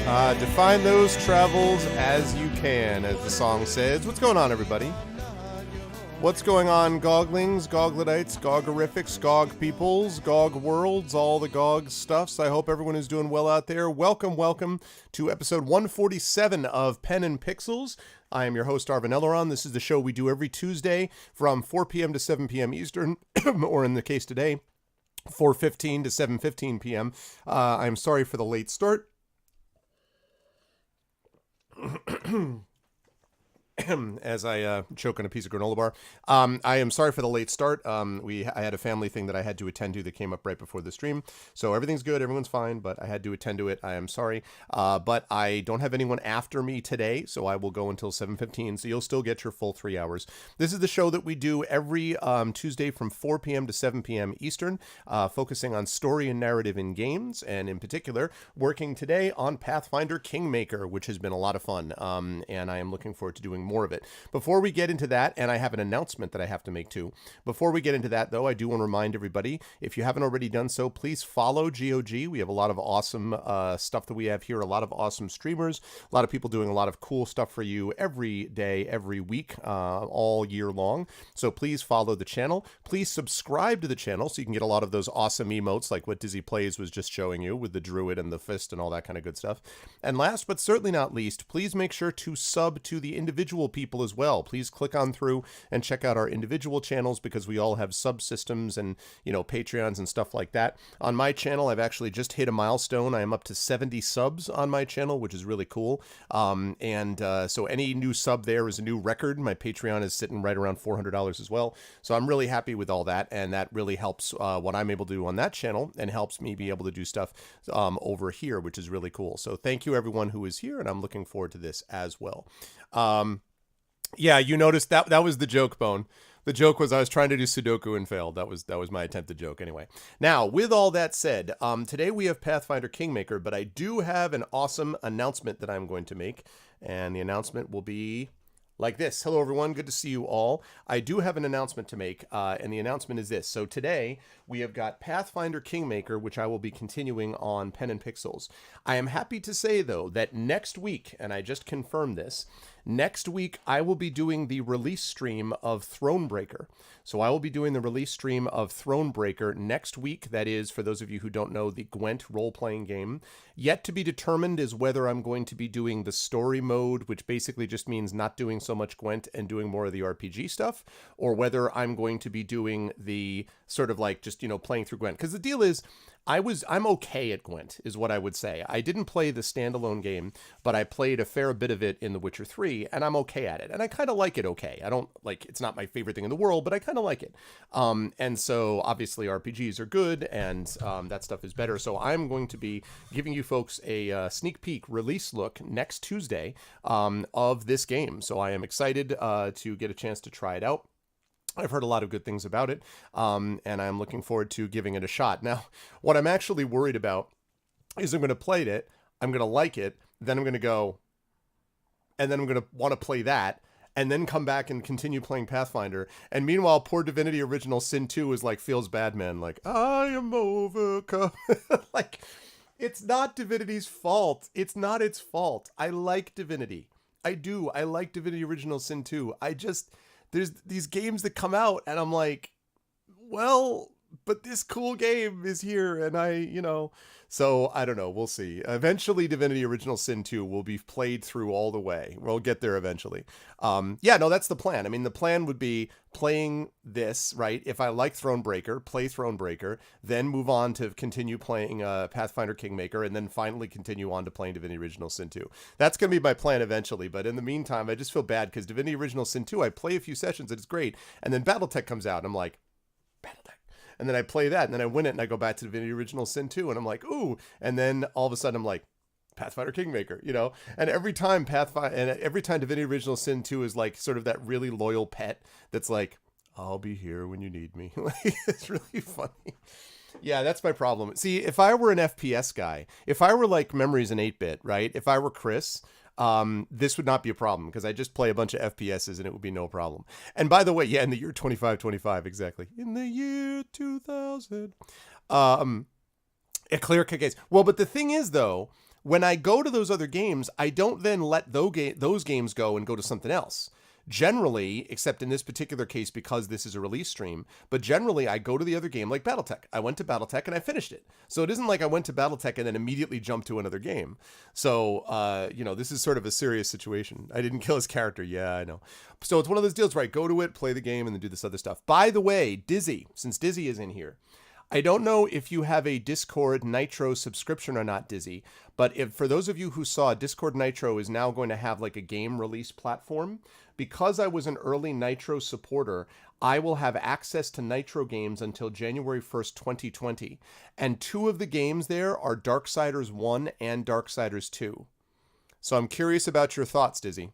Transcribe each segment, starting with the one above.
Define those travels as you can, as the song says. What's going on, everybody? What's going on, Goglings, Gogletites, Gogorifics, Gog peoples, Gog worlds, all the Gog stuffs? I hope everyone is doing well out there. Welcome to episode 147 of Pen and Pixels. I am your host, Arvin Elleron. This is the show we do every Tuesday from 4 p.m. to 7 p.m. Eastern, or in the case today, 4:15 to 7:15 p.m. I'm sorry for the late start. As I choke on a piece of granola bar. I am sorry for the late start. I had a family thing that I had to attend to that came up right before the stream. So everything's good, everyone's fine, but I had to attend to it. I am sorry. But I don't have anyone after me today, so I will go until 7:15, so you'll still get your full 3 hours. This is the show that we do every Tuesday from 4 p.m. to 7 p.m. Eastern, focusing on story and narrative in games, and in particular, working today on Pathfinder Kingmaker, which has been a lot of fun, and I am looking forward to doing more of it. Before we get into that, and I have an announcement that I have to make too. Before we get into that, though, I do want to remind everybody, if you haven't already done so, please follow GOG. We have a lot of awesome stuff that we have here, a lot of awesome streamers, a lot of people doing a lot of cool stuff for you every day, every week, all year long. So please follow the channel. Please subscribe to the channel so you can get a lot of those awesome emotes like what Dizzy Plays was just showing you with the druid and the fist and all that kind of good stuff. And last but certainly not least, please make sure to sub to the individual people as well. Please click on through and check out our individual channels because we all have subsystems and, Patreons and stuff like that. On my channel, I've actually just hit a milestone. I am up to 70 subs on my channel, which is really cool. So any new sub there is a new record. My Patreon is sitting right around $400 as well. So I'm really happy with all that, and that really helps what I'm able to do on that channel and helps me be able to do stuff over here, which is really cool. So thank you everyone who is here, and I'm looking forward to this as well. Yeah, you noticed that was the joke, Bone. The joke was I was trying to do Sudoku and failed. That was my attempted joke anyway. Now, with all that said, today we have Pathfinder Kingmaker, but I do have an awesome announcement that I'm going to make, and the announcement will be like this. Hello, everyone. Good to see you all. I do have an announcement to make, and the announcement is this. So today, we have got Pathfinder Kingmaker, which I will be continuing on Pen and Pixels. I am happy to say, though, that next week, and I just confirmed this, next week I will be doing the release stream of Thronebreaker. So I will be doing the release stream of Thronebreaker next week. That is, for those of you who don't know, the Gwent role-playing game. Yet to be determined is whether I'm going to be doing the story mode, which basically just means not doing so much Gwent and doing more of the RPG stuff, or whether I'm going to be doing the sort of like just, playing through Gwent. Because the deal is, I'm okay at Gwent, is what I would say. I didn't play the standalone game, but I played a fair bit of it in The Witcher 3, and I'm okay at it. And I kind of like it okay. I don't, it's not my favorite thing in the world, but I kind of like it. And so, obviously, RPGs are good, and that stuff is better. So I'm going to be giving you folks a sneak peek release look next Tuesday of this game. So I am excited to get a chance to try it out. I've heard a lot of good things about it, and I'm looking forward to giving it a shot. Now, what I'm actually worried about is I'm going to play it, I'm going to like it, then I'm going to go, and then I'm going to want to play that, and then come back and continue playing Pathfinder. And meanwhile, poor Divinity Original Sin 2 is feels bad, man. I am overcome. It's not Divinity's fault. It's not its fault. I like Divinity. I do. I like Divinity Original Sin 2. There's these games that come out and I'm like, well, but this cool game is here and so I don't know. We'll see. Eventually Divinity Original Sin 2 will be played through all the way. We'll get there eventually. That's the plan. I mean, the plan would be playing this, right? If I like Thronebreaker, play Thronebreaker, then move on to continue playing Pathfinder Kingmaker, and then finally continue on to playing Divinity Original Sin 2. That's going to be my plan eventually, but in the meantime, I just feel bad because Divinity Original Sin 2, I play a few sessions and it's great, and then Battletech comes out, and I'm like, Battletech. And then I play that, and then I win it, and I go back to Divinity Original Sin 2, and I'm like, ooh, and then all of a sudden I'm like, Pathfinder Kingmaker, and every time Divinity Original Sin 2 is sort of that really loyal pet that's like, I'll be here when you need me. It's really funny. Yeah, that's my problem. See, if I were an FPS guy, if I were Memories in 8-bit, right? If I were Chris, this would not be a problem because I just play a bunch of FPSs and it would be no problem. And by the way, yeah, in the year 2525, exactly. In the year 2000. A clear cut case. Well, but the thing is, though, when I go to those other games, I don't then let those games go and go to something else. Generally, except in this particular case because this is a release stream, but generally I go to the other game like Battletech. I went to Battletech and I finished it. So it isn't like I went to Battletech and then immediately jumped to another game. So, this is sort of a serious situation. I didn't kill his character. Yeah, I know. So it's one of those deals where I go to it, play the game, and then do this other stuff. By the way, Dizzy, since Dizzy is in here, I don't know if you have a Discord Nitro subscription or not, Dizzy, but if for those of you who saw, Discord Nitro is now going to have like a game release platform. Because I was an early Nitro supporter, I will have access to Nitro games until January 1st, 2020. And 2 of the games there are Darksiders 1 and Darksiders 2. So I'm curious about your thoughts, Dizzy.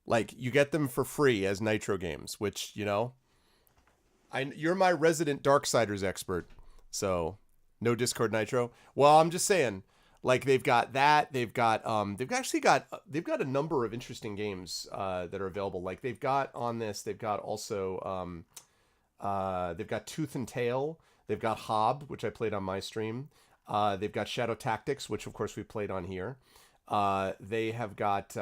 Like, you get them for free as Nitro games, which, you're my resident Darksiders expert. So, no Discord Nitro. Well, I'm just saying, like, they've got that. They've got a number of interesting games that are available. Like, they've got on this. They've got also they've got Tooth and Tail. They've got Hob, which I played on my stream. They've got Shadow Tactics, which of course we played on here. They have got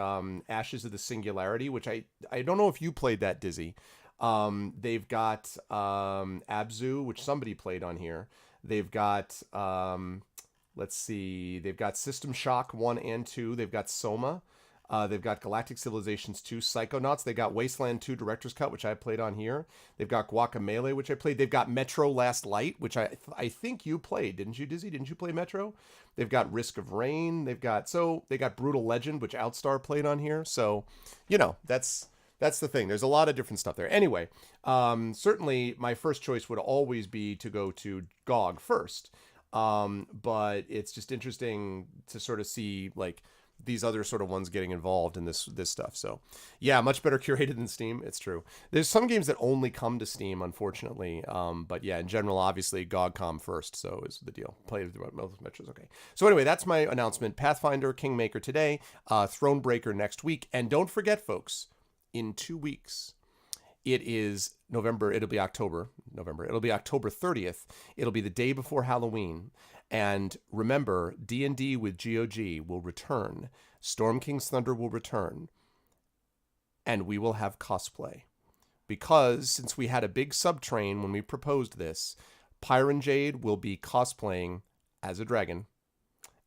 Ashes of the Singularity, which I don't know if you played that, Dizzy. They've got Abzu, which somebody played on here. They've got let's see. They've got System Shock 1 and 2. They've got Soma. They've got Galactic Civilizations 2, Psychonauts. They got Wasteland 2 Director's Cut, which I played on here. They've got Guacamelee, which I played. They've got Metro Last Light, which I think you played. Didn't you, Dizzy? Didn't you play Metro? They've got Risk of Rain. They got Brutal Legend, which Outstar played on here. So, that's the thing. There's a lot of different stuff there. Anyway, certainly my first choice would always be to go to GOG first. But it's just interesting to sort of see like these other sort of ones getting involved in this stuff. So yeah, much better curated than Steam. It's true. There's some games that only come to Steam, unfortunately. But yeah, in general, obviously GOG.com first. So is the deal. Play with most metros. Okay. So anyway, that's my announcement. Pathfinder, Kingmaker today, Thronebreaker next week. And don't forget, folks, in 2 weeks, it is November. It'll be October 30th. It'll be the day before Halloween. And remember, D&D with GOG will return. Storm King's Thunder will return. And we will have cosplay. Because since we had a big subtrain when we proposed this, Pyron Jade will be cosplaying as a dragon.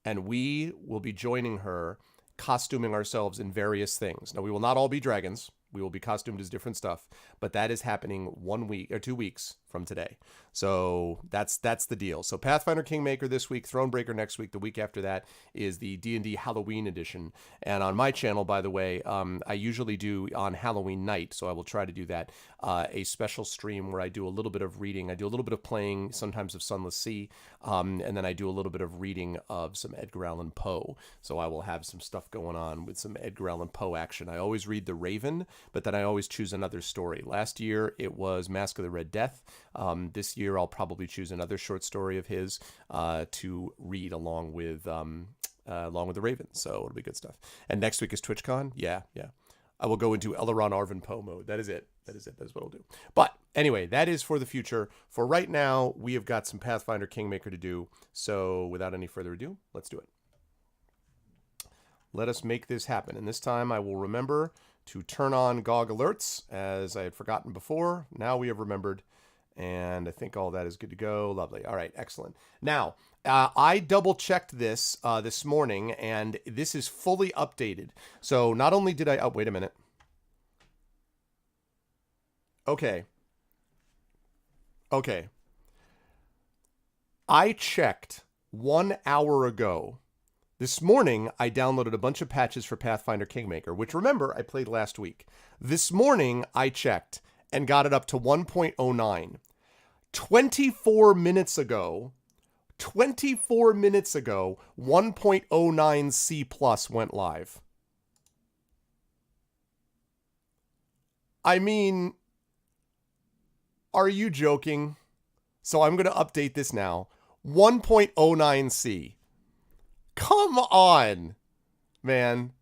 And we will be joining her, costuming ourselves in various things. Now, we will not all be dragons. We will be costumed as different stuff, but that is happening 1 week or 2 weeks from today. So that's the deal. So Pathfinder Kingmaker this week, Thronebreaker next week. The week after that is the D&D Halloween edition. And on my channel, by the way, I usually do on Halloween night, so I will try to do that, a special stream where I do a little bit of reading. I do a little bit of playing, sometimes of Sunless Sea, and then I do a little bit of reading of some Edgar Allan Poe. So I will have some stuff going on with some Edgar Allan Poe action. I always read The Raven, but then I always choose another story. Last year, it was Mask of the Red Death. This year, I'll probably choose another short story of his to read along with The Raven. So it'll be good stuff. And next week is TwitchCon. Yeah. I will go into Elrond Arvin Poe mode. That is it. That is what I'll do. But anyway, that is for the future. For right now, we have got some Pathfinder Kingmaker to do. So without any further ado, let's do it. Let us make this happen. And this time I will remember to turn on GOG alerts, as I had forgotten before. Now we have remembered, and I think all that is good to go. Lovely. All right, excellent. Now, I double-checked this this morning, and this is fully updated. So not only did I... Oh, wait a minute. Okay. I checked 1 hour ago. This morning, I downloaded a bunch of patches for Pathfinder Kingmaker, which, remember, I played last week. This morning, I checked and got it up to 1.09. 24 minutes ago, 1.09 C+ went live. I mean, are you joking? So I'm going to update this now. 1.09 C. Come on, man.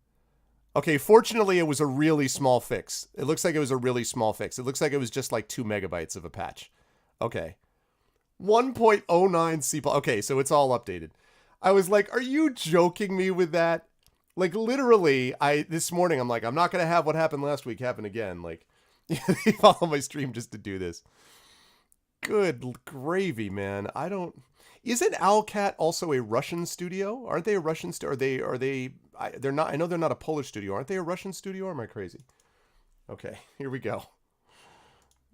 Okay, fortunately, it was a really small fix. It looks like it was a really small fix. It looks like it was just like 2 megabytes of a patch. Okay. 1.09 C+. Okay, so it's all updated. I was like, are you joking me with that? Like, literally, this morning, I'm like, I'm not going to have what happened last week happen again. Like, they follow my stream just to do this. Good gravy, man. I don't... Isn't Owlcat also a Russian studio? Aren't they a Russian studio? They're not... I know they're not a Polish studio. Aren't they a Russian studio, or am I crazy? Okay, here we go.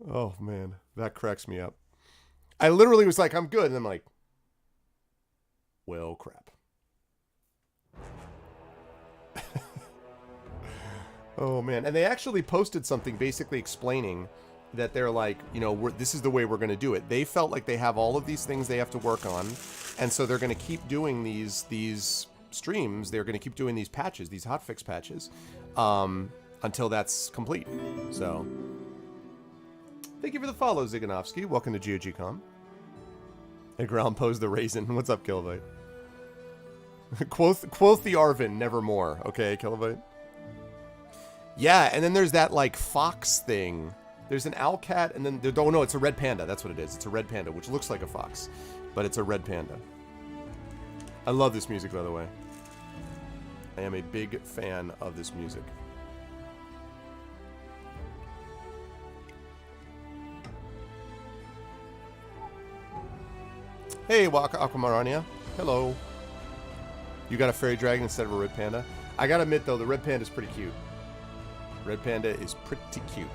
Oh, man. That cracks me up. I literally was like, I'm good. And I'm like, well, crap. Oh, man. And they actually posted something basically explaining that they're like, you know, this is the way we're going to do it. They felt like they have all of these things they have to work on. And so they're going to keep doing these streams. They're going to keep doing these patches, these hotfix patches, until that's complete. So, thank you for the follow, Ziganovsky. Welcome to GOGCom. And ground pose the raisin. What's up, Kilobyte? Quoth the Arvin, nevermore. Okay, Kilobyte? Yeah, and then there's that, like, fox thing. There's an owlcat, and then... Oh, no, it's a red panda. That's what it is. It's a red panda, which looks like a fox. But it's a red panda. I love this music, by the way. I am a big fan of this music. Hey, Aquamarania. Hello. You got a fairy dragon instead of a red panda? I gotta admit, though, the red panda is pretty cute. Red panda is pretty cute.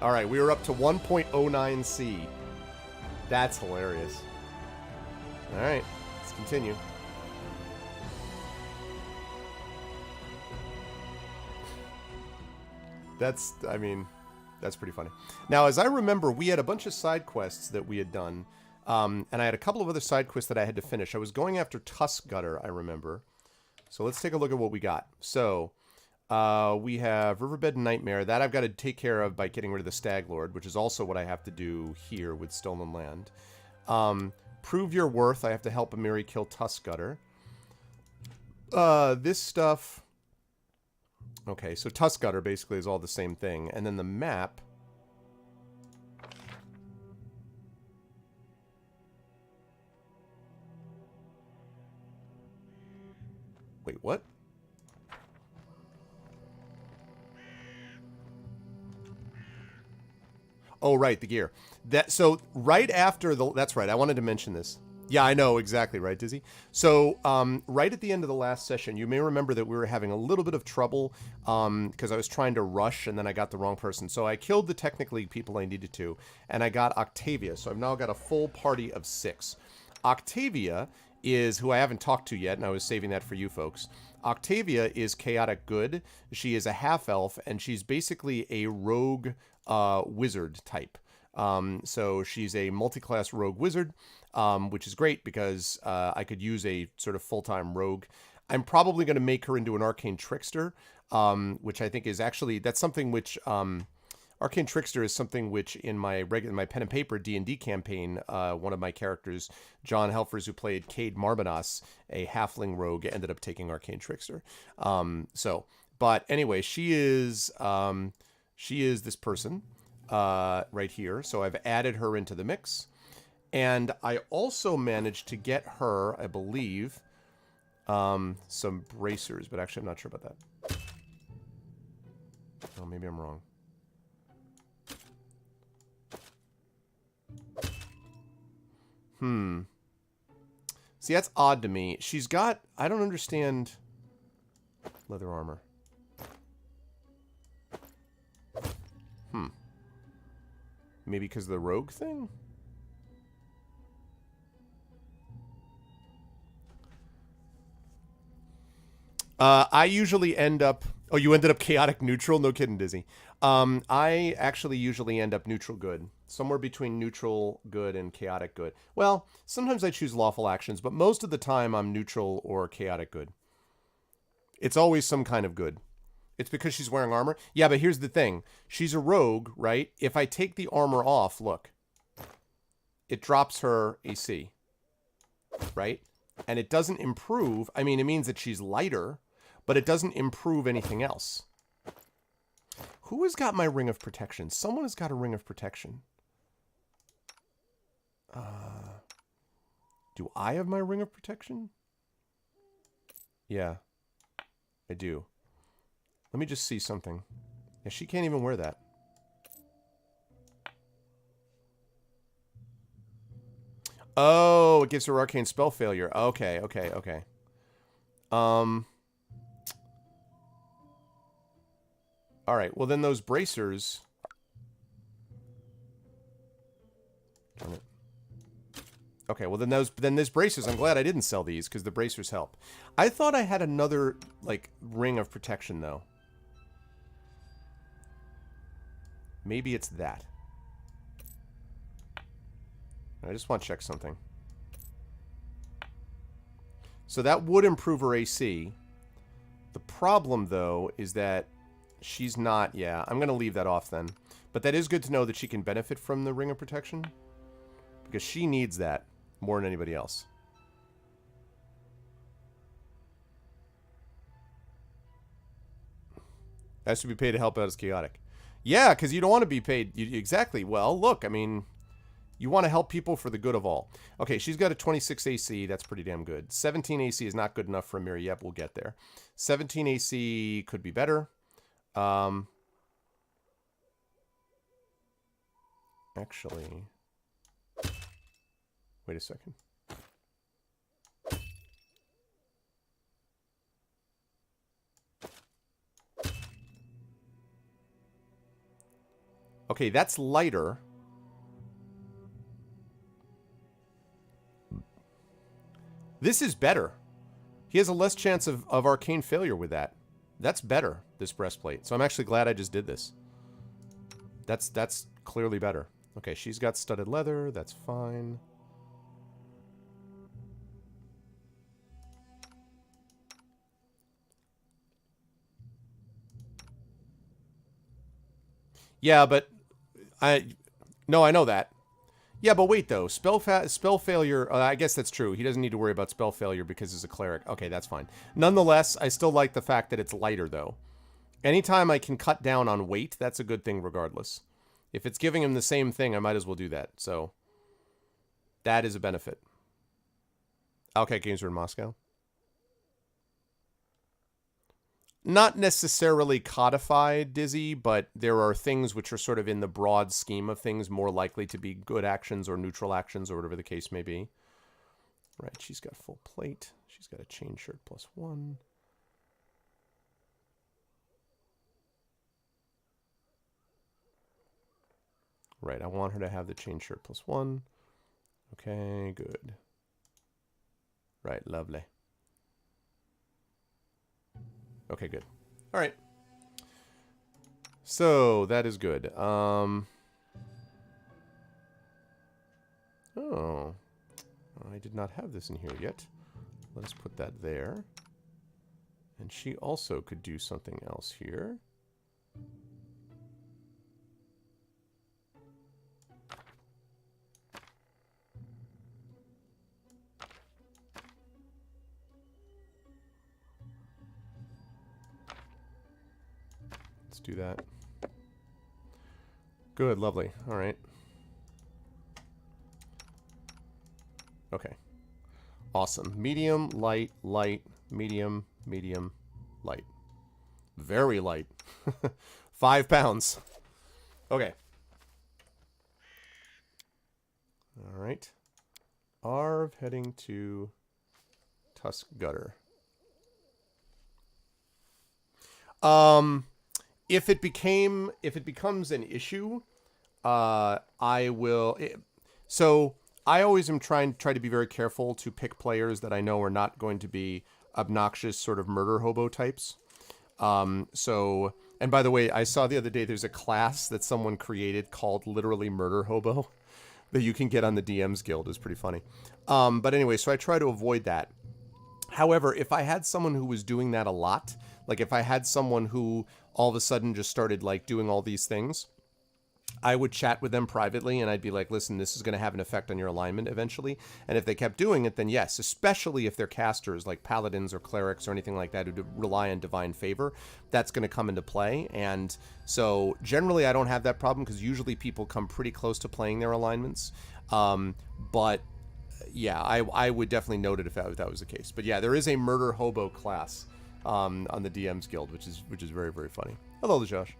Alright, we were up to 1.09C. That's hilarious. Alright, let's continue. That's pretty funny. Now, as I remember, we had a bunch of side quests that we had done. And I had a couple of other side quests that I had to finish. I was going after Tusk Gutter, I remember. So let's take a look at what we got. So, we have Riverbed Nightmare. That I've got to take care of by getting rid of the Stag Lord, which is also what I have to do here with Stolen Land. Prove Your Worth. I have to help Amiri kill Tusk Gutter. This stuff... Okay, so Tusk Gutter basically is all the same thing. And then the map... Wait, what? Oh, right, the gear. So, right after the... That's right, I wanted to mention this. Yeah, I know, exactly, right, Dizzy? So, right at the end of the last session, you may remember that we were having a little bit of trouble because I was trying to rush and then I got the wrong person. So I killed the technically people I needed to, and I got Octavia. So I've now got a full party of 6. Octavia is who I haven't talked to yet, and I was saving that for you folks. Octavia is chaotic good. She is a half-elf, and she's basically a rogue wizard type. So she's a multi-class rogue wizard, which is great because I could use a sort of full-time rogue. I'm probably going to make her into an arcane trickster, which I think is actually, that's something which... Arcane Trickster is something which in my pen and paper D&D campaign, one of my characters, John Helfers, who played Cade Marbanos, a halfling rogue, ended up taking Arcane Trickster. But anyway, she is this person right here. So I've added her into the mix, and I also managed to get her, I believe, some bracers, but actually I'm not sure about that. Oh, maybe I'm wrong. See, that's odd to me. She's got... I don't understand... Leather armor. Maybe because of the rogue thing? I usually end up... Oh, you ended up chaotic neutral? No kidding, Dizzy. I actually usually end up neutral good. Somewhere between neutral good and chaotic good. Well, sometimes I choose lawful actions, but most of the time I'm neutral or chaotic good. It's always some kind of good. It's because she's wearing armor? Yeah, but here's the thing. She's a rogue, right? If I take the armor off, look. It drops her AC. Right? And it doesn't improve. I mean, it means that she's lighter, but it doesn't improve anything else. Who has got my ring of protection? Someone has got a ring of protection. Do I have my ring of protection? Yeah, I do. Let me just see something. Yeah, she can't even wear that. Oh, it gives her arcane spell failure. Okay, okay, okay. All right. Well, then those bracers. Darn it. Okay. Well, then these bracers. I'm glad I didn't sell these because the bracers help. I thought I had another like ring of protection though. Maybe it's that. I just want to check something. So that would improve her AC. The problem, though, is that she's not... Yeah, I'm going to leave that off then. But that is good to know that she can benefit from the Ring of Protection. Because she needs that more than anybody else. Has to be paid to help out as chaotic. Yeah, because you don't want to be paid... exactly. Well, look, I mean... You want to help people for the good of all. Okay, she's got a 26 AC. That's pretty damn good. 17 AC is not good enough for Amira. Yep, we'll get there. 17 AC could be better. Actually... Wait a second. Okay, that's lighter. This is better. He has a less chance of arcane failure with that. That's better, this breastplate. So I'm actually glad I just did this. That's clearly better. Okay, she's got studded leather. That's fine. Yeah, but... No, I know that. Yeah, but wait, though. Spell failure... I guess that's true. He doesn't need to worry about spell failure because he's a cleric. Okay, that's fine. Nonetheless, I still like the fact that it's lighter, though. Anytime I can cut down on weight, that's a good thing regardless. If it's giving him the same thing, I might as well do that. So, that is a benefit. Okay, games are in Moscow. Not necessarily codified, Dizzy, but there are things which are sort of in the broad scheme of things more likely to be good actions or neutral actions or whatever the case may be. Right, she's got full plate. She's got a chain shirt +1. Right, I want her to have the chain shirt +1. Okay, good. Right, lovely. Okay, good. All right. So, that is good. Oh. I did not have this in here yet. Let us put that there. And she also could do something else here. Do that. Good, lovely. All right. Okay. Awesome. Medium, light, light, medium, medium, light. Very light. 5 pounds. Okay. All right. Arv heading to Tusk Gutter. If it becomes an issue, I will. So I always am try to be very careful to pick players that I know are not going to be obnoxious sort of murder hobo types. So, and by the way, I saw the other day there's a class that someone created called literally Murder Hobo that you can get on the DM's Guild. It's pretty funny. But anyway, so I try to avoid that. However, if I had someone who was doing that a lot, like if I had someone who all of a sudden just started like doing all these things, I would chat with them privately and I'd be like, listen, this is going to have an effect on your alignment eventually. And if they kept doing it, then yes, especially if they're casters like paladins or clerics or anything like that who rely on divine favor, that's going to come into play. And so generally I don't have that problem because usually people come pretty close to playing their alignments. But yeah, I would definitely note it if that was the case. But yeah, there is a murder hobo class on the DM's Guild, which is very, very funny. Hello, Josh.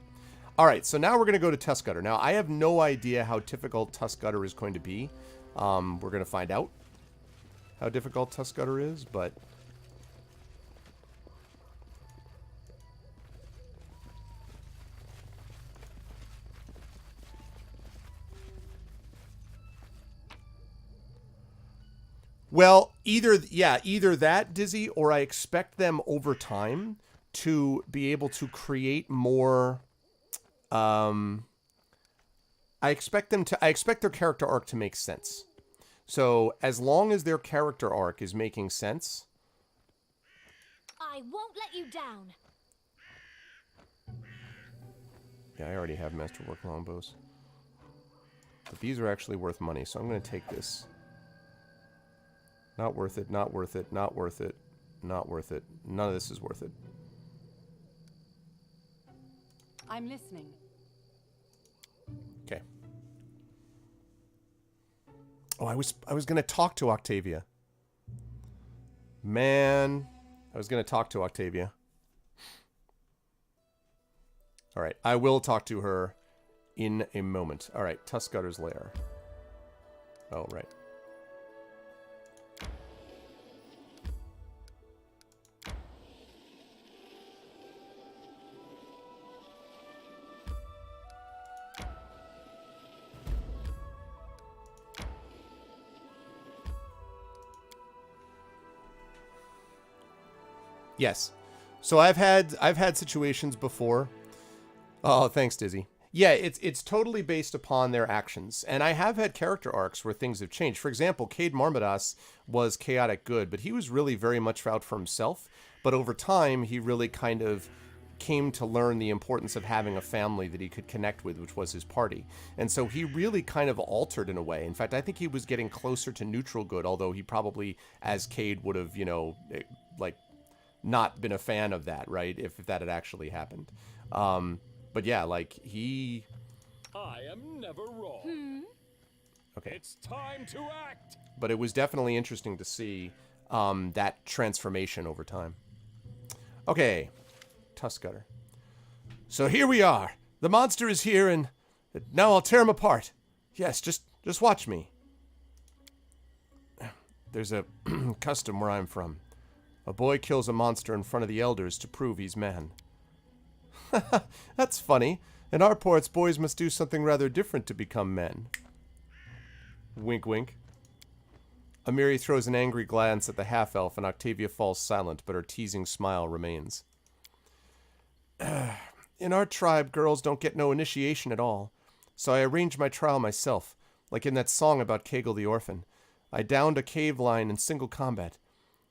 All right, so now we're going to go to Tusk Gutter. Now, I have no idea how difficult Tusk Gutter is going to be. We're going to find out how difficult Tusk Gutter is, but... Well, either that, Dizzy, or I expect them over time to be able to create more... I expect their character arc to make sense. So, as long as their character arc is making sense... I won't let you down. Yeah, I already have Masterwork longbows. But these are actually worth money, so I'm going to take this. Not worth it, not worth it, not worth it, not worth it. None of this is worth it. I'm listening. Okay. Oh, I was going to talk to Octavia. Man, I was going to talk to Octavia. All right, I will talk to her in a moment. All right, Tusk Gutter's lair. Oh, right. Yes. So I've had situations before. Oh, thanks, Dizzy. Yeah, it's totally based upon their actions. And I have had character arcs where things have changed. For example, Cade Marmadas was chaotic good, but he was really very much out for himself. But over time, he really kind of came to learn the importance of having a family that he could connect with, which was his party. And so he really kind of altered in a way. In fact, I think he was getting closer to neutral good, although he probably, as Cade, would have, like, not been a fan of that, right? If that had actually happened. But yeah, like, he... I am never wrong. Okay. It's time to act. But it was definitely interesting to see that transformation over time. Okay. Tusk Gutter. So here we are. The monster is here, and now I'll tear him apart. Yes, just watch me. There's a custom where I'm from. A boy kills a monster in front of the elders to prove he's man. That's funny. In our parts, boys must do something rather different to become men. Wink, wink. Amiri throws an angry glance at the half-elf, and Octavia falls silent, but her teasing smile remains. In our tribe, girls don't get no initiation at all, so I arranged my trial myself, like in that song about Kegel the orphan. I downed a cave lion in single combat.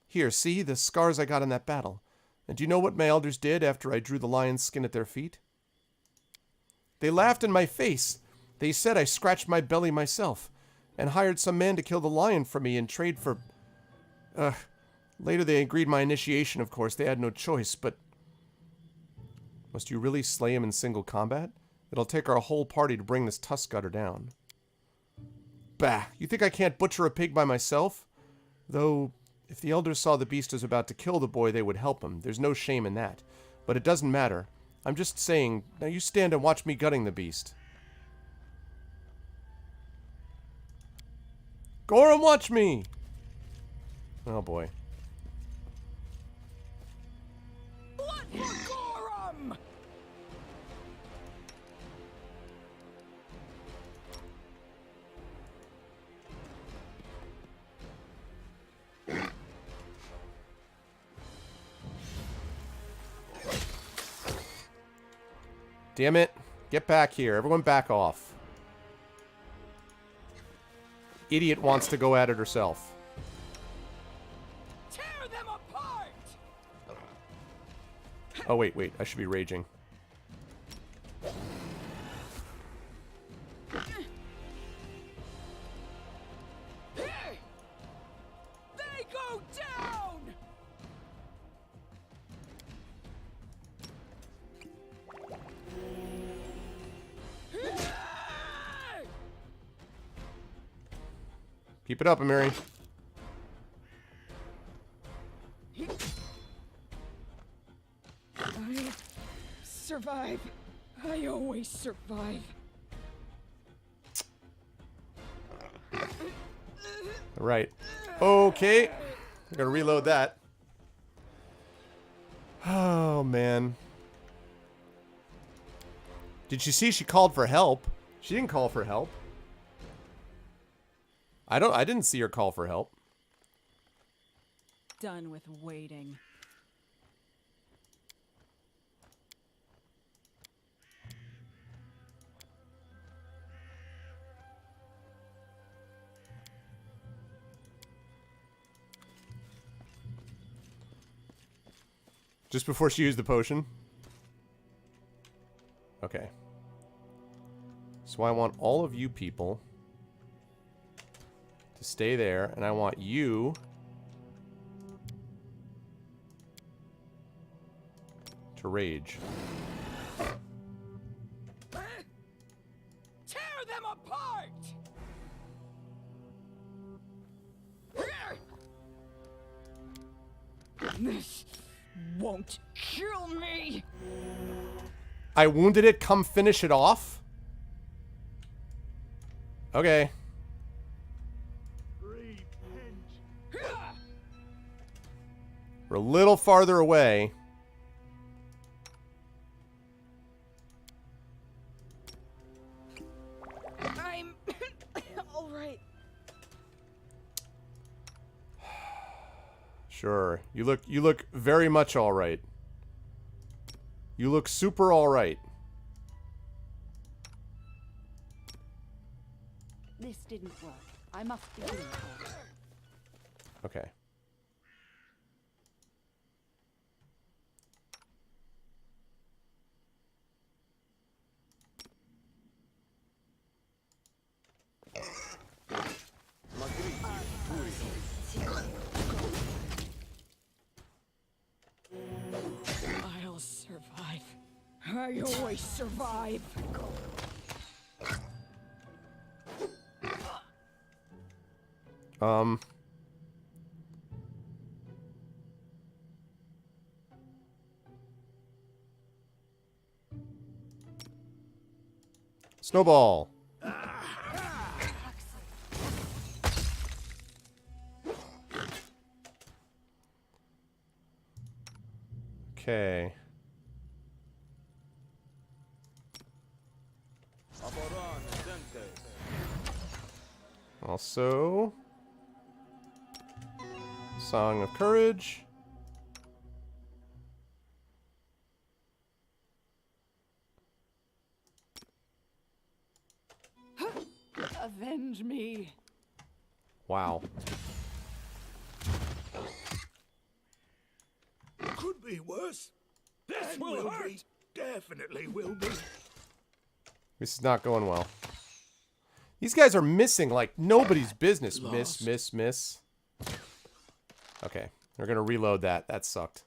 Here, see, the scars I got in that battle. And do you know what my elders did after I drew the lion's skin at their feet? They laughed in my face. They said I scratched my belly myself, and hired some man to kill the lion for me in trade for... Later they agreed my initiation, of course. They had no choice, but... Must you really slay him in single combat? It'll take our whole party to bring this Tusk Gutter down. Bah! You think I can't butcher a pig by myself? Though... If the elders saw the beast was about to kill the boy, they would help him. There's no shame in that. But it doesn't matter. I'm just saying, now you stand and watch me gutting the beast. Gorham, watch me! Oh boy. What for Gorham? Damn it. Get back here. Everyone back off. Idiot wants to go at it herself. Tear them apart! Oh, wait. I should be raging. They go down! Keep it up, Amiri. survive. I always survive. Right. Okay. I'm gonna reload that. Oh, man. Did you see she called for help? She didn't call for help. I didn't see her call for help. Done with waiting. Just before she used the potion. Okay. So I want all of you people to stay there, and I want you to rage. Tear them apart! This won't kill me! I wounded it, come finish it off? Okay. We're a little farther away. I'm all right. Sure. You look very much all right. You look super all right. This didn't work. I must be doing it. Okay. I'll survive. I always survive. Snowball. Okay. Also, Song of Courage. Avenge me. Wow. Could be worse. This And will hurt. be. Definitely will be. This is not going well. These guys are missing like nobody's business. Miss. Okay. We're going to reload that. That sucked.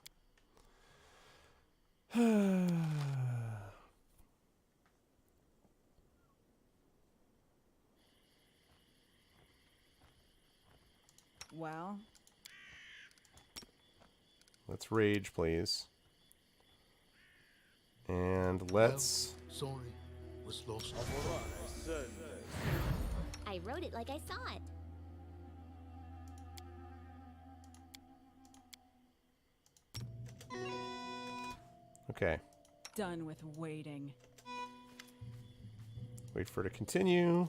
Well, Let's rage, please. And let's... Sorry, was lost. I wrote it like I saw it. Okay. done with waiting. Wait for it to continue.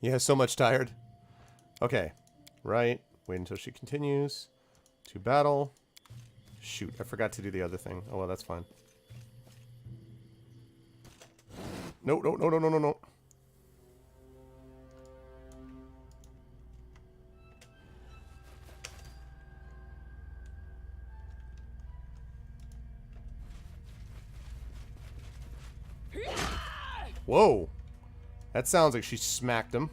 Yeah, so much tired. Okay. Right. Wait until she continues. To battle. Shoot, I forgot to do the other thing. Oh, well, that's fine. No. Whoa. That sounds like she smacked him.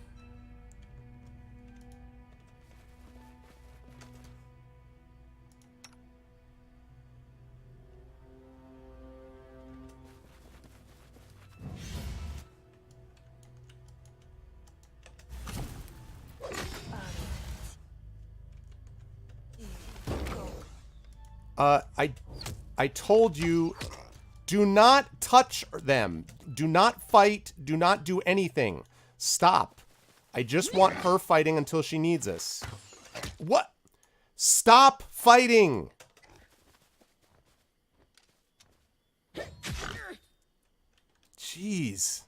I told you, do not touch them. Do not fight. Do not do anything. Stop. I just want her fighting until she needs us. What? Stop fighting. Jeez.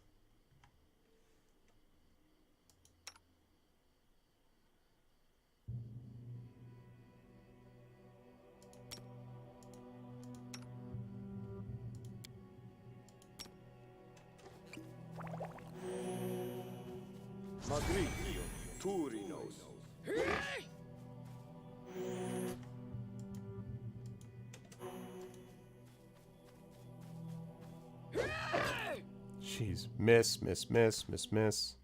Magridio, Turinos. Jeez. Miss, miss, miss, miss, miss.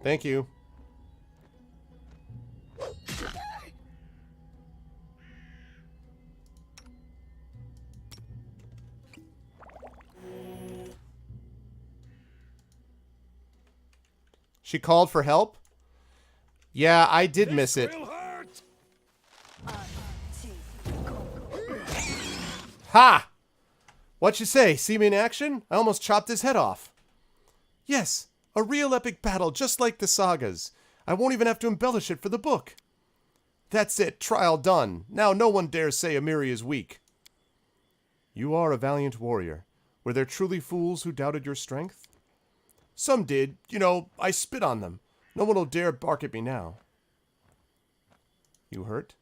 Thank you. She called for help? Yeah, I did miss it. Will hurt. Ha! What'd you say? See me in action? I almost chopped his head off. Yes, a real epic battle just like the sagas. I won't even have to embellish it for the book. That's it, trial done. Now no one dares say Amiri is weak. You are a valiant warrior. Were there truly fools who doubted your strength? Some did. You know, I spit on them. No one will dare bark at me now. You hurt?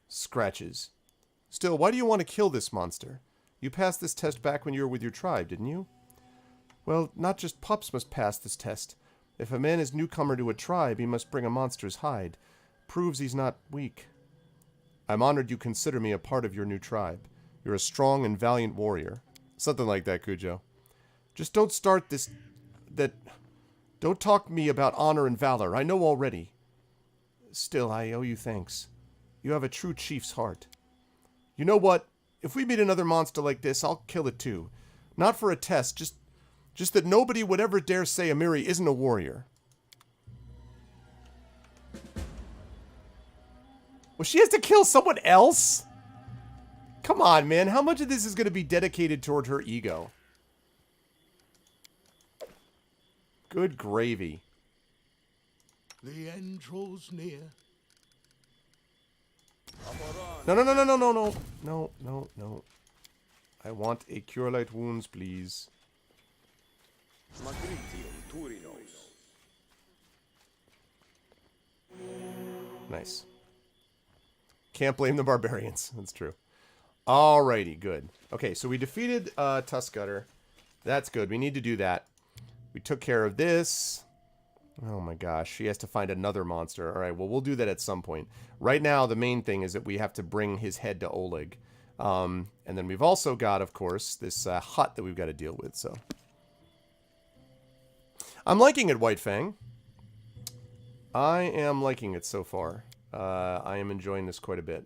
Scratches. Still, why do you want to kill this monster? You passed this test back when you were with your tribe, didn't you? Well, not just pups must pass this test. If a man is newcomer to a tribe, he must bring a monster's hide. Proves he's not weak. I'm honored you consider me a part of your new tribe. You're a strong and valiant warrior. Something like that, Cujo. Just don't start this... Don't talk to me about honor and valor. I know already. Still, I owe you thanks. You have a true chief's heart. You know what? If we meet another monster like this, I'll kill it too. Not for a test, just that nobody would ever dare say Amiri isn't a warrior. Well, she has to kill someone else? Come on, man. How much of this is going to be dedicated toward her ego? Good gravy. The end draws near. No, no, no, no, no, no, no. No, no, no. I want a cure light wounds, please. Magridio, Turinos. Nice. Can't blame the barbarians. That's true. Alrighty, good. Okay, so we defeated Tuskgutter. That's good. We need to do that. We took care of this. Oh my gosh, she has to find another monster. Alright, well, we'll do that at some point. Right now, the main thing is that we have to bring his head to Oleg. And then we've also got, of course, this hut that we've got to deal with, so... I'm liking it, White Fang. I am liking it so far. I am enjoying this quite a bit.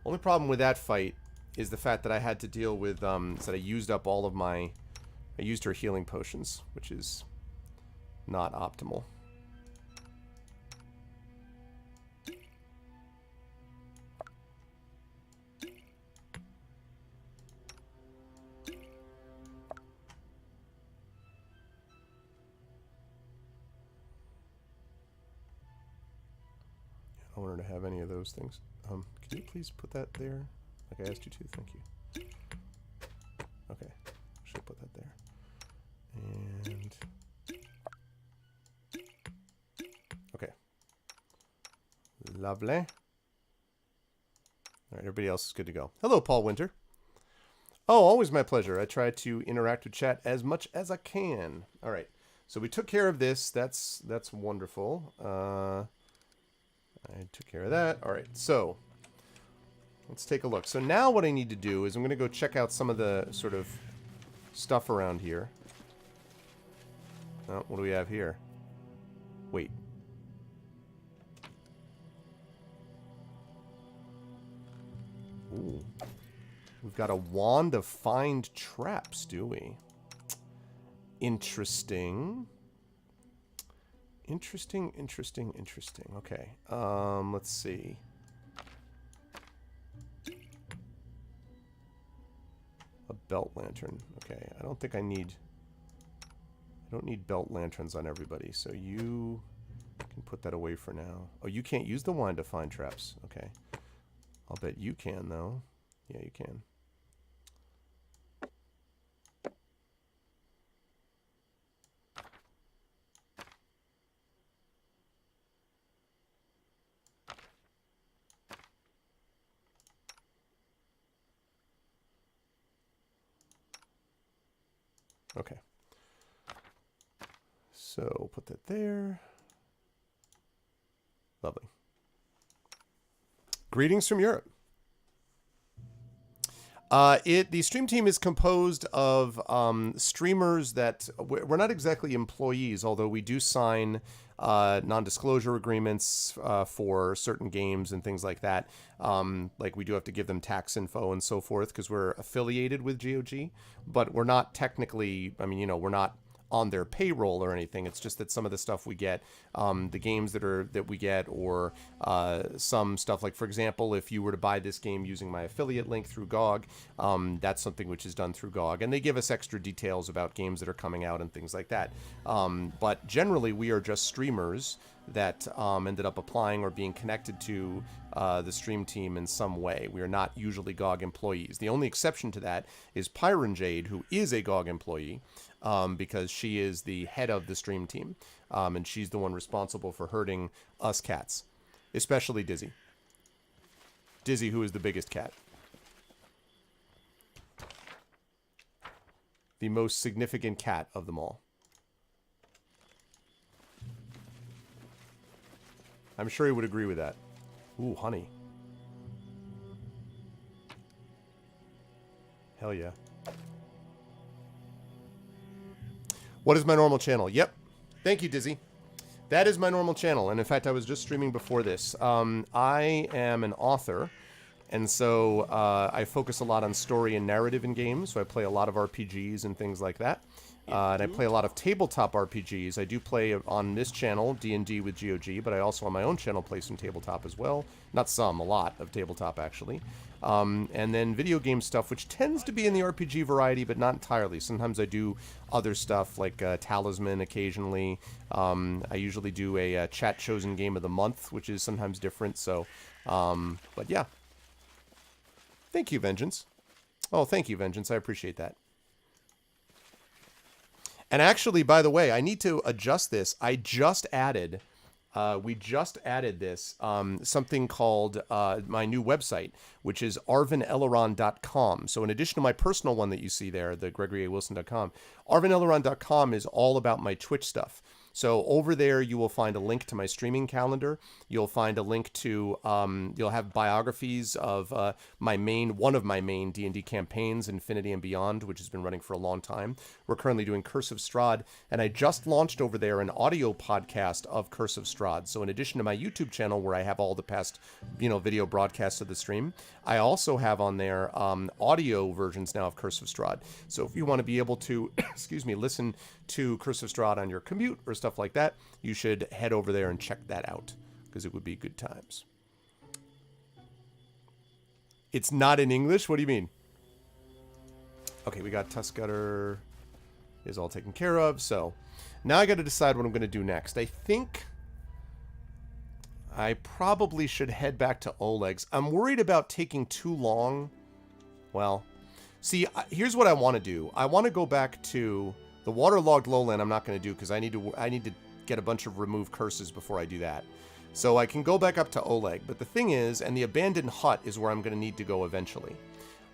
Only problem with that fight is the fact that I had to deal with, that I used up all of my... I used her healing potions, which is not optimal. I don't want her to have any of those things. Can you please put that there? Like I asked you to, thank you. Okay, should put that there. And... okay. Lovely. Alright, everybody else is good to go. Hello, Paul Winter. Oh, always my pleasure. I try to interact with chat as much as I can. Alright, so we took care of this. That's wonderful. I took care of that. Alright, so... let's take a look. So now what I need to do is I'm going to go check out some of the sort of stuff around here. Oh, what do we have here? Wait. Ooh. We've got a wand of find traps, do we? Interesting. Interesting. Okay. Let's see. A belt lantern. Okay, I don't think I don't need belt lanterns on everybody, so you can put that away for now. Oh, you can't use the wand to find traps. Okay. I'll bet you can, though. Yeah, you can. Okay. So put that there. Lovely. Greetings from Europe. The stream team is composed of streamers that we're not exactly employees, although we do sign non-disclosure agreements for certain games and things like that. Like we do have to give them tax info and so forth because we're affiliated with GOG, but we're not technically, I mean, you know, we're not on their payroll or anything. It's just that some of the stuff we get, the games that we get, or some stuff like, for example, if you were to buy this game using my affiliate link through GOG, that's something which is done through GOG, and they give us extra details about games that are coming out and things like that. But generally, we are just streamers that ended up applying or being connected to the stream team in some way. We are not usually GOG employees. The only exception to that is Pyron Jade, who is a GOG employee, because she is the head of the stream team, and she's the one responsible for herding us cats, especially Dizzy. Dizzy, who is the biggest cat. The most significant cat of them all. I'm sure he would agree with that. Ooh, honey. Hell yeah. What is my normal channel? Yep. Thank you, Dizzy. That is my normal channel. And in fact, I was just streaming before this. I am an author. And so I focus a lot on story and narrative in games. So I play a lot of RPGs and things like that. And I play a lot of tabletop RPGs. I do play on this channel, D&D with GOG, but I also on my own channel play some tabletop as well. Not some, a lot of tabletop actually. And then video game stuff, which tends to be in the RPG variety, but not entirely. Sometimes I do other stuff like Talisman occasionally. I usually do a chat chosen game of the month, which is sometimes different. So, but yeah. Thank you, Vengeance. Oh, thank you, Vengeance. I appreciate that. And actually, by the way, I need to adjust this. I just added, we just added this, something called my new website, which is arvineleron.com. So in addition to my personal one that you see there, the gregoryawilson.com, arvineleron.com is all about my Twitch stuff. So over there, you will find a link to my streaming calendar. You'll find a link to, you'll have biographies of one of my main D&D campaigns, Infinity and Beyond, which has been running for a long time. We're currently doing Curse of Strahd, and I just launched over there an audio podcast of Curse of Strahd. So in addition to my YouTube channel, where I have all the past, video broadcasts of the stream, I also have on there audio versions now of Curse of Strahd. So if you want to be able to, listen to Curse of Strahd on your commute or stuff like that, you should head over there and check that out, because it would be good times. It's not in English? What do you mean? Okay, we got Tuskgutter is all taken care of, so now I got to decide what I'm going to do next. I think I probably should head back to Oleg's. I'm worried about taking too long. Well, see, here's what I want to do. I want to go back to the waterlogged lowland. I'm not going to do because I need to get a bunch of remove curses before I do that. So I can go back up to Oleg. But the thing is, and the abandoned hut is where I'm going to need to go eventually.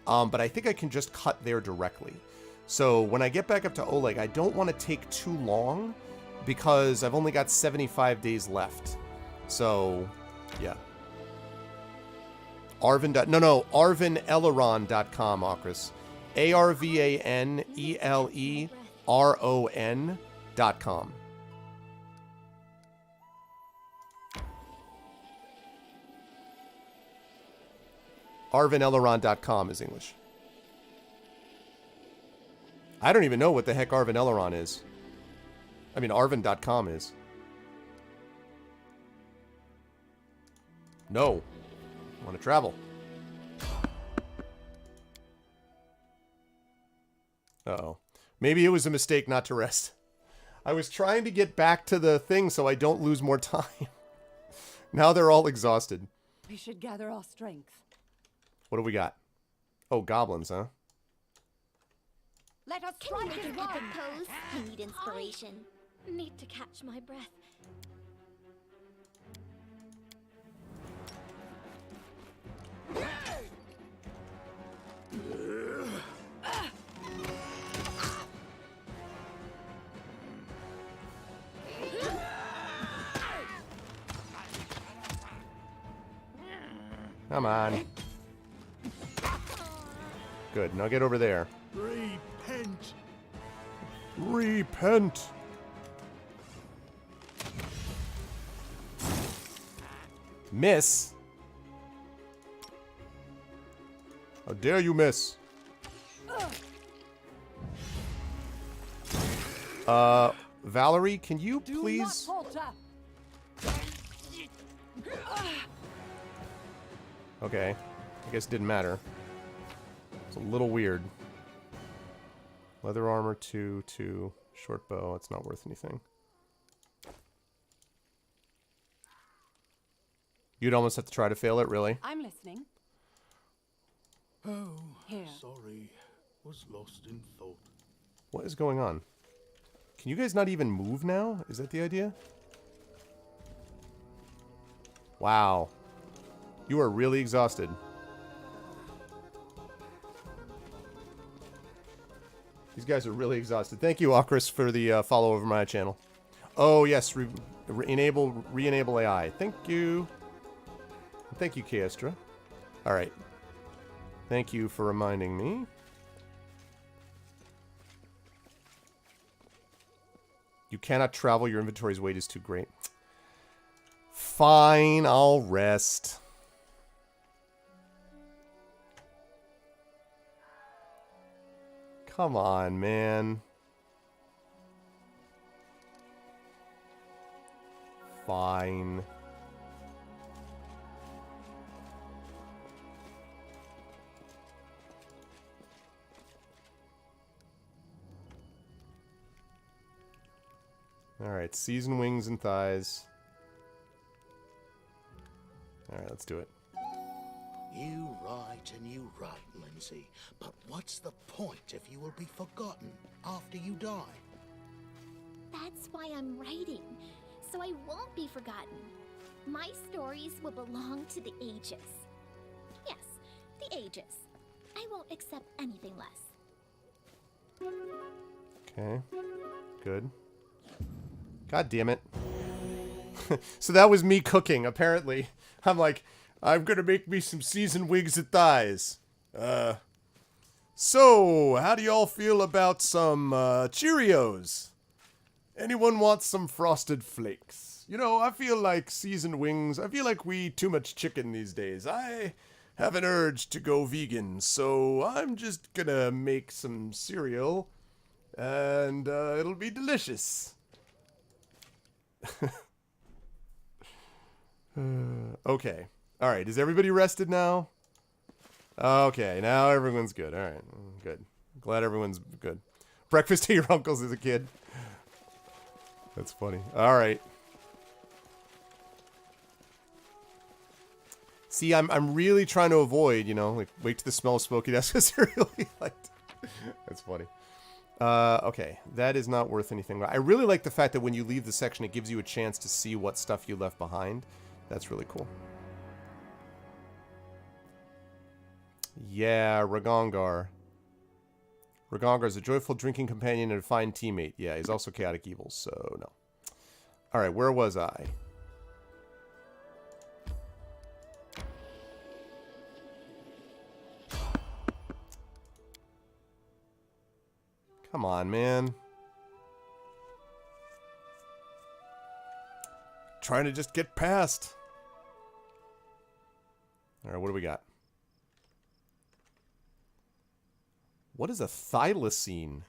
But I think I can just cut there directly. So when I get back up to Oleg, I don't want to take too long because I've only got 75 days left. So, yeah. Arvineleron.com, Okris. ARVANELERON.com. Arvaneleron.com is English. I don't even know what the heck Arvaneleron is. I mean, Arvan.com is. No. I want to travel. Uh-oh. Maybe it was a mistake not to rest. I was trying to get back to the thing so I don't lose more time. Now they're all exhausted. We should gather our strength. What do we got? Oh, goblins, huh? Let us Can you strike make a again. good pose? I need inspiration. Need to catch my breath. Come on. Good. Now get over there. Repent. Repent. Miss? How dare you miss? Valerie, can you Do please... not falter. Okay. I guess it didn't matter. It's a little weird. Leather armor 2, short bow. It's not worth anything. You'd almost have to try to fail it, really? I'm listening. Oh, Here. sorry. Was lost in thought. What is going on? Can you guys not even move now? Is that the idea? Wow. You are really exhausted. These guys are really exhausted. Thank you, Akris, for the follow over my channel. Oh, yes. Re-enable AI. Thank you. Thank you, Kaestra. All right. Thank you for reminding me. You cannot travel. Your inventory's weight is too great. Fine, I'll rest. Come on, man. Fine. Alright, season wings and thighs. Alright, let's do it. You write and you write, Lindsay. But what's the point if you will be forgotten after you die? That's why I'm writing, so I won't be forgotten. My stories will belong to the ages. Yes, the ages. I won't accept anything less. Okay. Good. God damn it. So that was me cooking, apparently. I'm like, I'm gonna make me some seasoned wings and thighs. So, how do y'all feel about some Cheerios? Anyone want some Frosted Flakes? You know, I feel like seasoned wings, I feel like we eat too much chicken these days. I have an urge to go vegan, so I'm just gonna make some cereal, and it'll be delicious. Okay. Alright, is everybody rested now? Okay, now everyone's good. Alright, good. Glad everyone's good. Breakfast at your uncle's as a kid. That's funny. Alright. See, I'm really trying to avoid, you know, like, wait to the smell of smoky. That's what I really liked. That's funny. Okay, that is not worth anything. I really like the fact that when you leave the section, it gives you a chance to see what stuff you left behind. That's really cool. Yeah, Ragongar. Ragongar is a joyful drinking companion and a fine teammate. Yeah, he's also chaotic evil, so no. Alright, where was I? Come on, man. Trying to just get past. Alright, what do we got? What is a thylacine?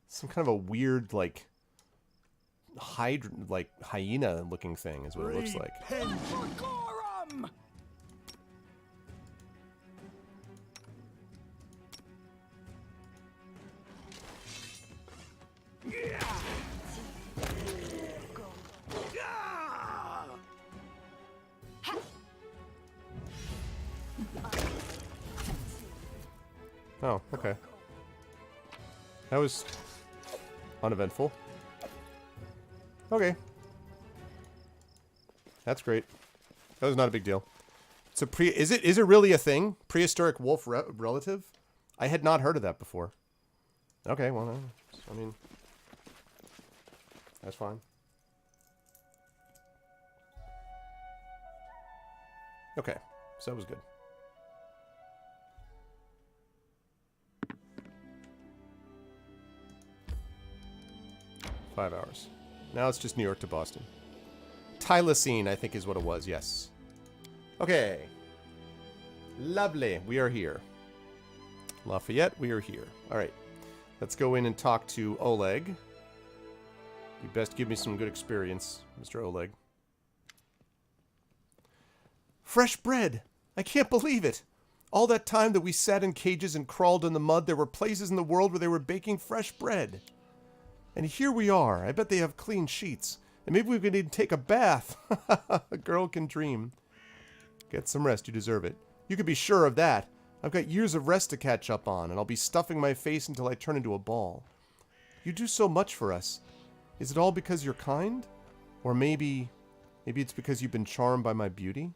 Some kind of a weird, like, hyena-looking thing is what it looks like. Gorum! Oh, okay. That was uneventful. Okay. That's great. That was not a big deal. So is it really a thing? Prehistoric wolf relative? I had not heard of that before. Okay, well, I mean, that's fine. Okay, so that was good. $5 hours. Now it's just New York to Boston. Thylacine, I think is what it was, yes. Okay. Lovely. We are here. Lafayette, we are here. Alright. Let's go in and talk to Oleg. You best give me some good experience, Mr. Oleg. Fresh bread! I can't believe it! All that time that we sat in cages and crawled in the mud, there were places in the world where they were baking fresh bread. And here we are. I bet they have clean sheets. And maybe we could even take a bath. A girl can dream. Get some rest. You deserve it. You can be sure of that. I've got years of rest to catch up on, and I'll be stuffing my face until I turn into a ball. You do so much for us. Is it all because you're kind? Or maybe it's because you've been charmed by my beauty?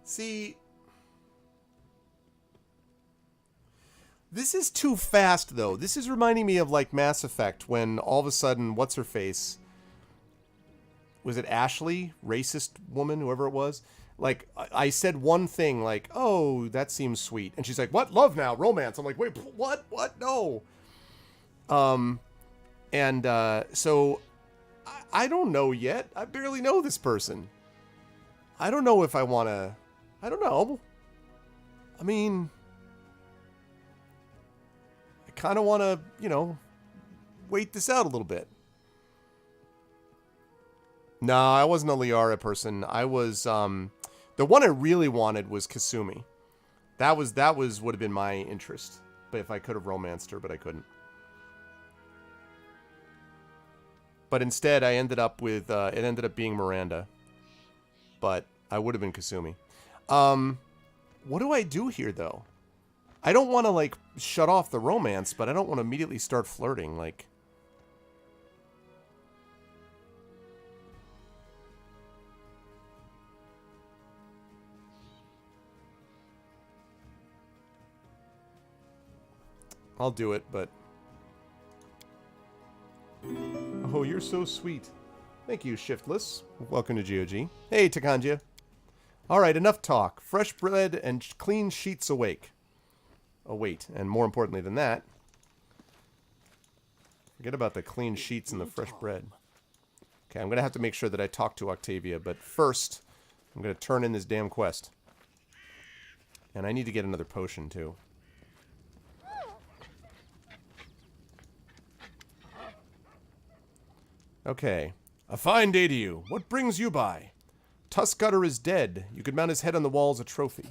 See... This is too fast, though. This is reminding me of, like, Mass Effect, when all of a sudden, what's-her-face... Was it Ashley? Racist woman, whoever it was? Like, I said one thing, like, oh, that seems sweet. And she's like, what? Love now? Romance? I'm like, wait, what? What? No. So, I don't know yet. I barely know this person. I don't know if I want to... I don't know. I mean... kind of want to, you know, wait this out a little bit. No, I wasn't a Liara person. I was, the one I really wanted was Kasumi. That would have been my interest. But if I could have romanced her, but I couldn't. But instead, I ended up with, it ended up being Miranda. But I would have been Kasumi. What do I do here, though? I don't want to, like, shut off the romance, but I don't want to immediately start flirting, like... I'll do it, but... Oh, you're so sweet. Thank you, Shiftless. Welcome to GOG. Hey, Takanja. Alright, enough talk. Fresh bread and clean sheets awake. Oh, wait. And more importantly than that, forget about the clean sheets and the fresh bread. Okay, I'm going to have to make sure that I talk to Octavia, but first, I'm going to turn in this damn quest. And I need to get another potion, too. Okay. A fine day to you. What brings you by? Tuskgutter is dead. You could mount his head on the wall as a trophy.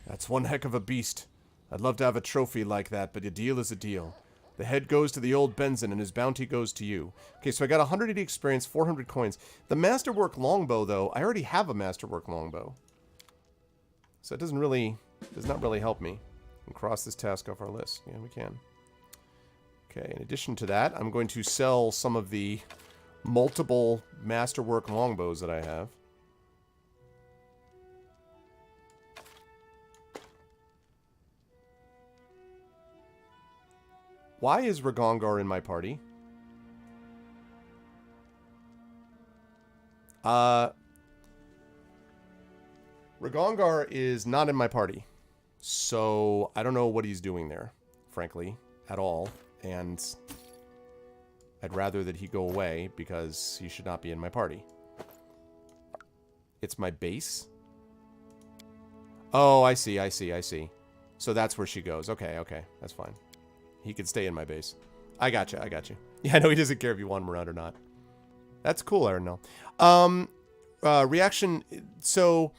That's one heck of a beast. I'd love to have a trophy like that, but a deal is a deal. The head goes to the old Benson, and his bounty goes to you. Okay, so I got 180 experience, 400 coins. The Masterwork Longbow, though, I already have a Masterwork Longbow. So it does not really help me. And cross this task off our list. Yeah, we can. Okay, in addition to that, I'm going to sell some of the multiple Masterwork Longbows that I have. Why is Ragongar in my party? Ragongar is not in my party. So, I don't know what he's doing there, frankly, at all. And I'd rather that he go away because he should not be in my party. It's my base? Oh, I see, I see, I see. So that's where she goes. Okay, okay. That's fine. He could stay in my base. I gotcha, I got you. Yeah, I know he doesn't care if you want him around or not. That's cool, Aaron. No. Reaction. So,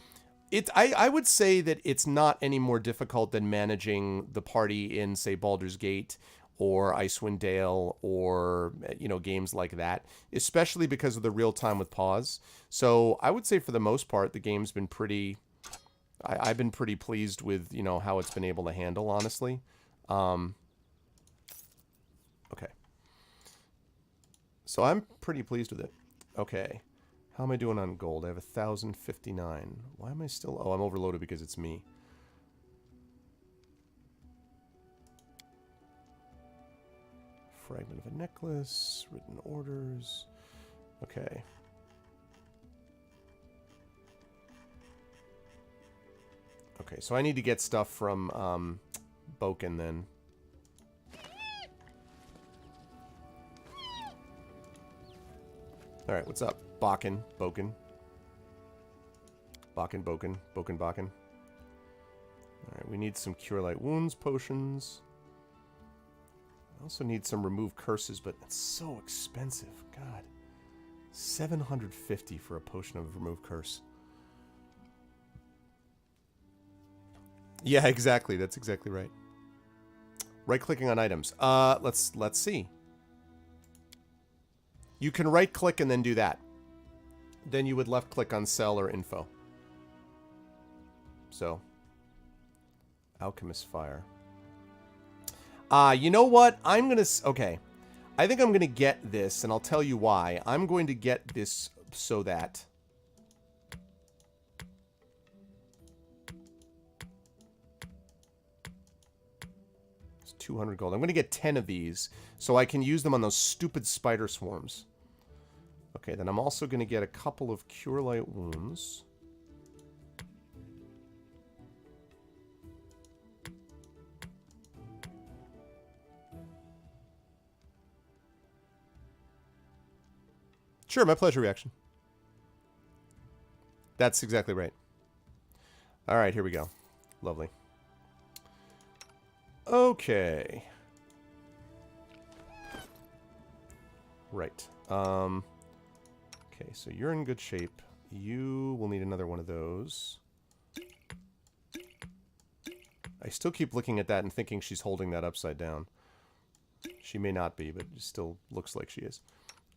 I would say that it's not any more difficult than managing the party in, say, Baldur's Gate or Icewind Dale or, you know, games like that, especially because of the real time with pause. So I would say for the most part, the game's been pretty... I've been pretty pleased with, you know, how it's been able to handle, honestly. Okay. So I'm pretty pleased with it. Okay. How am I doing on gold? I have 1,059. Why am I still... Oh, I'm overloaded because it's me. Fragment of a necklace. Written orders. Okay. Okay, so I need to get stuff from Boken then. Alright, what's up? Boken. Boken. Boken, Boken. Boken, Boken. Alright, we need some Cure Light Wounds potions. I also need some Remove Curses, but it's so expensive. God. 750 for a potion of Remove Curse. Yeah, exactly. That's exactly right. Right-clicking on items. Let's see. You can right-click and then do that. Then you would left-click on sell or info. So, Alchemist Fire. You know what? I'm gonna... Okay. I think I'm gonna get this, and I'll tell you why. I'm going to get this so that... It's 200 gold. I'm gonna get 10 of these, so I can use them on those stupid spider swarms. Okay, then I'm also gonna get a couple of Cure Light Wounds. Sure, my pleasure reaction. That's exactly right. All right, here we go. Lovely. Okay. Right. Okay, so you're in good shape. You will need another one of those. I still keep looking at that and thinking she's holding that upside down. She may not be, but it still looks like she is.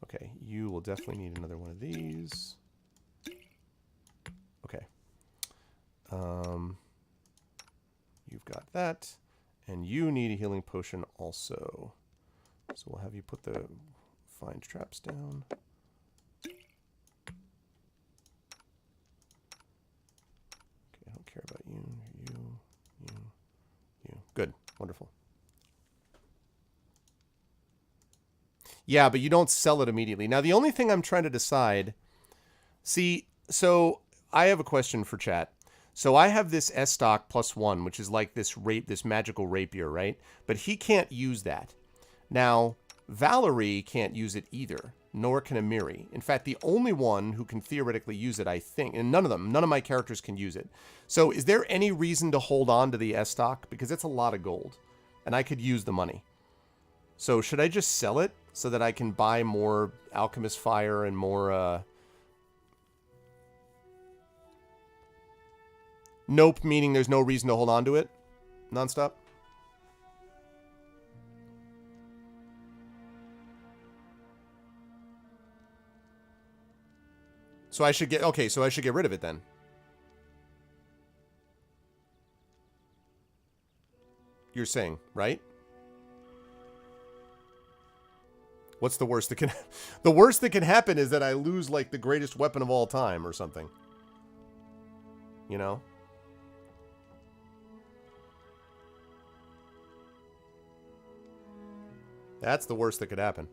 Okay, you will definitely need another one of these. Okay. You've got that. And you need a healing potion also. So we'll have you put the find traps down. Okay, I don't care about you. You. Good. Wonderful. Yeah, but you don't sell it immediately. Now, the only thing I'm trying to decide... See, so I have a question for chat. So I have this S-Stock +1, which is like this magical rapier, right? But he can't use that. Now, Valerie can't use it either, nor can Amiri. In fact, the only one who can theoretically use it, I think, and none of my characters can use it. So is there any reason to hold on to the S-Stock? Because it's a lot of gold, and I could use the money. So should I just sell it so that I can buy more Alchemist Fire and more... Nope, meaning there's no reason to hold on to it? Nonstop? So I should get... Okay, so I should get rid of it then. You're saying, right? What's the worst that can... The worst that can happen is that I lose, like, the greatest weapon of all time or something. You know? That's the worst that could happen.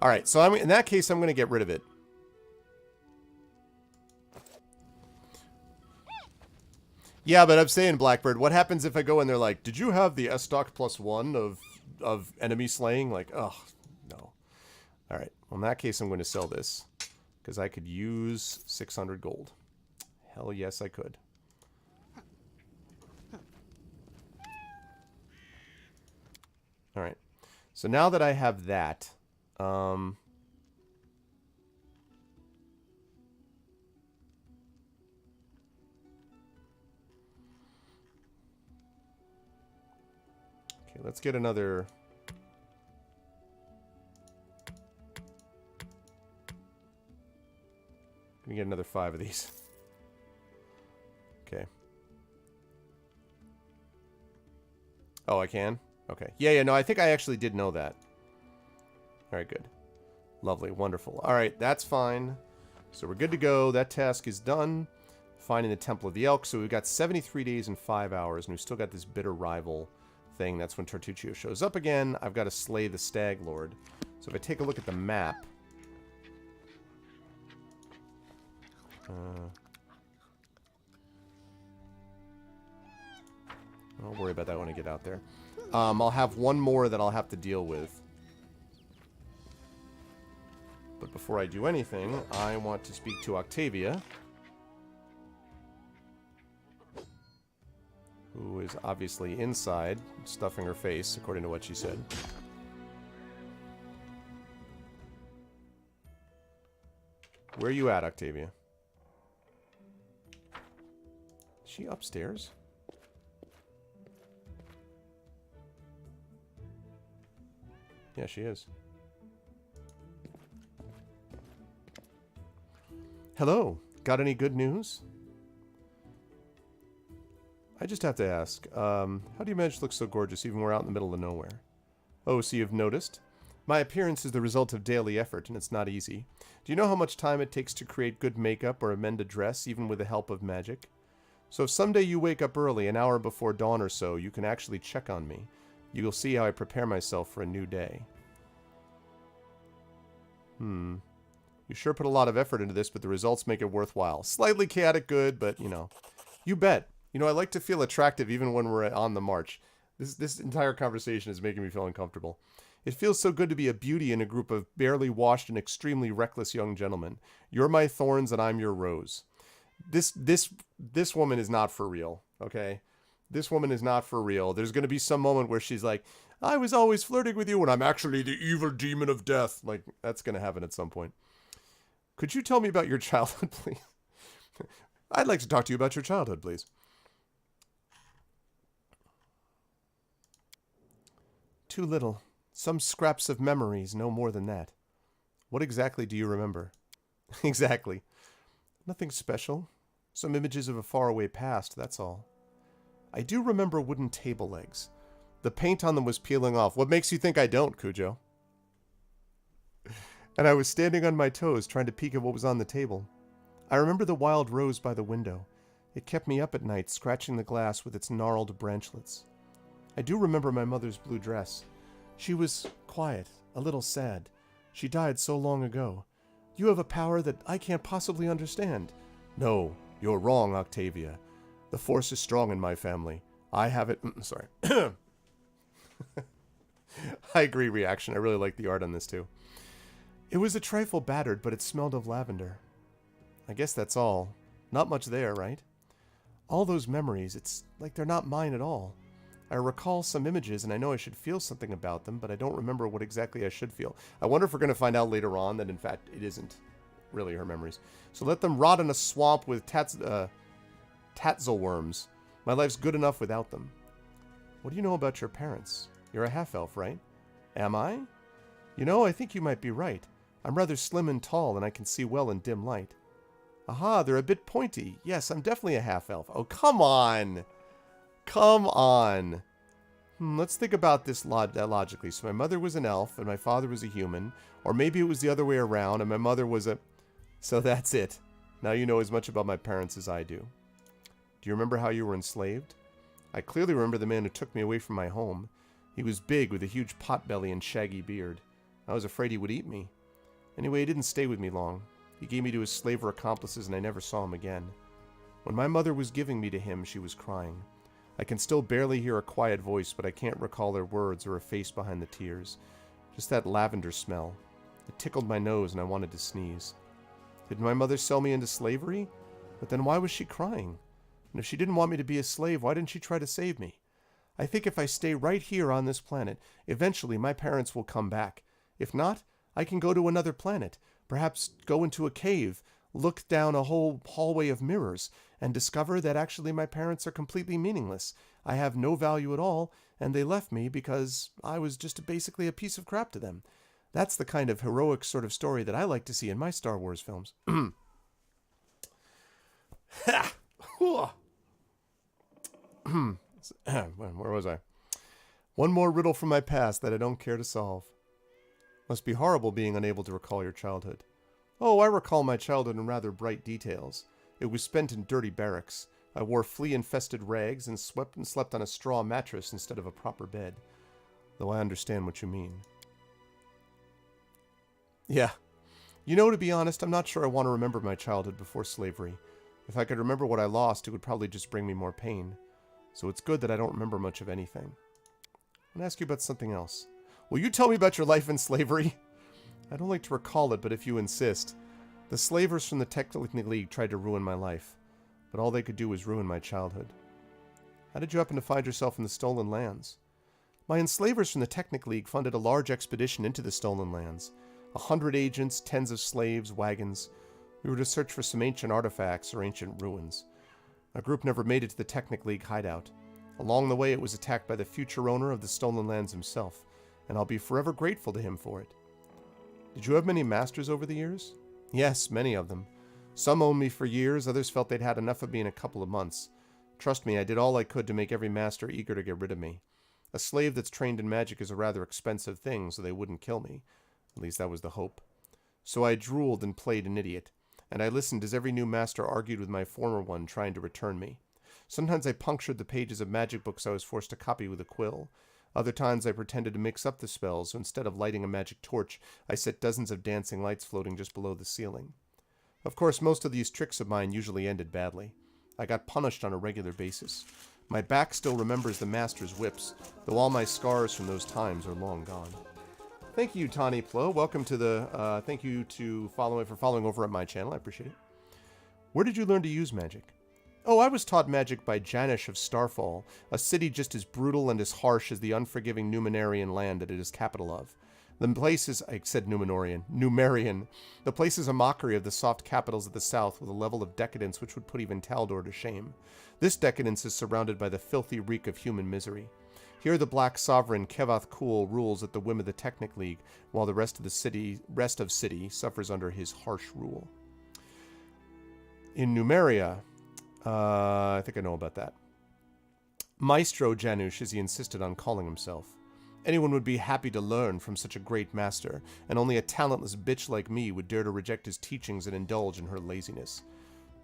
All right, so in that case, I'm going to get rid of it. Yeah, but I'm saying, Blackbird, what happens if I go and they're like, did you have the S-Stock +1 of enemy slaying? Like, oh, no. All right, well, in that case, I'm going to sell this because I could use 600 gold. Hell yes, I could. Alright. So now that I have that, okay, let's get another... Gonna get another 5 of these. Okay. Oh, I can? Okay. Yeah, no, I think I actually did know that. Alright, good. Lovely, wonderful. Alright, that's fine. So we're good to go. That task is done. Finding the Temple of the Elk. So we've got 73 days and 5 hours, and we've still got this bitter rival thing. That's when Tartuccio shows up again. I've got to slay the Stag Lord. So if I take a look at the map... I'll worry about that when I get out there. I'll have one more that I'll have to deal with. But before I do anything, I want to speak to Octavia, who is obviously inside, stuffing her face, according to what she said. Where are you at, Octavia? Is she upstairs? Yeah, she is. Hello. Got any good news? I just have to ask, how do you manage to look so gorgeous even when we're out in the middle of nowhere? Oh, so you've noticed? My appearance is the result of daily effort, and it's not easy. Do you know how much time it takes to create good makeup or amend a dress, even with the help of magic? So if someday you wake up early, an hour before dawn or so, you can actually check on me. You will see how I prepare myself for a new day. You sure put a lot of effort into this, but the results make it worthwhile. Slightly chaotic good, but, you know. You bet. You know, I like to feel attractive even when we're on the march. This entire conversation is making me feel uncomfortable. It feels so good to be a beauty in a group of barely washed and extremely reckless young gentlemen. You're my thorns and I'm your rose. This woman is not for real, okay? This woman is not for real. There's going to be some moment where she's like, I was always flirting with you when I'm actually the evil demon of death. Like, that's going to happen at some point. Could you tell me about your childhood, please? I'd like to talk to you about your childhood, please. Too little. Some scraps of memories, no more than that. What exactly do you remember? Exactly. Nothing special. Some images of a faraway past, that's all. I do remember wooden table legs. The paint on them was peeling off. What makes you think I don't, Cujo? And I was standing on my toes trying to peek at what was on the table. I remember the wild rose by the window. It kept me up at night, scratching the glass with its gnarled branchlets. I do remember my mother's blue dress. She was quiet, a little sad. She died so long ago. You have a power that I can't possibly understand. No, you're wrong, Octavia. The force is strong in my family. I have it... sorry. I agree, reaction. I really like the art on this, too. It was a trifle battered, but it smelled of lavender. I guess that's all. Not much there, right? All those memories, it's like they're not mine at all. I recall some images, and I know I should feel something about them, but I don't remember what exactly I should feel. I wonder if we're going to find out later on that, in fact, it isn't really her memories. So let them rot in a swamp with tatzelworms. My life's good enough without them. What do you know about your parents? You're a half-elf, right? Am I? You know, I think you might be right. I'm rather slim and tall, and I can see well in dim light. Aha, they're a bit pointy. Yes, I'm definitely a half-elf. Oh, come on! Come on! Let's think about this logically. So my mother was an elf, and my father was a human. Or maybe it was the other way around, and my mother was a... So that's it. Now you know as much about my parents as I do. Do you remember how you were enslaved? I clearly remember the man who took me away from my home. He was big, with a huge potbelly and shaggy beard. I was afraid he would eat me. Anyway, he didn't stay with me long. He gave me to his slaver accomplices, and I never saw him again. When my mother was giving me to him, she was crying. I can still barely hear her quiet voice, but I can't recall her words or her face behind the tears. Just that lavender smell. It tickled my nose, and I wanted to sneeze. Did my mother sell me into slavery? But then why was she crying? And if she didn't want me to be a slave, why didn't she try to save me? I think if I stay right here on this planet, eventually my parents will come back. If not, I can go to another planet, perhaps go into a cave, look down a whole hallway of mirrors, and discover that actually my parents are completely meaningless. I have no value at all, and they left me because I was just basically a piece of crap to them. That's the kind of heroic sort of story that I like to see in my Star Wars films. Ha! Where was I? One more riddle from my past that I don't care to solve. Must be horrible being unable to recall your childhood. Oh, I recall my childhood in rather bright details. It was spent in dirty barracks. I wore flea-infested rags and slept on a straw mattress instead of a proper bed. Though I understand what you mean. Yeah. You know, to be honest, I'm not sure I want to remember my childhood before slavery. If I could remember what I lost, it would probably just bring me more pain. So it's good that I don't remember much of anything. I'm going to ask you about something else. Will you tell me about your life in slavery? I don't like to recall it, but if you insist. The slavers from the Technic League tried to ruin my life, but all they could do was ruin my childhood. How did you happen to find yourself in the Stolen Lands? My enslavers from the Technic League funded a large expedition into the Stolen Lands. 100 agents, tens of slaves, wagons. We were to search for some ancient artifacts or ancient ruins. Our group never made it to the Technic League hideout. Along the way, it was attacked by the future owner of the Stolen Lands himself, and I'll be forever grateful to him for it. Did you have many masters over the years? Yes, many of them. Some owned me for years, others felt they'd had enough of me in a couple of months. Trust me, I did all I could to make every master eager to get rid of me. A slave that's trained in magic is a rather expensive thing, so they wouldn't kill me. At least that was the hope. So I drooled and played an idiot, and I listened as every new master argued with my former one, trying to return me. Sometimes I punctured the pages of magic books I was forced to copy with a quill. Other times I pretended to mix up the spells, so instead of lighting a magic torch, I set dozens of dancing lights floating just below the ceiling. Of course, most of these tricks of mine usually ended badly. I got punished on a regular basis. My back still remembers the master's whips, though all my scars from those times are long gone. Thank you, Tani Plo. Welcome to the, thank you for following over at my channel. I appreciate it. Where did you learn to use magic? Oh, I was taught magic by Janish of Starfall, a city just as brutal and as harsh as the unforgiving Numenorian land that it is capital of. The place is, I said Numerian. The place is a mockery of the soft capitals of the south with a level of decadence which would put even Taldor to shame. This decadence is surrounded by the filthy reek of human misery. Here the black sovereign Kevath Kul rules at the whim of the Technic League, while the rest of city suffers under his harsh rule. In Numeria, I think I know about that. Maestro Janusz, as he insisted on calling himself. Anyone would be happy to learn from such a great master, and only a talentless bitch like me would dare to reject his teachings and indulge in her laziness.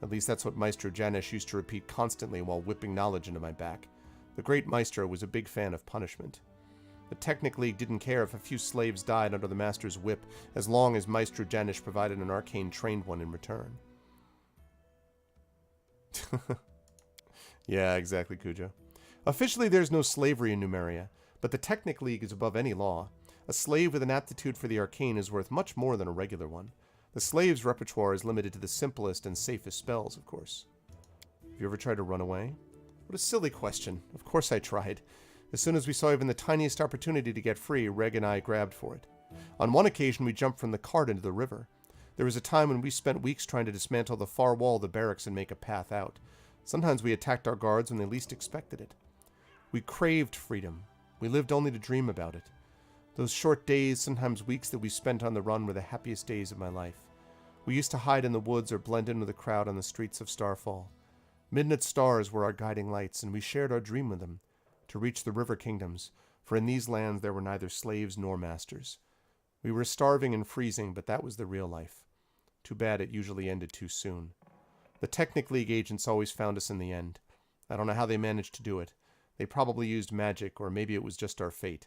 At least that's what Maestro Janusz used to repeat constantly while whipping knowledge into my back. The great Maestro was a big fan of punishment. The Technic League didn't care if a few slaves died under the master's whip, as long as Maestro Janusz provided an arcane trained one in return. Yeah, exactly, Cujo. Officially, there's no slavery in Numeria, but the Technic League is above any law. A slave with an aptitude for the arcane is worth much more than a regular one. The slave's repertoire is limited to the simplest and safest spells, of course. Have you ever tried to run away? What a silly question. Of course I tried. As soon as we saw even the tiniest opportunity to get free, Reg and I grabbed for it. On one occasion, we jumped from the cart into the river. There was a time when we spent weeks trying to dismantle the far wall of the barracks and make a path out. Sometimes we attacked our guards when they least expected it. We craved freedom. We lived only to dream about it. Those short days, sometimes weeks that we spent on the run were the happiest days of my life. We used to hide in the woods or blend in with the crowd on the streets of Starfall. Midnight stars were our guiding lights, and we shared our dream with them, to reach the river kingdoms, for in these lands there were neither slaves nor masters. We were starving and freezing, but that was the real life. Too bad it usually ended too soon. The Technic League agents always found us in the end. I don't know how they managed to do it. They probably used magic, or maybe it was just our fate.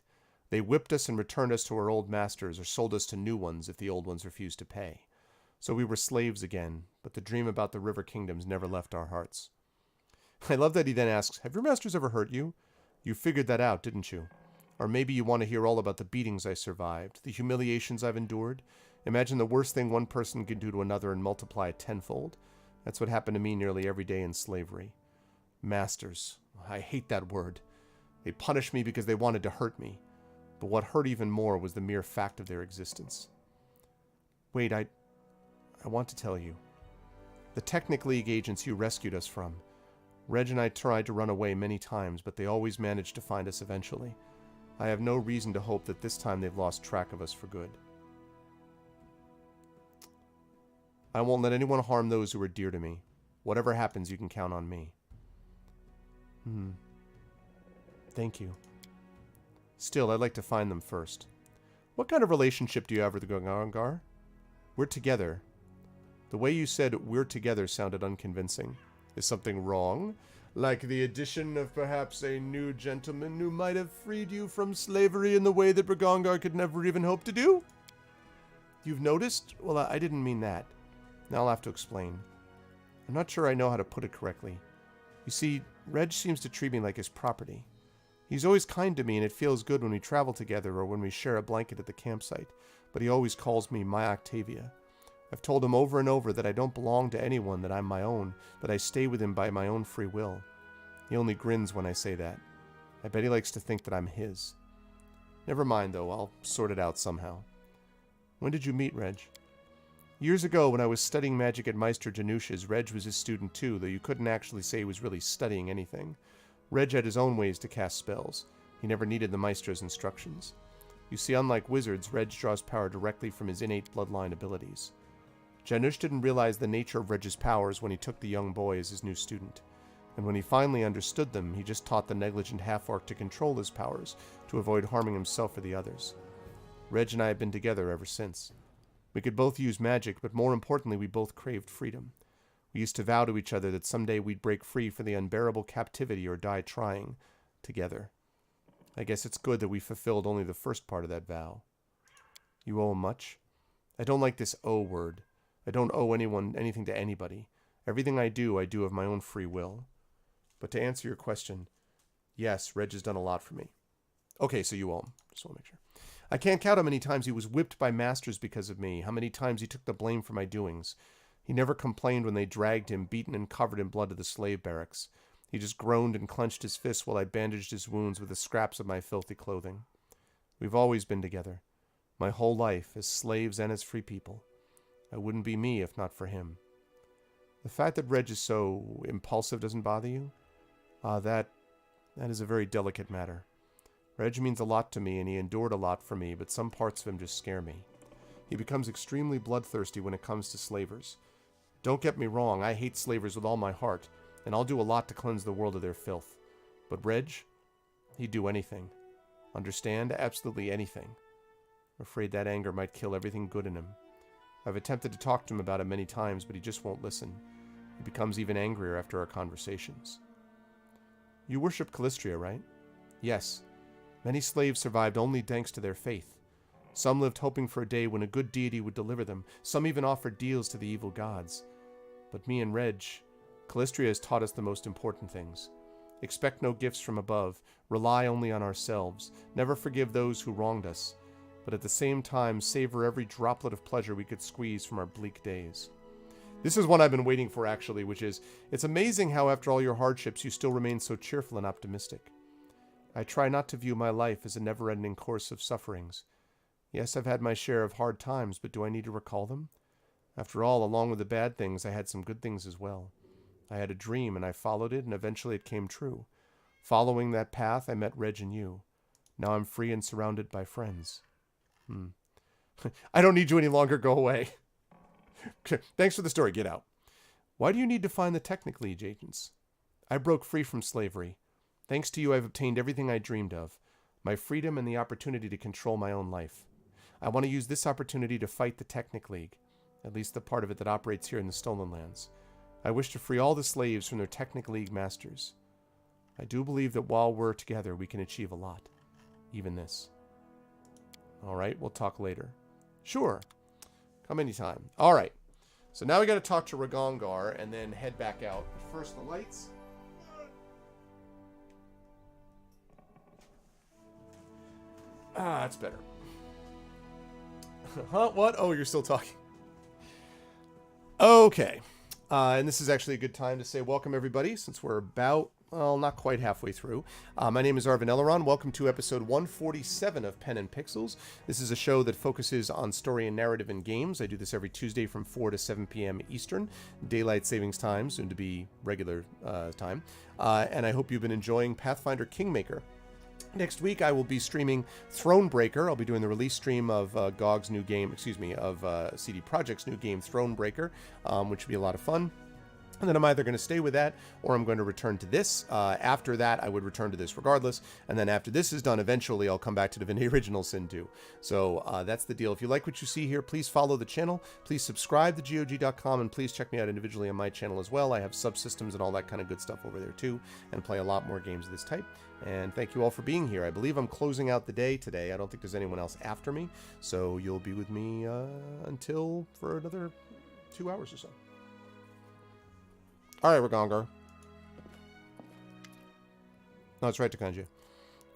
They whipped us and returned us to our old masters, or sold us to new ones if the old ones refused to pay. So we were slaves again, but the dream about the river kingdoms never left our hearts. I love that he then asks, have your masters ever hurt you? You figured that out, didn't you? Or maybe you want to hear all about the beatings I survived, the humiliations I've endured. Imagine the worst thing one person can do to another and multiply it tenfold. That's what happened to me nearly every day in slavery. Masters. I hate that word. They punished me because they wanted to hurt me. But what hurt even more was the mere fact of their existence. Wait, I want to tell you. The Technic League agents you rescued us from. Reg and I tried to run away many times, but they always managed to find us eventually. I have no reason to hope that this time they've lost track of us for good. I won't let anyone harm those who are dear to me. Whatever happens, you can count on me. Thank you. Still, I'd like to find them first. What kind of relationship do you have with the Gongar? We're together. The way you said we're together sounded unconvincing. Is something wrong? Like the addition of perhaps a new gentleman who might have freed you from slavery in the way that Ragongar could never even hope to do? You've noticed? Well, I didn't mean that. Now I'll have to explain. I'm not sure I know how to put it correctly. You see, Reg seems to treat me like his property. He's always kind to me, and it feels good when we travel together or when we share a blanket at the campsite, but he always calls me my Octavia. I've told him over and over that I don't belong to anyone, that I'm my own, that I stay with him by my own free will. He only grins when I say that. I bet he likes to think that I'm his. Never mind, though. I'll sort it out somehow. When did you meet Reg? Years ago, when I was studying magic at Meister Janush's, Reg was his student too, though you couldn't actually say he was really studying anything. Reg had his own ways to cast spells. He never needed the Meister's instructions. You see, unlike wizards, Reg draws power directly from his innate bloodline abilities. Janusz didn't realize the nature of Reg's powers when he took the young boy as his new student. And when he finally understood them, he just taught the negligent half-orc to control his powers, to avoid harming himself or the others. Reg and I have been together ever since. We could both use magic, but more importantly, we both craved freedom. We used to vow to each other that someday we'd break free from the unbearable captivity or die trying, together. I guess it's good that we fulfilled only the first part of that vow. You owe him much? I don't like this owe word. I don't owe anyone anything to anybody. Everything I do of my own free will. But to answer your question, yes, Reg has done a lot for me. Okay, so you owe him. Just want to make sure. I can't count how many times he was whipped by masters because of me, how many times he took the blame for my doings. He never complained when they dragged him, beaten and covered in blood, to the slave barracks. He just groaned and clenched his fists while I bandaged his wounds with the scraps of my filthy clothing. We've always been together, my whole life, as slaves and as free people. I wouldn't be me if not for him. The fact that Reg is so impulsive doesn't bother you? That is a very delicate matter. Reg means a lot to me, and he endured a lot for me, but some parts of him just scare me. He becomes extremely bloodthirsty when it comes to slavers. Don't get me wrong, I hate slavers with all my heart, and I'll do a lot to cleanse the world of their filth. But Reg, he'd do anything. Understand? Absolutely anything. I'm afraid that anger might kill everything good in him. I've attempted to talk to him about it many times, but he just won't listen. He becomes even angrier after our conversations. You worship Callistria, right? Yes. Many slaves survived only thanks to their faith. Some lived hoping for a day when a good deity would deliver them. Some even offered deals to the evil gods. But me and Reg, Callistria has taught us the most important things. Expect no gifts from above. Rely only on ourselves. Never forgive those who wronged us. But at the same time, savor every droplet of pleasure we could squeeze from our bleak days. This is one I've been waiting for, actually, which is, it's amazing how after all your hardships, you still remain so cheerful and optimistic. I try not to view my life as a never-ending course of sufferings. Yes, I've had my share of hard times, but do I need to recall them? After all, along with the bad things, I had some good things as well. I had a dream, and I followed it, and eventually it came true. Following that path, I met Reg and you. Now I'm free and surrounded by friends. I don't need you any longer. Go away. Thanks for the story. Get out. Why do you need to find the Technic League agents? I broke free from slavery. Thanks to you, I've obtained everything I dreamed of. My freedom and the opportunity to control my own life. I want to use this opportunity to fight the Technic League. At least the part of it that operates here in the Stolen Lands. I wish to free all the slaves from their Technic League masters. I do believe that while we're together, we can achieve a lot. Even this. Alright, we'll talk later. Sure. Come anytime. Alright. So now we gotta talk to Ragongar and then head back out. But first, the lights. That's better. Huh? What? Oh, you're still talking. Okay. And this is actually a good time to say welcome, everybody, since we're about, well, not quite halfway through. My name is Arvin Elleron. Welcome to episode 147 of Pen and Pixels. This is a show that focuses on story and narrative in games. I do this every Tuesday from 4 to 7 p.m. Eastern, Daylight Savings Time, soon to be regular time. And I hope you've been enjoying Pathfinder Kingmaker. Next week, I will be streaming Thronebreaker. I'll be doing the release stream of GOG's new game, of CD Projekt's new game, Thronebreaker, which will be a lot of fun. And then I'm either going to stay with that, or I'm going to return to this. After that, I would return to this regardless. And then after this is done, eventually I'll come back to Divinity Original Sin 2. So that's the deal. If you like what you see here, please follow the channel. Please subscribe to GOG.com, and please check me out individually on my channel as well. I have subsystems and all that kind of good stuff over there too, and play a lot more games of this type. And thank you all for being here. I believe I'm closing out the day today. I don't think there's anyone else after me. So you'll be with me until for another 2 hours or so. All right, Ragongar. No, that's right, Takanji.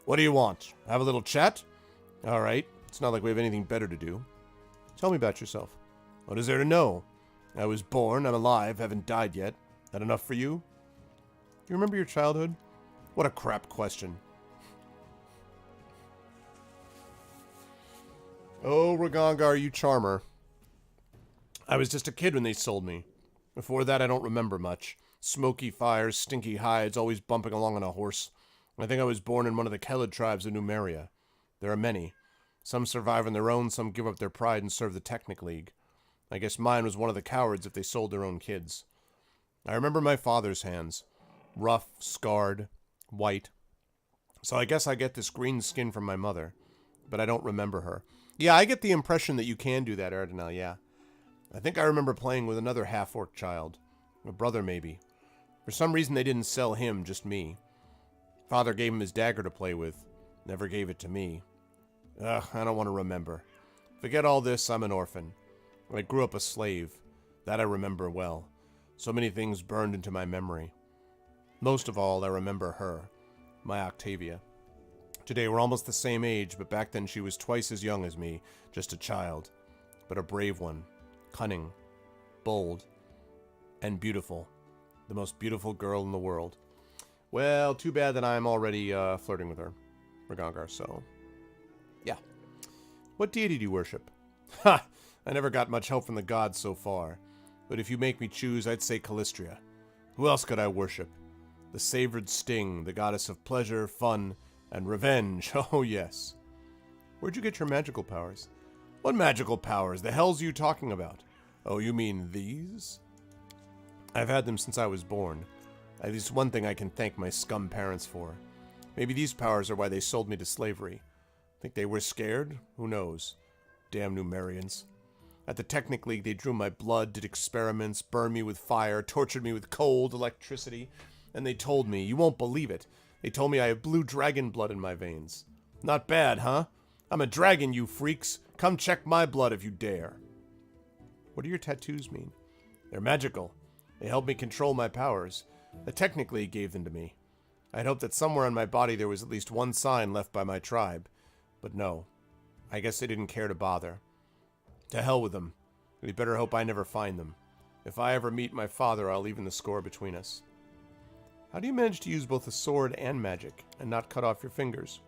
What do you want? Have a little chat? All right. It's not like we have anything better to do. Tell me about yourself. What is there to know? I was born, I'm alive, haven't died yet. That enough for you? You remember your childhood? What a crap question. Oh, Ragongar, you charmer. I was just a kid when they sold me. Before that, I don't remember much. Smoky fires, stinky hides, always bumping along on a horse. I think I was born in one of the Kelid tribes of Numeria. There are many. Some survive on their own, some give up their pride and serve the Technic League. I guess mine was one of the cowards if they sold their own kids. I remember my father's hands. Rough, scarred, white. So I guess I get this green skin from my mother. But I don't remember her. Yeah, I get the impression that you can do that, Erdinel, yeah. I think I remember playing with another half-orc child. A brother, maybe. For some reason, they didn't sell him, just me. Father gave him his dagger to play with. Never gave it to me. Ugh, I don't want to remember. Forget all this, I'm an orphan. I grew up a slave. That I remember well. So many things burned into my memory. Most of all, I remember her. My Octavia. Today, we're almost the same age, but back then she was twice as young as me. Just a child. But a brave one. Cunning, bold, and beautiful. The most beautiful girl in the world. Well, too bad that I'm already flirting with her, Ragongar, so... yeah. What deity do you worship? Ha! I never got much help from the gods so far. But if you make me choose, I'd say Callistria. Who else could I worship? The savored Sting, the goddess of pleasure, fun, and revenge. Oh, yes. Where'd you get your magical powers? What magical powers? The hell's you talking about? Oh, you mean these? I've had them since I was born. At least one thing I can thank my scum parents for. Maybe these powers are why they sold me to slavery. Think they were scared? Who knows? Damn Numerians. At the Technic League, they drew my blood, did experiments, burned me with fire, tortured me with cold, electricity, and they told me, you won't believe it, they told me I have blue dragon blood in my veins. Not bad, huh? I'm a dragon, you freaks. Come check my blood if you dare. What do your tattoos mean? They're magical. They help me control my powers. The Technic League gave them to me. I'd hoped that somewhere on my body there was at least one sign left by my tribe. But no. I guess they didn't care to bother. To hell with them. We better hope I never find them. If I ever meet my father, I'll even the score between us. How do you manage to use both a sword and magic, and not cut off your fingers?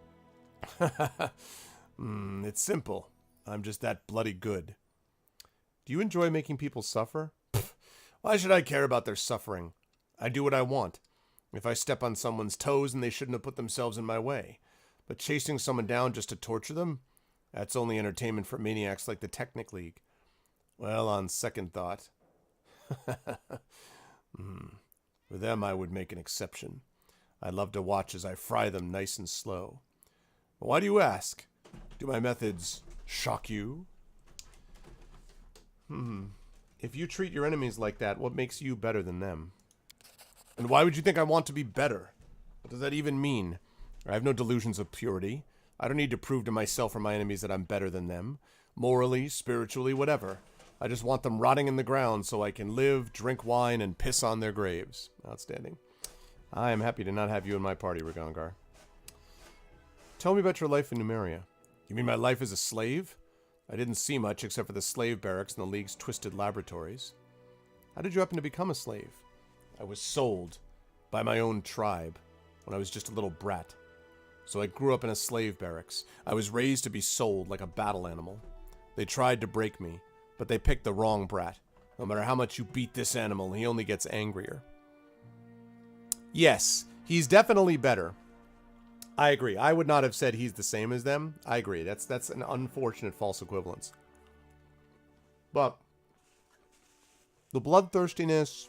It's simple. I'm just that bloody good. Do you enjoy making people suffer? Pfft, why should I care about their suffering? I do what I want. If I step on someone's toes, and they shouldn't have put themselves in my way. But chasing someone down just to torture them? That's only entertainment for maniacs like the Technic League. Well, on second thought. For them, I would make an exception. I'd love to watch as I fry them nice and slow. But why do you ask? Do my methods shock you? If you treat your enemies like that, what makes you better than them? And why would you think I want to be better? What does that even mean? I have no delusions of purity. I don't need to prove to myself or my enemies that I'm better than them. Morally, spiritually, whatever. I just want them rotting in the ground so I can live, drink wine, and piss on their graves. Outstanding. I am happy to not have you in my party, Ragongar. Tell me about your life in Numeria. You mean my life as a slave? I didn't see much except for the slave barracks and the League's twisted laboratories. How did you happen to become a slave? I was sold by my own tribe when I was just a little brat. So I grew up in a slave barracks. I was raised to be sold like a battle animal. They tried to break me, but they picked the wrong brat. No matter how much you beat this animal, he only gets angrier. Yes, he's definitely better. I agree. I would not have said he's the same as them. I agree. That's an unfortunate false equivalence. But the bloodthirstiness.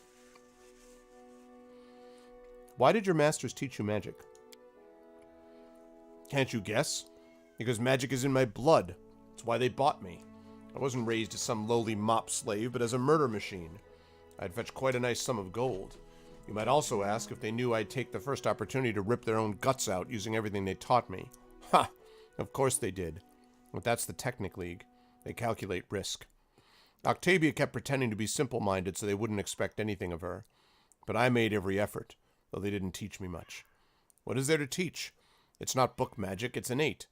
Why did your masters teach you magic? Can't you guess? Because magic is in my blood. That's why they bought me. I wasn't raised as some lowly mop slave, but as a murder machine. I'd fetch quite a nice sum of gold. You might also ask if they knew I'd take the first opportunity to rip their own guts out using everything they taught me. Ha! Of course they did. But that's the Technic League. They calculate risk. Octavia kept pretending to be simple-minded so they wouldn't expect anything of her. But I made every effort, though they didn't teach me much. What is there to teach? It's not book magic, it's innate.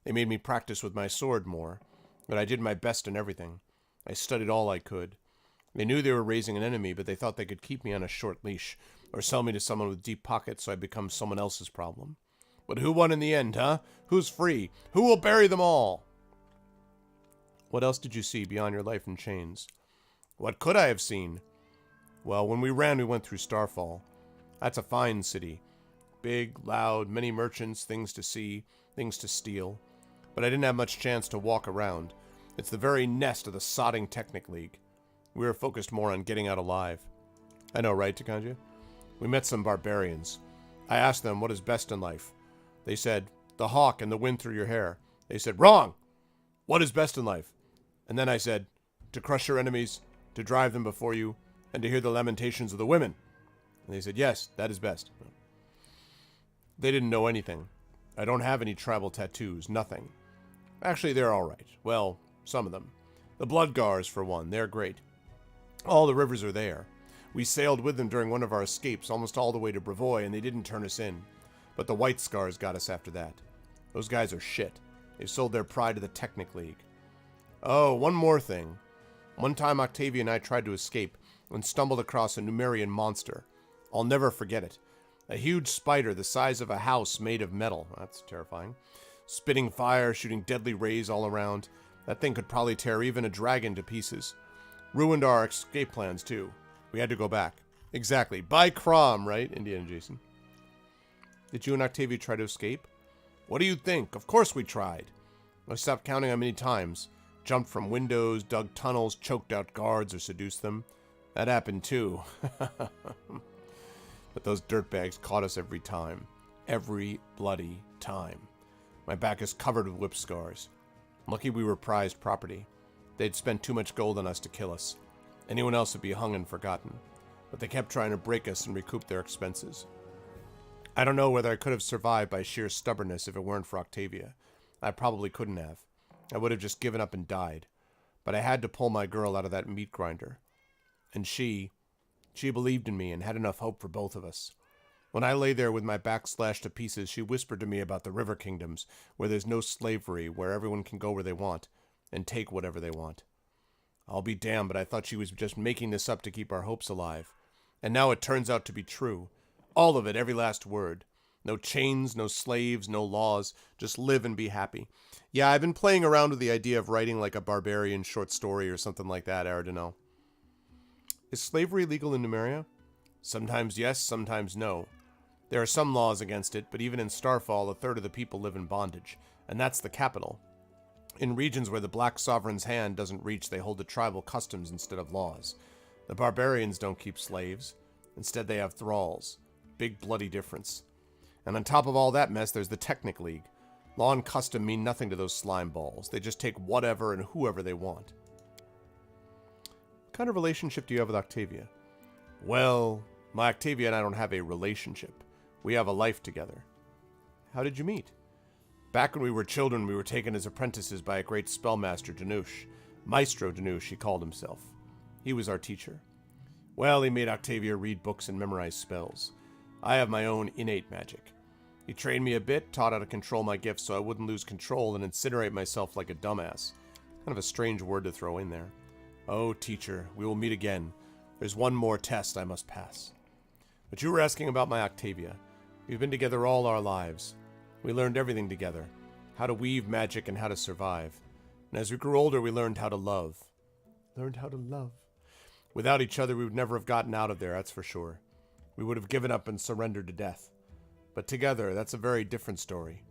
They made me practice with my sword more, but I did my best in everything. I studied all I could. They knew they were raising an enemy, but they thought they could keep me on a short leash, or sell me to someone with deep pockets so I become someone else's problem. But who won in the end, huh? Who's free? Who will bury them all? What else did you see beyond your life in chains? What could I have seen? Well, when we went through Starfall. That's a fine city. Big, loud, many merchants, things to see, things to steal. But I didn't have much chance to walk around. It's the very nest of the sodding Technic League. We were focused more on getting out alive. I know, right, Takanja? We met some barbarians. I asked them what is best in life. They said, the hawk and the wind through your hair. They said, wrong! What is best in life? And then I said, to crush your enemies, to drive them before you, and to hear the lamentations of the women. And they said, yes, that is best. They didn't know anything. I don't have any tribal tattoos, nothing. Actually, they're all right. Well, some of them. The Bloodgars, for one, they're great. All the rivers are there. We sailed with them during one of our escapes, almost all the way to Brevoy, and they didn't turn us in. But the White Scars got us after that. Those guys are shit. They sold their pride to the Technic League. Oh, one more thing. One time Octavia and I tried to escape and stumbled across a Numerian monster. I'll never forget it. A huge spider the size of a house made of metal. That's terrifying. Spitting fire, shooting deadly rays all around. That thing could probably tear even a dragon to pieces. Ruined our escape plans, too. We had to go back. Exactly. By Crom, right? Indiana Jason. Did you and Octavia try to escape? What do you think? Of course we tried. I stopped counting how many times. Jumped from windows, dug tunnels, choked out guards, or seduced them. That happened, too. But those dirtbags caught us every time. Every bloody time. My back is covered with whip scars. Lucky we were prized property. They'd spent too much gold on us to kill us. Anyone else would be hung and forgotten. But they kept trying to break us and recoup their expenses. I don't know whether I could have survived by sheer stubbornness if it weren't for Octavia. I probably couldn't have. I would have just given up and died. But I had to pull my girl out of that meat grinder. And she believed in me and had enough hope for both of us. When I lay there with my back slashed to pieces, she whispered to me about the river kingdoms, where there's no slavery, where everyone can go where they want, and take whatever they want. I'll be damned, but I thought she was just making this up to keep our hopes alive. And now it turns out to be true. All of it, every last word. No chains, no slaves, no laws. Just live and be happy. Yeah, I've been playing around with the idea of writing like a barbarian short story or something like that, Aradino. Is slavery legal in Numeria? Sometimes yes, sometimes no. There are some laws against it, but even in Starfall, a third of the people live in bondage, and that's the capital. In regions where the Black Sovereign's hand doesn't reach, they hold to tribal customs instead of laws. The barbarians don't keep slaves. Instead, they have thralls. Big bloody difference. And on top of all that mess, there's the Technic League. Law and custom mean nothing to those slime balls. They just take whatever and whoever they want. What kind of relationship do you have with Octavia? Well, my Octavia and I don't have a relationship. We have a life together. How did you meet? Back when we were children, we were taken as apprentices by a great spellmaster, Danush. Maestro Danush, he called himself. He was our teacher. Well, he made Octavia read books and memorize spells. I have my own innate magic. He trained me a bit, taught how to control my gifts so I wouldn't lose control and incinerate myself like a dumbass. Kind of a strange word to throw in there. Oh, teacher, we will meet again. There's one more test I must pass. But you were asking about my Octavia. We've been together all our lives. We learned everything together. How to weave magic and how to survive. And as we grew older, we learned how to love. Learned how to love. Without each other, we would never have gotten out of there, that's for sure. We would have given up and surrendered to death. But together, that's a very different story.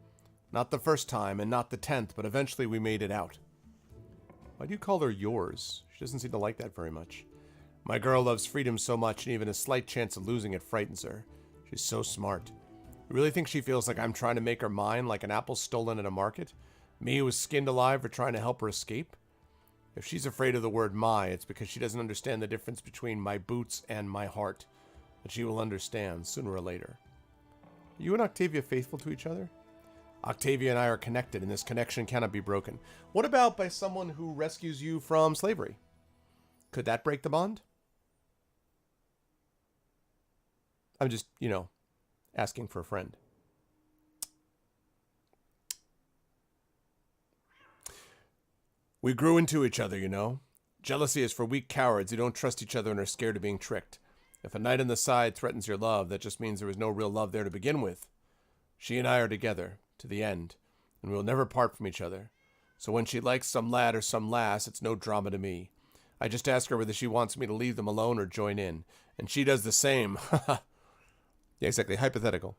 Not the first time, and not the 10th, but eventually we made it out. Why do you call her yours? She doesn't seem to like that very much. My girl loves freedom so much, and even a slight chance of losing it frightens her. She's so smart. You really think she feels like I'm trying to make her mine, like an apple stolen at a market? Me who was skinned alive for trying to help her escape? If she's afraid of the word my, it's because she doesn't understand the difference between my boots and my heart. But she will understand, sooner or later. Are you and Octavia faithful to each other? Octavia and I are connected, and this connection cannot be broken. What about by someone who rescues you from slavery? Could that break the bond? I'm just, asking for a friend. We grew into each other, Jealousy is for weak cowards who don't trust each other and are scared of being tricked. If a knight on the side threatens your love, that just means there was no real love there to begin with. She and I are together, to the end, and we will never part from each other. So when she likes some lad or some lass, it's no drama to me. I just ask her whether she wants me to leave them alone or join in, and she does the same. Yeah, exactly. Hypothetical.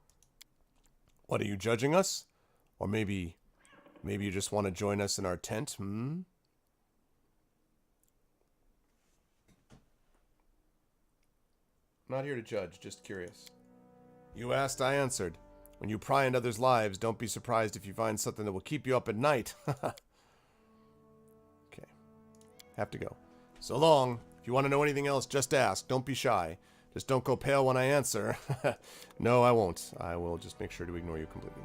What, are you judging us? Or maybe you just want to join us in our tent, I'm not here to judge, just curious. You asked, I answered. When you pry into others' lives, don't be surprised if you find something that will keep you up at night. Okay. Have to go. So long. If you want to know anything else, just ask. Don't be shy. Just don't go pale when I answer. No, I won't. I will just make sure to ignore you completely.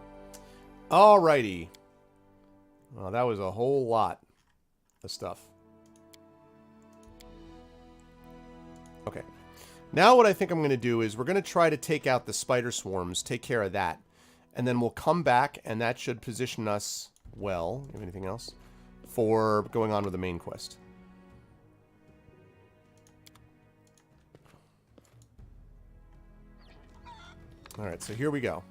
Alrighty. Well, that was a whole lot of stuff. Okay. Now what I think I'm going to do is we're going to try to take out the spider swarms, take care of that. And then we'll come back, and that should position us well, if anything else, for going on with the main quest. Alright, so here we go.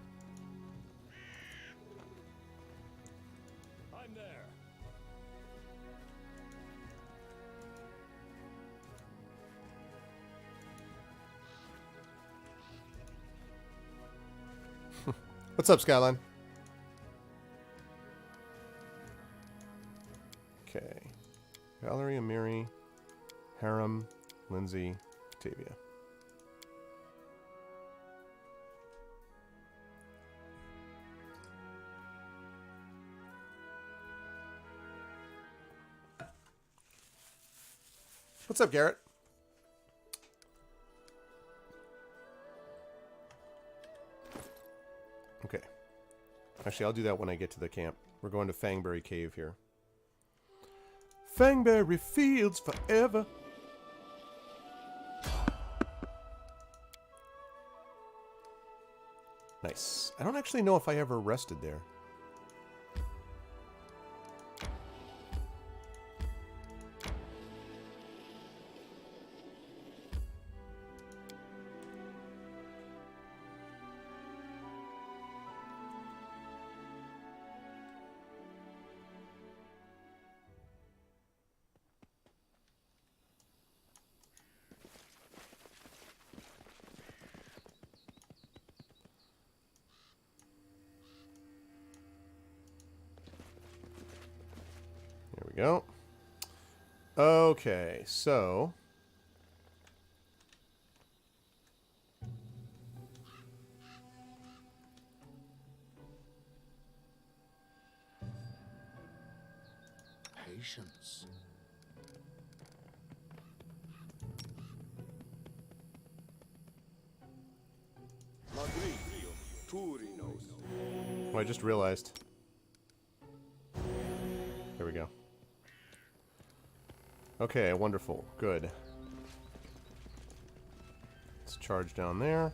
I'm there. What's up, Skyline? Okay. Valerie, Amiri, Harem, Lindsay, Octavia. What's up, Garrett? Okay. Actually, I'll do that when I get to the camp. We're going to Fangberry Cave here. Fangberry Fields forever. Nice. I don't actually know if I ever rested there. Go. Okay, so Patience. Magricio, Turinos. oh, I just realized. There we go. Okay, wonderful. Good. Let's charge down there.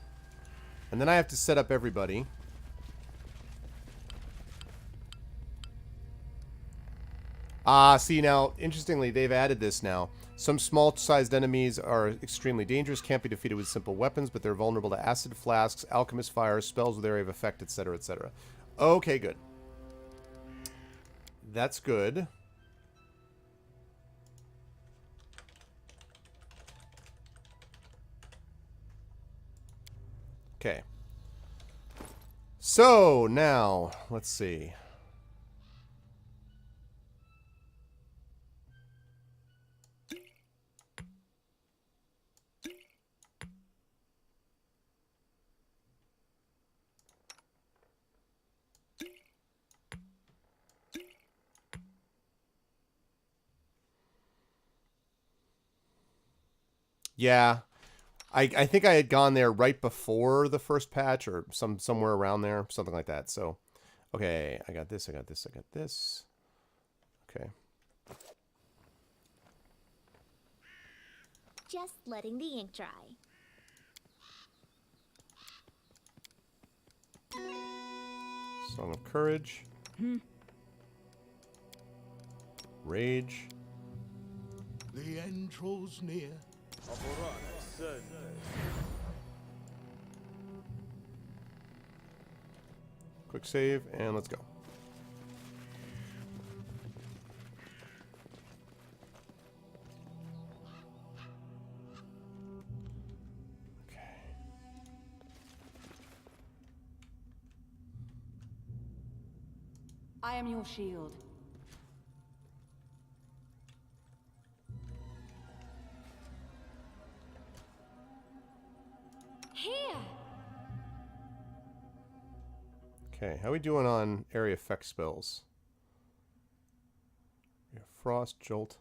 And then I have to set up everybody. See now, interestingly, they've added this now. Some small-sized enemies are extremely dangerous, can't be defeated with simple weapons, but they're vulnerable to acid flasks, alchemist fire, spells with area of effect, etc., etc. Okay, good. That's good. Okay. So, now, let's see. Yeah. I think I had gone there right before the first patch or somewhere around there, something like that. So, okay, I got this, I got this, I got this. Okay. Just letting the ink dry. Song of Courage. Rage. The end draws near. Quick save, and let's go. Okay. I am your shield. Here! Okay, how are we doing on area effect spells? We have Frost, Jolt.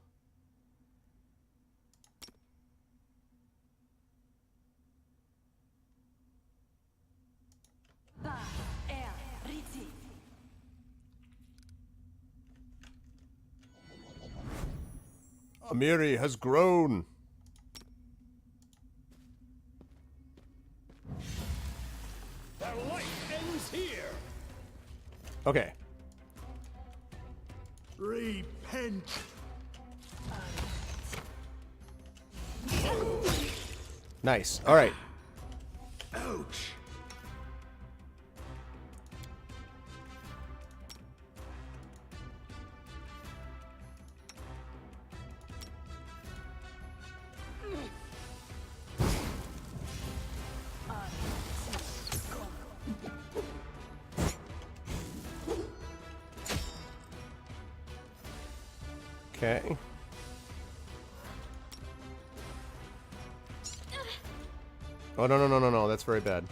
Amiri has grown. The light ends here. Okay. Repent. Nice. All right. Ouch. Okay. Oh, no, no, no, no, no. That's very bad.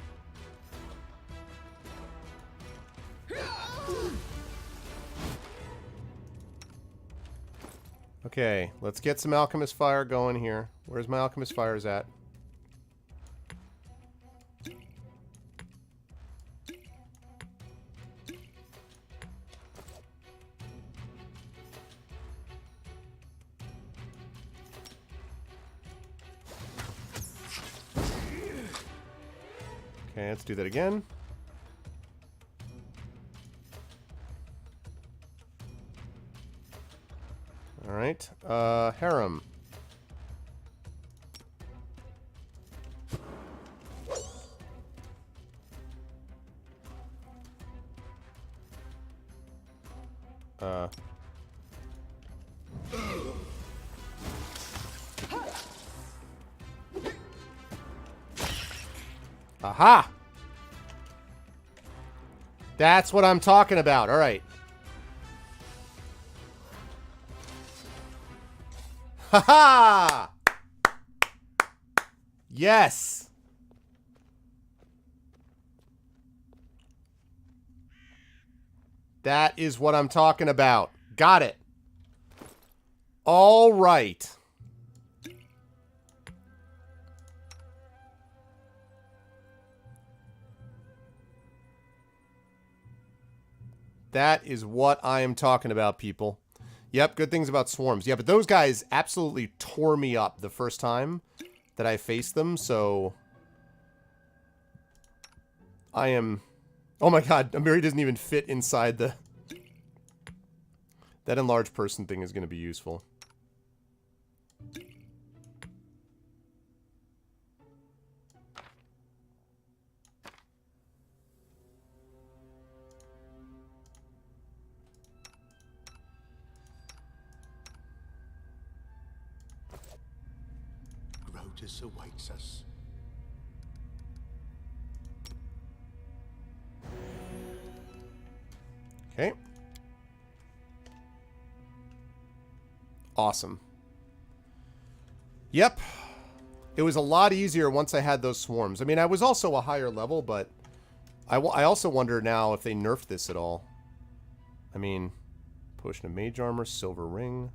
Okay, let's get some alchemist fire going here. Where's my alchemist fires at? Okay, let's do that again. All right, harem. Aha! That's what I'm talking about. All right. Ha-ha! Yes! That is what I'm talking about. Got it. All right. That is what I am talking about, people. Yep, good things about swarms. Yeah, but those guys absolutely tore me up the first time that I faced them, so... I am... Oh my god, Amiri doesn't even fit inside That enlarged person thing is going to be useful. Grotus awaits us. Okay. Awesome. Yep. It was a lot easier once I had those swarms. I mean, I was also a higher level, but I also wonder now if they nerfed this at all. I mean, potion of mage armor, silver ring.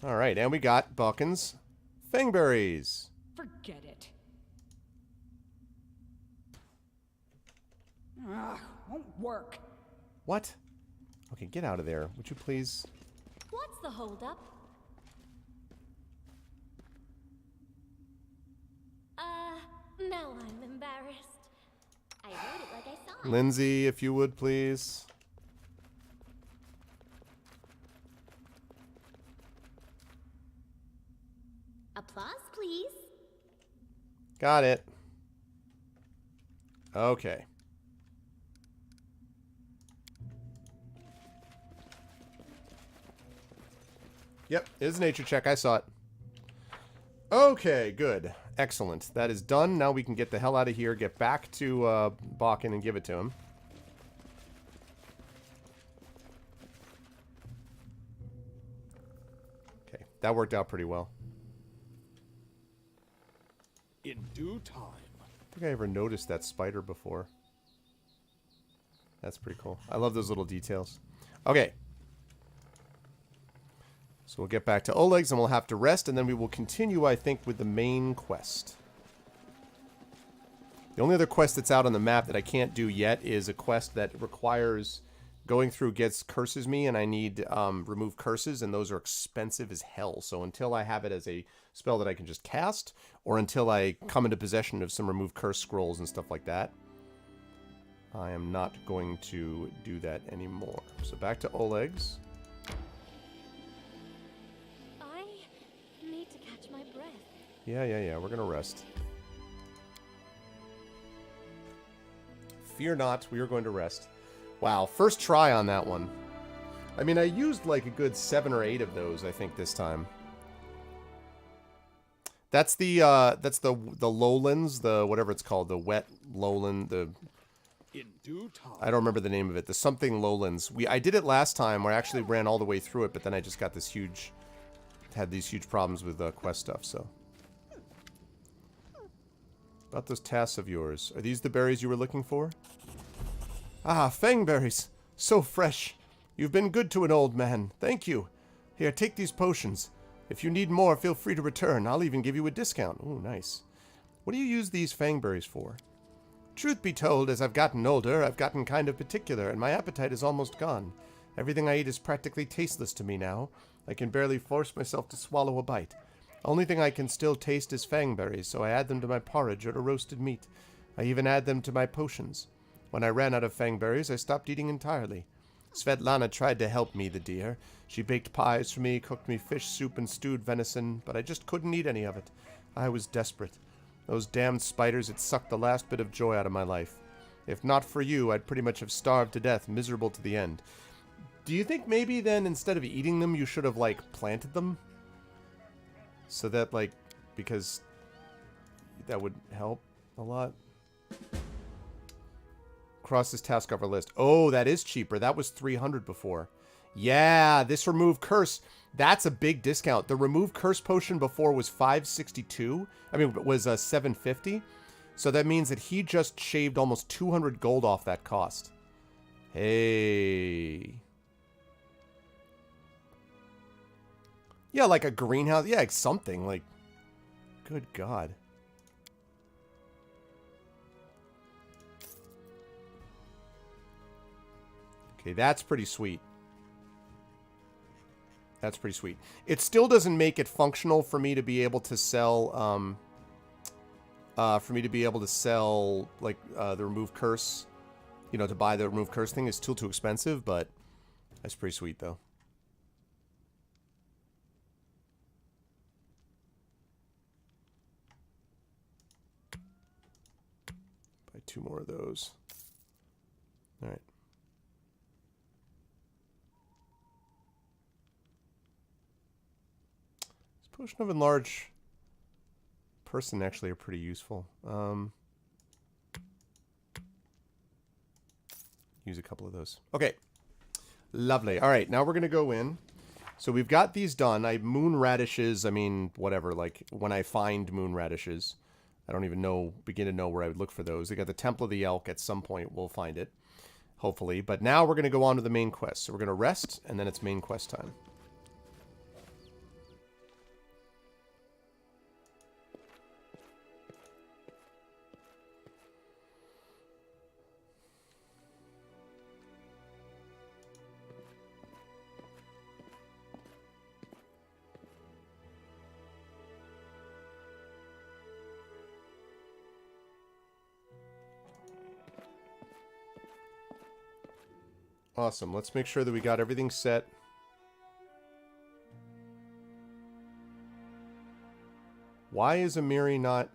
All right, and we got Balkans. Fangberries. Forget it. Ugh, won't work. What? Okay, get out of there. Would you please? What's the holdup? No, I'm embarrassed. I wrote it like I saw it. Lindsay, if you would, please. Applause, please. Got it. Okay. Yep, it is a nature check. I saw it. Okay, good. Excellent. That is done. Now we can get the hell out of here, get back to Bakken and give it to him. Okay, that worked out pretty well. In due time. I don't think I ever noticed that spider before. That's pretty cool. I love those little details. Okay. So we'll get back to Oleg's and we'll have to rest, and then we will continue, I think, with the main quest. The only other quest that's out on the map that I can't do yet is a quest that requires going through gets curses me, and I need remove curses, and those are expensive as hell. So until I have it as a spell that I can just cast, or until I come into possession of some remove curse scrolls and stuff like that, I am not going to do that anymore. So back to Oleg's. I need to catch my breath. Yeah. We're gonna rest. Fear not, we are going to rest. Wow, first try on that one. I mean, I used like a good 7 or 8 of those, I think, this time. That's the lowlands, the whatever it's called, the wet lowland, the In due time. I don't remember the name of it. The something lowlands. I did it last time where I actually ran all the way through it, but then I just got this had these huge problems with quest stuff, so. About those tasks of yours. Are these the berries you were looking for? Ah, fangberries. So fresh. You've been good to an old man. Thank you. Here, take these potions. If you need more, feel free to return. I'll even give you a discount. Ooh, nice. What do you use these fangberries for? Truth be told, as I've gotten older, I've gotten kind of particular, and my appetite is almost gone. Everything I eat is practically tasteless to me now. I can barely force myself to swallow a bite. Only thing I can still taste is fangberries, so I add them to my porridge or to roasted meat. I even add them to my potions. When I ran out of fangberries, I stopped eating entirely. Svetlana tried to help me, the dear. She baked pies for me, cooked me fish soup and stewed venison, but I just couldn't eat any of it. I was desperate. Those damned spiders had sucked the last bit of joy out of my life. If not for you, I'd pretty much have starved to death, miserable to the end. Do you think maybe then, instead of eating them, you should have, like, planted them? So that, like, because that would help a lot. Cross this task off our list. Oh, that is cheaper. That was 300 before. Yeah, this remove curse. That's a big discount. The remove curse potion before was 562. I mean, it was 750. So that means that he just shaved almost 200 gold off that cost. Hey. Yeah, like a greenhouse. Yeah, like something. Like, good God. Okay, that's pretty sweet. That's pretty sweet. It still doesn't make it functional for me to be able to sell for me to be able to sell, like, the remove curse, you know, to buy the remove curse thing is still too expensive, but that's pretty sweet, though. Buy 2 more of those. All right. This potion of enlarge person actually are pretty useful. Use a couple of those. Okay. Lovely. All right, now we're going to go in. So we've got these done. Moon radishes, I mean, whatever, like when I find moon radishes. I don't even begin to know where I would look for those. They got the Temple of the Elk. At some point we'll find it, hopefully. But now we're going to go on to the main quest. So we're going to rest, and then it's main quest time. Awesome. Let's make sure that we got everything set. Why is Amiri not...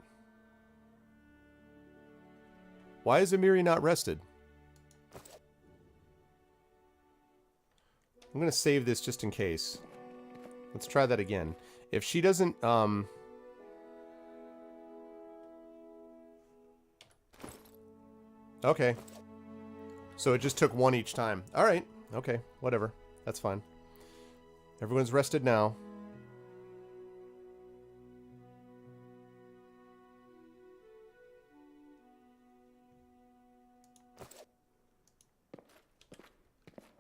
Why is Amiri not rested? I'm going to save this just in case. Let's try that again. If she doesn't... Okay. So it just took 1 each time. Alright. Okay. Whatever. That's fine. Everyone's rested now.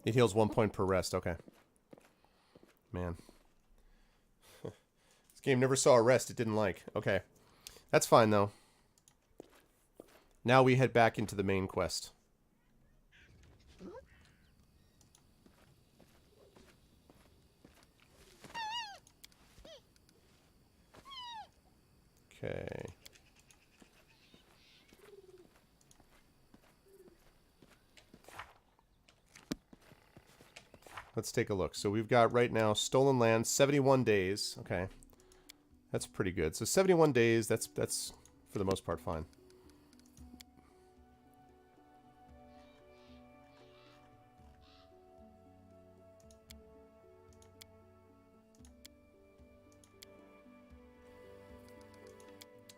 It heals 1 point per rest. Okay. Man. This game never saw a rest it didn't like. Okay. That's fine, though. Now we head back into the main quest. Okay. Let's take a look. So we've got right now stolen land, 71 days. Okay. That's pretty good. So 71 days, that's for the most part fine.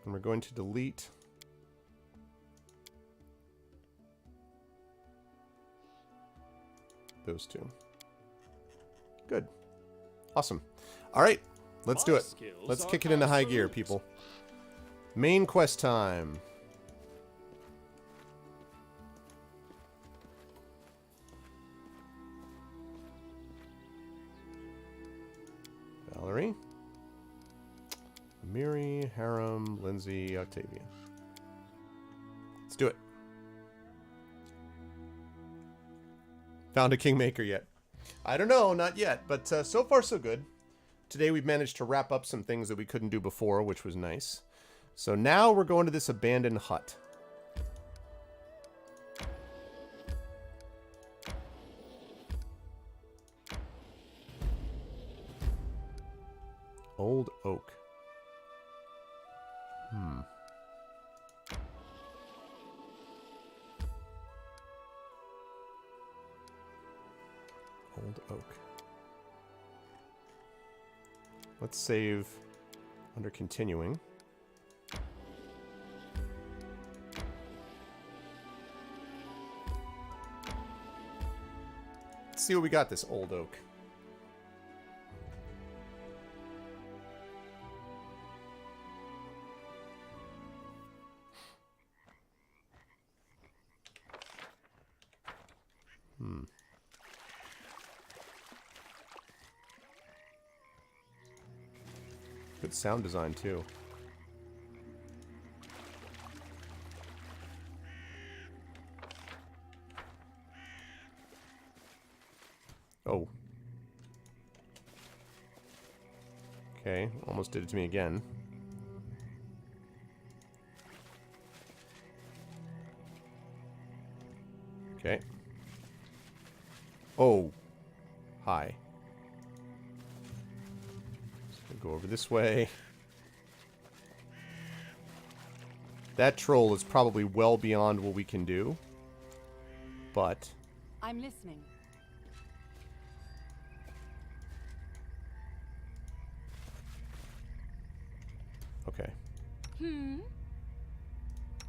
And we're going to delete those 2. Good. Awesome. All right. Let's do it. Let's kick it into high gear, people. Main quest time. Valerie. Miri, Harem, Lindsay, Octavia. Let's do it. Found a Kingmaker yet? I don't know, not yet, but so far so good. Today we've managed to wrap up some things that we couldn't do before, which was nice. So now we're going to this abandoned hut. Old oak. Old oak. Let's save under continuing. Let's see what we got this old oak. Good sound design, too. Oh. Okay, almost did it to me again. Okay. Oh. Hi. Just gonna go over this way. That troll is probably well beyond what we can do. But... I'm listening. Okay.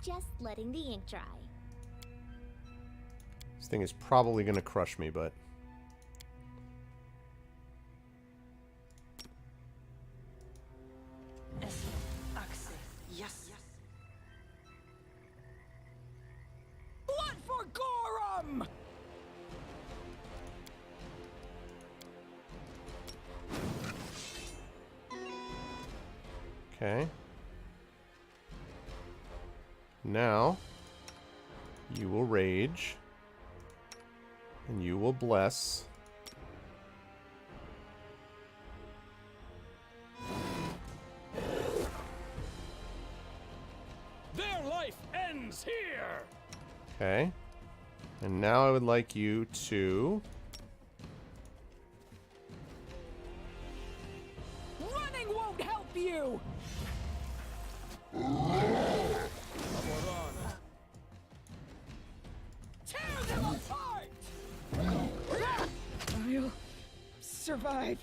Just letting the ink dry. This thing is probably going to crush me, but... Yes. Blood for Gorham! Okay. Now, you will rage. And you will bless. Their life ends here! Okay. And now I would like you to... Running won't help you! Tear them apart! I'll survive.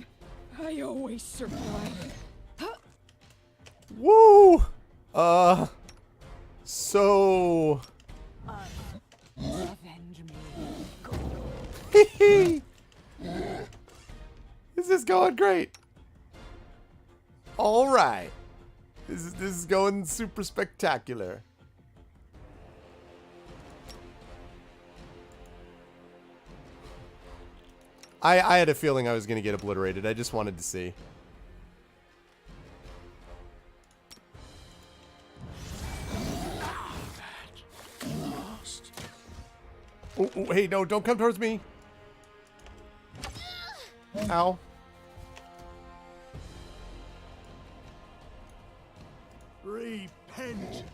I always survive. Woo! So... Avenge me. This is going great. All right. This is going super spectacular. I had a feeling I was going to get obliterated. I just wanted to see. Oh, oh, hey, no, don't come towards me. Ow. Repent.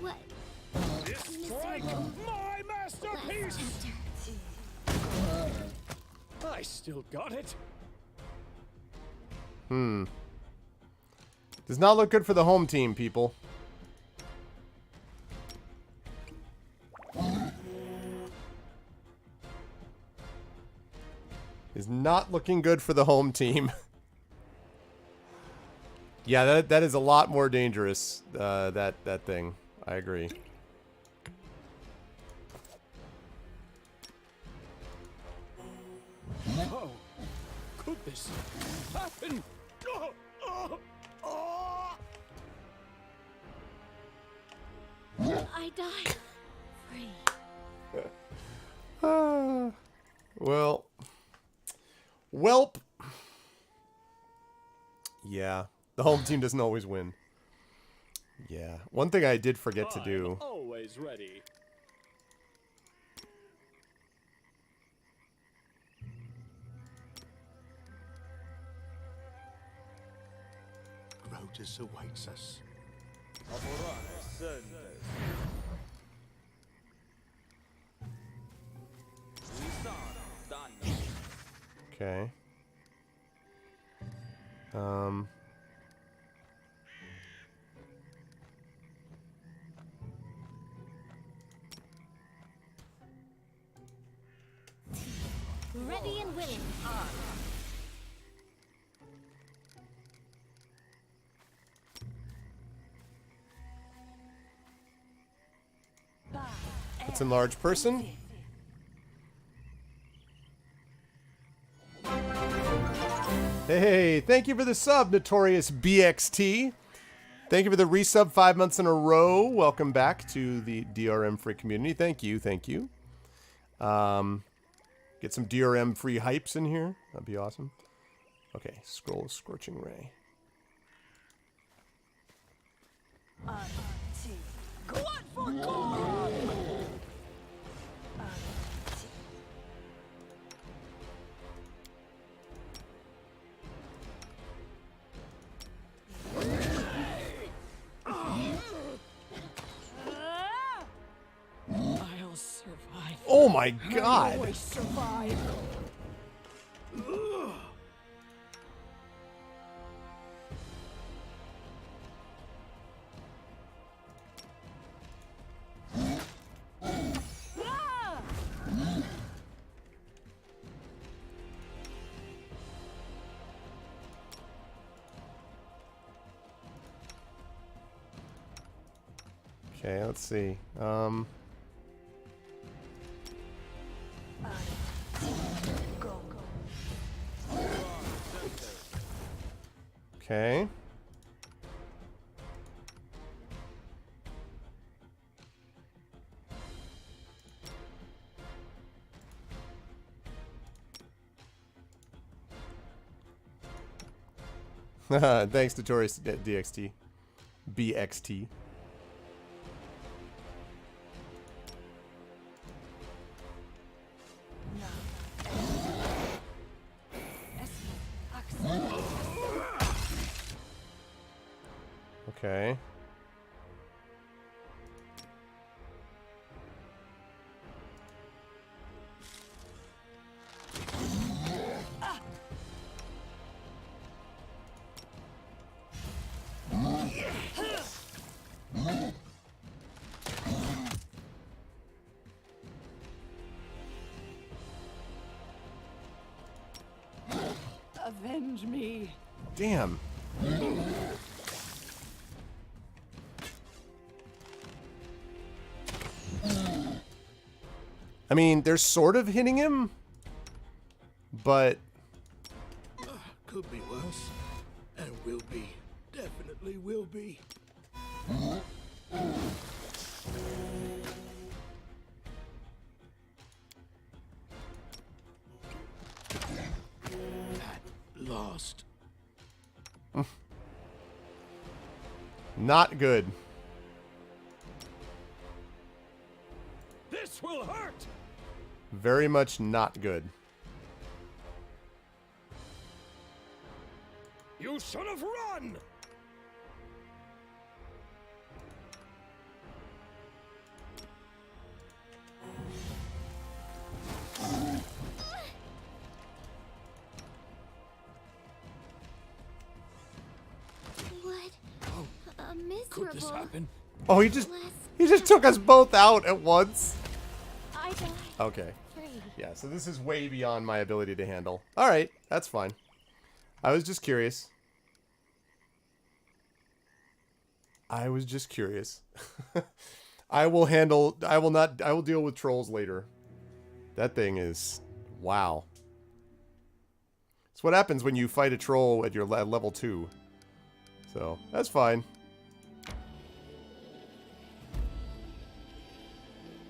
What? Strike my masterpiece! I still got it. Does not look good for the home team, people. Is not looking good for the home team. Yeah, that is a lot more dangerous, that thing. I agree. Oh, could this happen? I died. Free. Well. Welp. Yeah. The home team doesn't always win. Yeah. One thing I did forget to do. I'm always ready. Grotus awaits us. Okay. Ready and willing. Let's enlarge person. Hey, thank you for the sub, Notorious BXT. Thank you for the resub 5 months in a row. Welcome back to the DRM free community. Thank you, thank you. Get some DRM free hypes in here. That'd be awesome. Okay, Scroll of Scorching Ray. What Oh my I god. always survive. Okay, let's see. Okay. Thanks, Notorious DXT. BXT. Okay. Avenge me. Damn. I mean, they're sort of hitting him, but Could be worse. And will be. Definitely will be. At last. not good. This will hurt! Very much not good. You should have run! What a Could this miserable. happen? Oh, he just took us both out at once. I died. Okay. Free. Yeah, so this is way beyond my ability to handle. All right, that's fine. I was just curious. I was just curious. I will deal with trolls later. That thing is, wow. It's what happens when you fight a troll at your level 2. So, that's fine.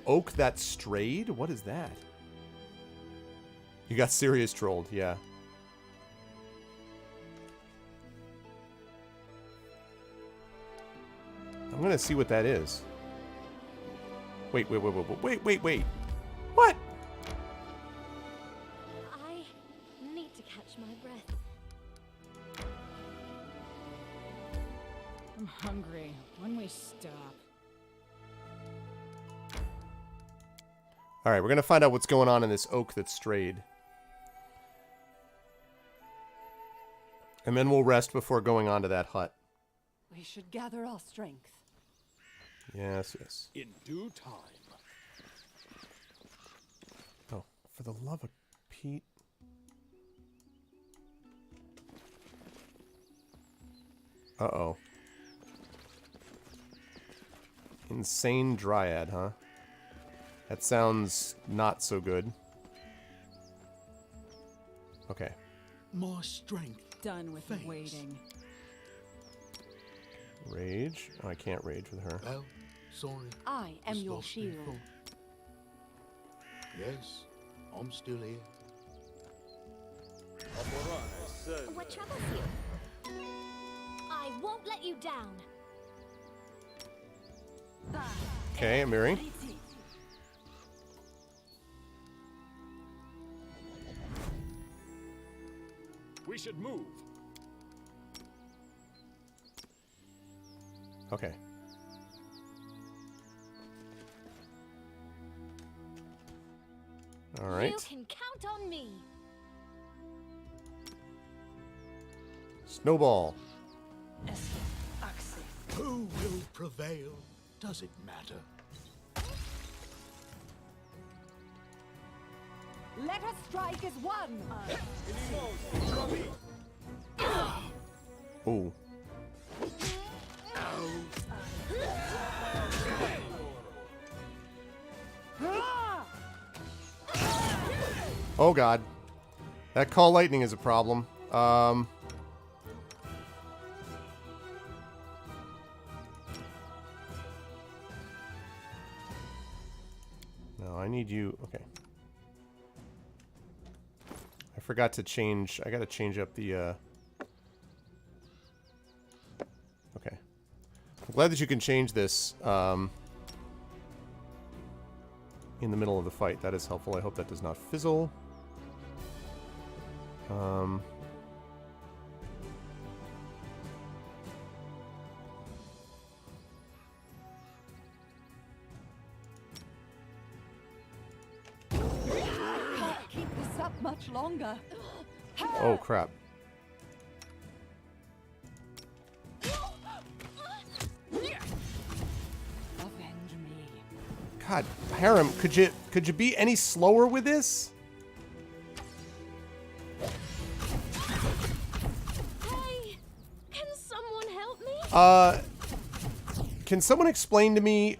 Oak that strayed? What is that? You got serious trolled, yeah. I'm gonna see what that is. Wait. What? I need to catch my breath. I'm hungry. When we stop. Alright, we're gonna find out what's going on in this oak that strayed. And then we'll rest before going on to that hut. We should gather our strength. Yes, yes. In due time. Oh, for the love of Pete. Uh-oh. Insane Dryad, huh? That sounds not so good. Okay. My strength. Done with Thanks. waiting. Rage? Oh, I can't rage with her. Well, sorry. I am This your lost me shield. for- Yes, I'm still here. What troubles you? I won't let you down. Okay, Amiri. We should move. Okay. All right. You can count on me. Snowball. Who will prevail? Does it matter? Let us strike as one. Ooh. Oh god. That call lightning is a problem. No, I need you. Okay. I forgot to change. I gotta change up the, Okay. I'm glad that you can change this, in the middle of the fight. That is helpful. I hope that does not fizzle. Can't keep this up much longer. Oh, crap. Avenge me. God, Harem, could you be any slower with this? Hey, can someone help me? Can someone explain to me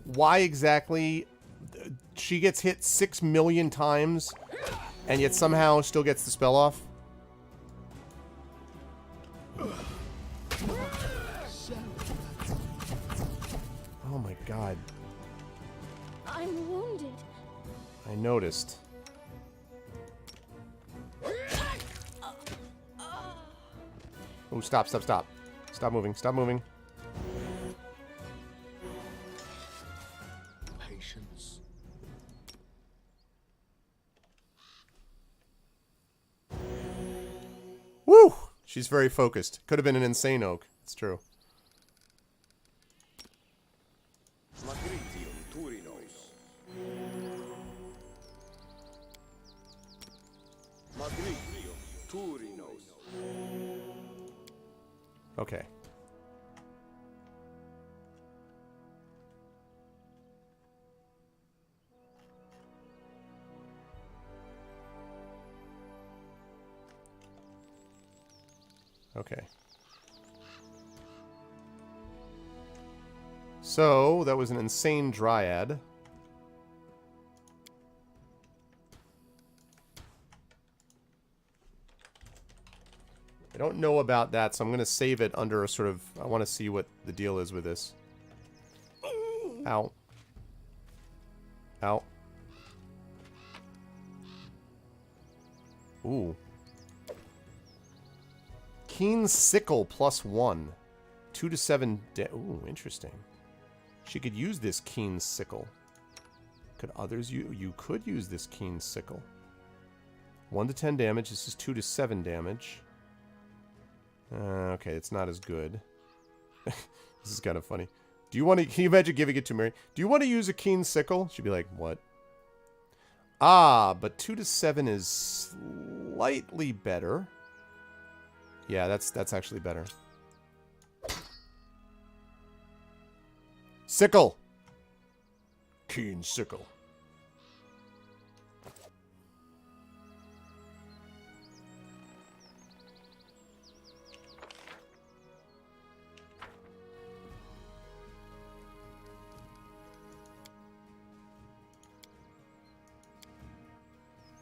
why exactly she gets hit 6 million times and yet somehow still gets the spell off? Oh my god. I'm wounded. I noticed. Oh, stop, stop, stop. Stop moving, stop moving. Patience. Woo! She's very focused. Could have been an insane oak. It's true. Okay. Okay. So, that was an insane dryad. I don't know about that, so I'm going to save it under a sort of... I want to see what the deal is with this. Ow. Ow. Ooh. Keen Sickle +1. 2 to 7 ooh, interesting. She could use this Keen Sickle. Could others you could use this Keen Sickle. 1 to 10 damage. This is 2 to 7 damage. Okay, it's not as good. This is kind of funny. Do you want to... Can you imagine giving it to Mary? Do you want to use a Keen Sickle? She'd be like, what? Ah, but 2 to 7 is slightly better. Yeah, that's actually better. Sickle! Keen Sickle.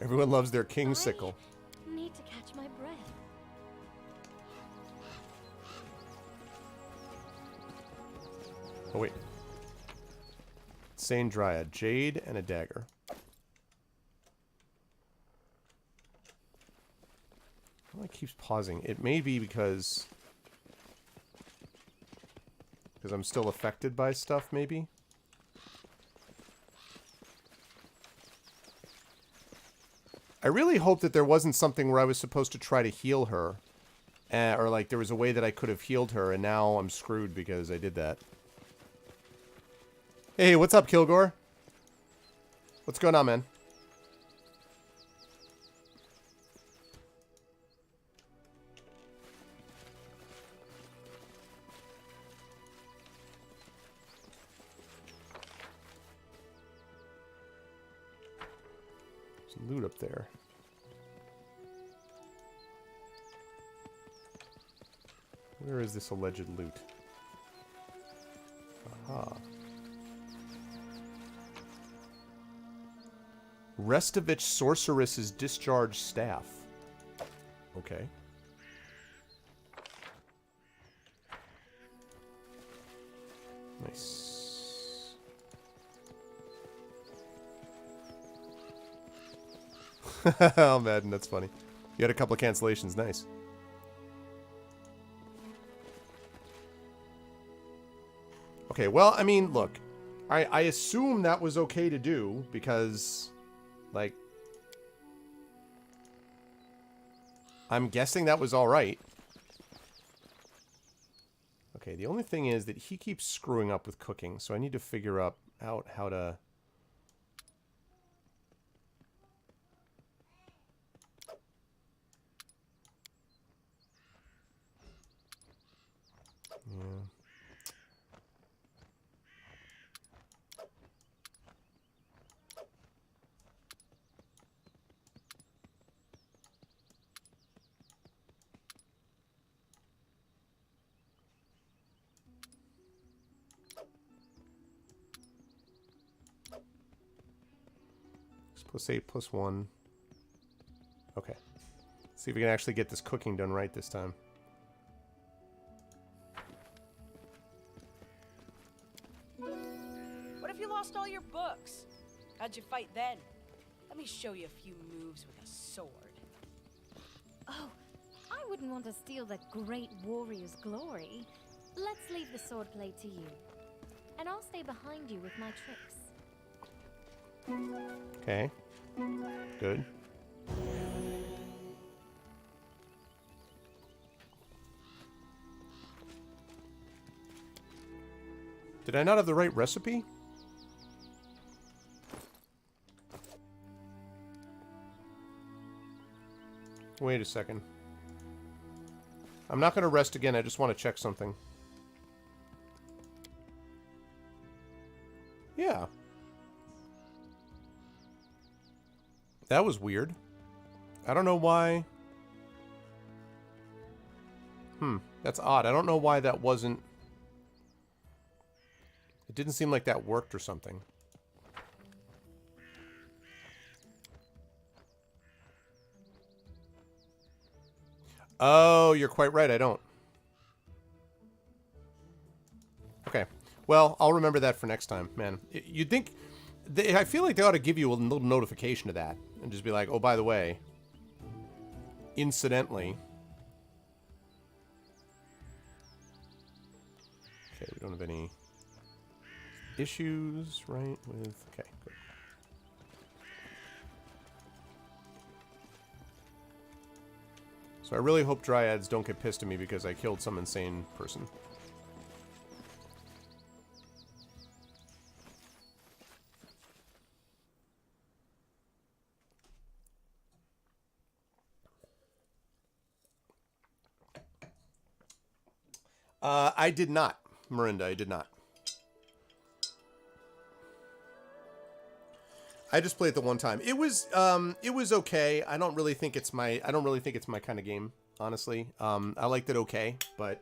Everyone loves their King Sickle. Need to catch my breath. Oh, wait. Sane Dryad. Jade and a dagger. Well, it keeps pausing. It may be because I'm still affected by stuff, maybe? I really hope that there wasn't something where I was supposed to try to heal her. Or like there was a way that I could have healed her, and now I'm screwed because I did that. Hey, what's up, Kilgore? What's going on, man? There's loot up there. Where is this alleged loot? Aha. Restovich Sorceress's discharged staff. Okay. Nice. Oh, Madden, that's funny. You had a couple of cancellations. Nice. Okay, well, I mean, look. I assume that was okay to do because, like, I'm guessing that was alright. Okay, the only thing is that he keeps screwing up with cooking, so I need to figure out how to... Yeah. +8, +1. Okay. See if we can actually get this cooking done right this time. What if you lost all your books? How'd you fight then? Let me show you a few moves with a sword. Oh, I wouldn't want to steal the great warrior's glory. Let's leave the swordplay to you. And I'll stay behind you with my tricks. Okay. Good. Did I not have the right recipe? Wait a second. I'm not going to rest again. I just want to check something. Yeah. That was weird. I don't know why. That's odd. I don't know why that wasn't... It didn't seem like that worked or something. Oh, you're quite right. I don't. Okay. Well, I'll remember that for next time, man. You'd think... I feel like they ought to give you a little notification of that. And just be like, oh, by the way, incidentally... Okay, we don't have any issues, right, with... Okay, good. So I really hope Dryads don't get pissed at me because I killed some insane person. I did not, Miranda. I did not. I just played it the one time. It was okay. I don't really think it's my kind of game, honestly. I liked it okay, but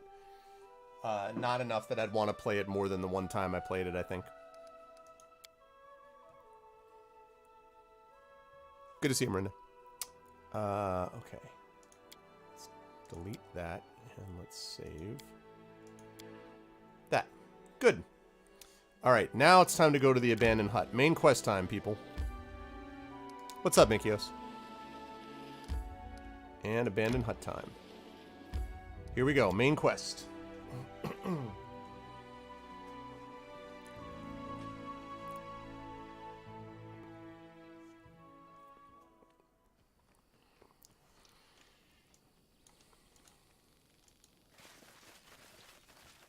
not enough that I'd want to play it more than the one time I played it, I think. Good to see you, Miranda. Okay. Let's delete that and let's save. That. Good. Alright, now it's time to go to the abandoned hut. Main quest time, people. What's up, Mikios? And abandoned hut time. Here we go, main quest.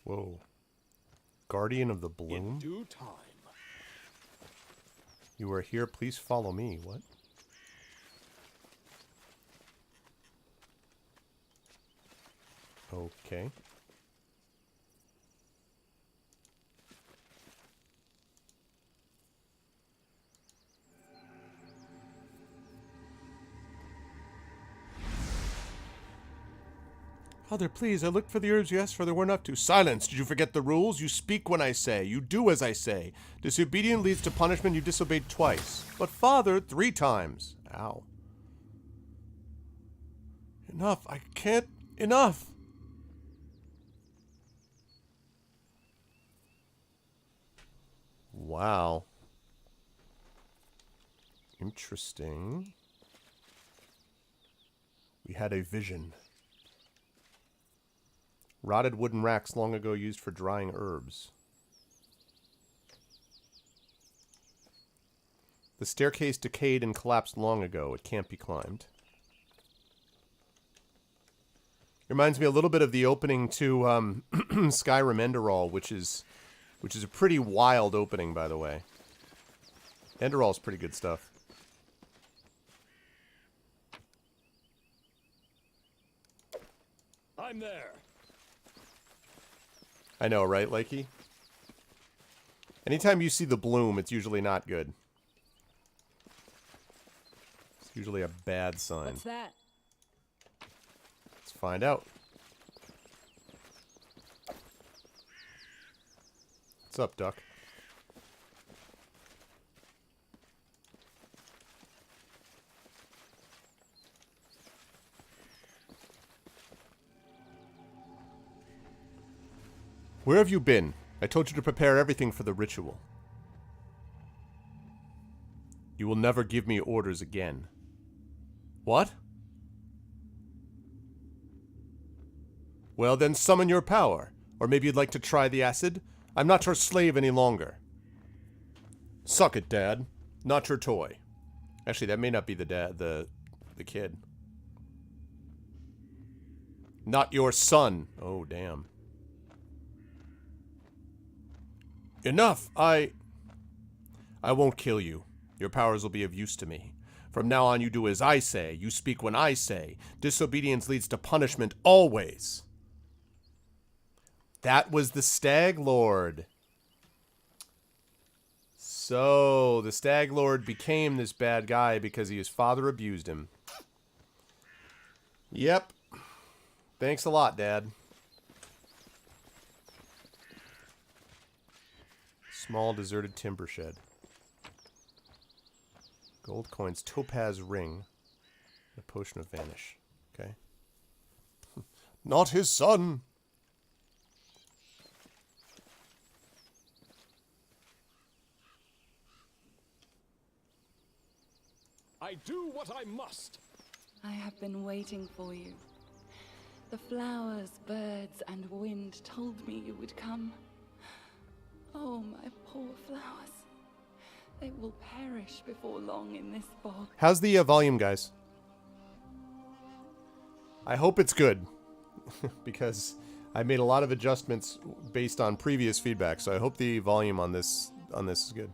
Whoa. Guardian of the Bloom? In due time. You are here, please follow me. What? Okay. Father, please, I looked for the herbs you asked for. There were enough to. Silence! Did you forget the rules? You speak when I say. You do as I say. Disobedience leads to punishment. You disobeyed twice. But Father, 3 times. Ow. Enough. I can't. Enough. Wow. Interesting. We had a vision. Rotted wooden racks long ago used for drying herbs. The staircase decayed and collapsed long ago. It can't be climbed. Reminds me a little bit of the opening to Skyrim Enderall, which is a pretty wild opening, by the way. Enderall's pretty good stuff. I'm there. I know, right, Lakey? Anytime you see the bloom, it's usually not good. It's usually a bad sign. What's that? Let's find out. What's up, Duck? Where have you been? I told you to prepare everything for the ritual. You will never give me orders again. What? Well, then summon your power. Or maybe you'd like to try the acid? I'm not your slave any longer. Suck it, Dad. Not your toy. Actually, that may not be the dad, the kid. Not your son. Oh, damn. Enough! I won't kill you. Your powers will be of use to me. From now on, you do as I say. You speak when I say. Disobedience leads to punishment always. That was the Stag Lord. So, the Stag Lord became this bad guy because his father abused him. Yep. Thanks a lot, Dad. Small deserted timber shed. Gold coins, topaz ring, a potion of vanish. Okay. Not his son. I do what I must. I have been waiting for you. The flowers, birds, and wind told me you would come. Oh, my poor flowers. They will perish before long in this bog. How's the volume, guys? I hope it's good. Because I made a lot of adjustments based on previous feedback, so I hope the volume on this is good.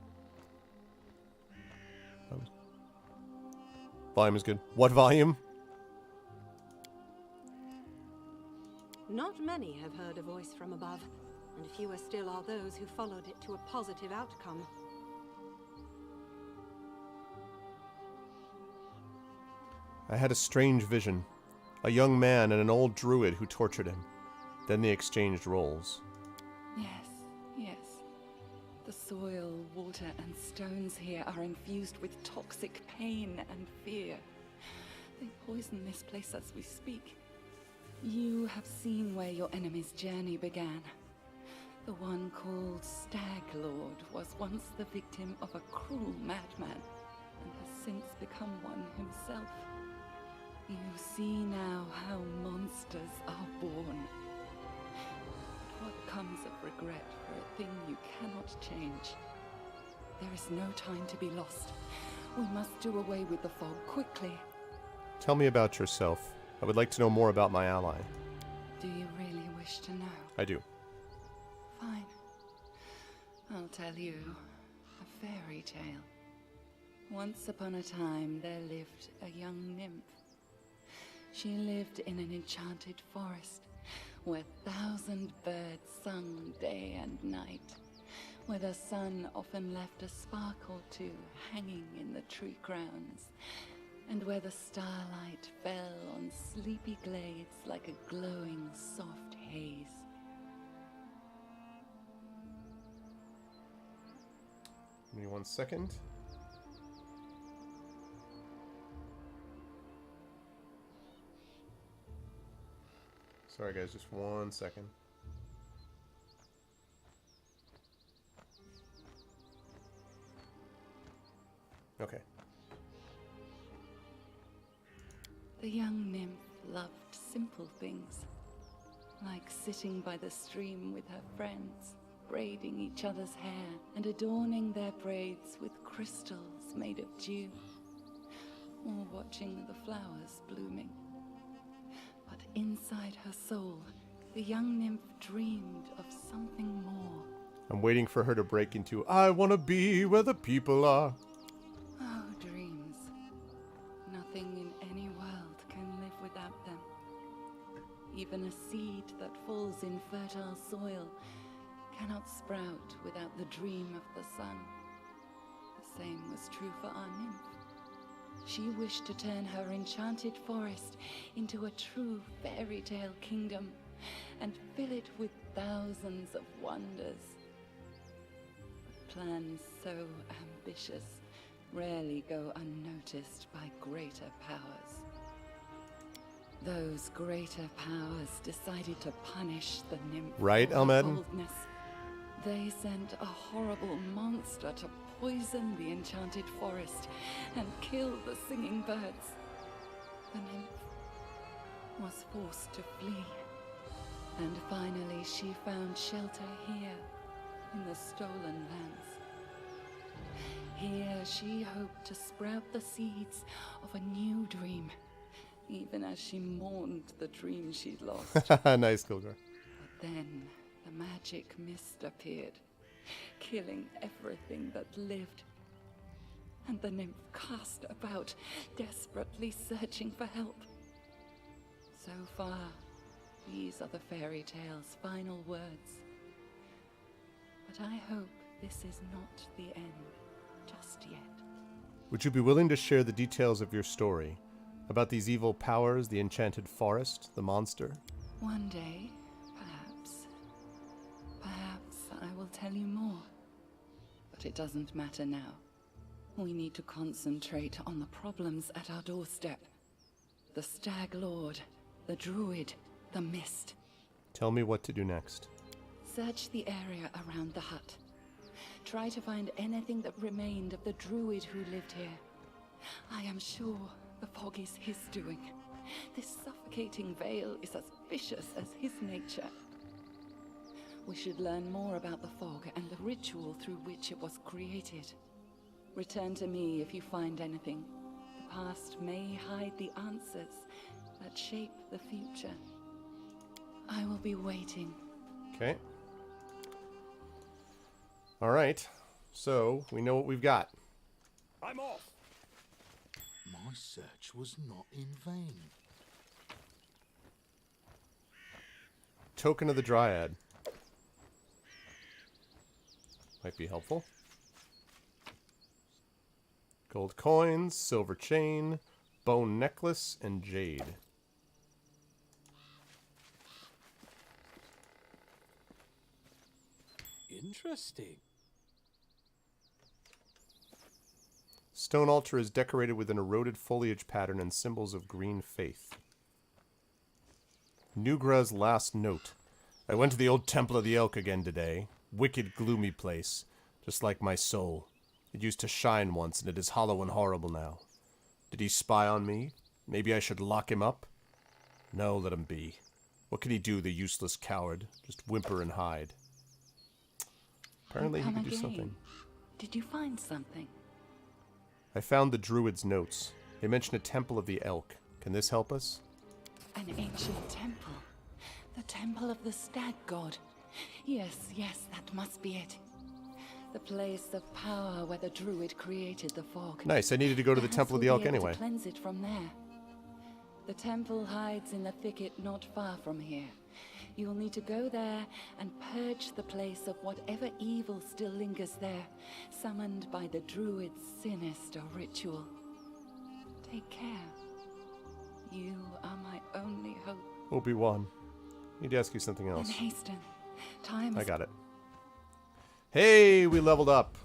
Volume is good. What volume? Not many have heard a voice from above, and fewer still are those who followed it to a positive outcome. I had a strange vision. A young man and an old druid who tortured him. Then they exchanged roles. Yes, yes. The soil, water, and stones here are infused with toxic pain and fear. They poison this place as we speak. You have seen where your enemy's journey began. The one called Stag Lord was once the victim of a cruel madman, and has since become one himself. You see now how monsters are born. What comes of regret for a thing you cannot change? There is no time to be lost. We must do away with the fog quickly. Tell me about yourself. I would like to know more about my ally. Do you really wish to know? I do. Fine. I'll tell you a fairy tale. Once upon a time, there lived a young nymph. She lived in an enchanted forest, where 1,000 birds sung day and night, where the sun often left a spark or two hanging in the tree crowns, and where the starlight fell on sleepy glades like a glowing soft haze. Give me 1 second. Sorry guys, just 1 second. Okay. The young nymph loved simple things, like sitting by the stream with her friends, braiding each other's hair and adorning their braids with crystals made of dew, or watching the flowers blooming. But inside her soul, the young nymph dreamed of something more. I'm waiting for her to break into, I want to be where the people are. Oh, dreams. Nothing in any world can live without them. Even a seed that falls in fertile soil cannot sprout without the dream of the sun. The same was true for our nymph. She wished to turn her enchanted forest into a true fairy tale kingdom and fill it with thousands of wonders. But plans so ambitious rarely go unnoticed by greater powers. Those greater powers decided to punish the nymph Right, for her Elmadden? boldness. They sent a horrible monster to poison the enchanted forest and kill the singing birds. The nymph was forced to flee, and finally she found shelter here in the stolen lands. Here she hoped to sprout the seeds of a new dream, even as she mourned the dream she'd lost. Nice, Kilgore. But then the magic mist appeared, killing everything that lived. And the nymph cast about, desperately searching for help. So far, these are the fairy tale's final words. But I hope this is not the end just yet. Would you be willing to share the details of your story? About these evil powers, the enchanted forest, the monster? One day, perhaps I will tell you more. But it doesn't matter now. We need to concentrate on the problems at our doorstep. The Stag Lord, the Druid, the Mist. Tell me what to do next. Search the area around the hut. Try to find anything that remained of the Druid who lived here. I am sure the fog is his doing. This suffocating veil is as vicious as his nature. We should learn more about the fog and the ritual through which it was created. Return to me if you find anything. The past may hide the answers that shape the future. I will be waiting. Okay. All right. So, we know what we've got. I'm off. My search was not in vain. Token of the Dryad. Might be helpful. Gold coins, silver chain, bone necklace, and jade. Interesting. Stone altar is decorated with an eroded foliage pattern and symbols of green faith. Nugra's last note. I went to the old Temple of the Elk again today. Wicked, gloomy place. Just like my soul. It used to shine once, and it is hollow and horrible now. Did he spy on me? Maybe I should lock him up? No, let him be. What can he do, the useless coward? Just whimper and hide. Apparently he can do something. Did you find something? I found the druid's notes. They mention a temple of the elk. Can this help us? An ancient temple. The temple of the stag god. Yes, that must be it. The place of power where the druid created the fog. Nice. I needed to go to the Perhaps Temple of the we'll Elk be able anyway. to cleanse it from there. The temple hides in the thicket not far from here. You'll need to go there and purge the place of whatever evil still lingers there, summoned by the druid's sinister ritual. Take care. You are my only hope. Obi-Wan. Need to ask you something else. And hasten. Time I is got it. Hey, we leveled up.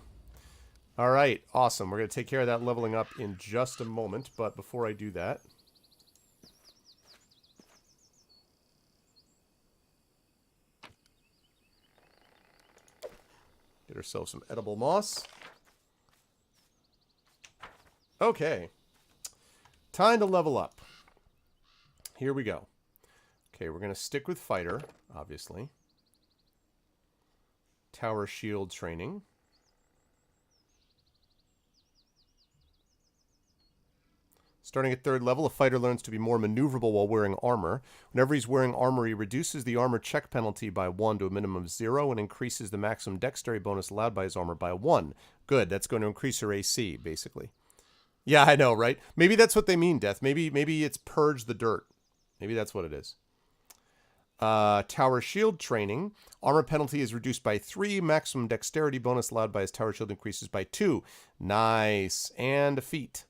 All right, awesome. We're going to take care of that leveling up in just a moment, but before I do that, get ourselves some edible moss. Okay. Time to level up. Here we go. Okay, we're going to stick with fighter, obviously. Tower shield training. Starting at 3rd level, a fighter learns to be more maneuverable while wearing armor. Whenever he's wearing armor, he reduces the armor check penalty by 1 to a minimum of 0 and increases the maximum dexterity bonus allowed by his armor by 1. Good, that's going to increase her AC, basically. Yeah, I know, right? Maybe that's what they mean, Death. Maybe it's purge the dirt. Maybe that's what it is. Tower shield training. Armor penalty is reduced by 3. Maximum dexterity bonus allowed by his tower shield increases by 2. Nice. And a feat.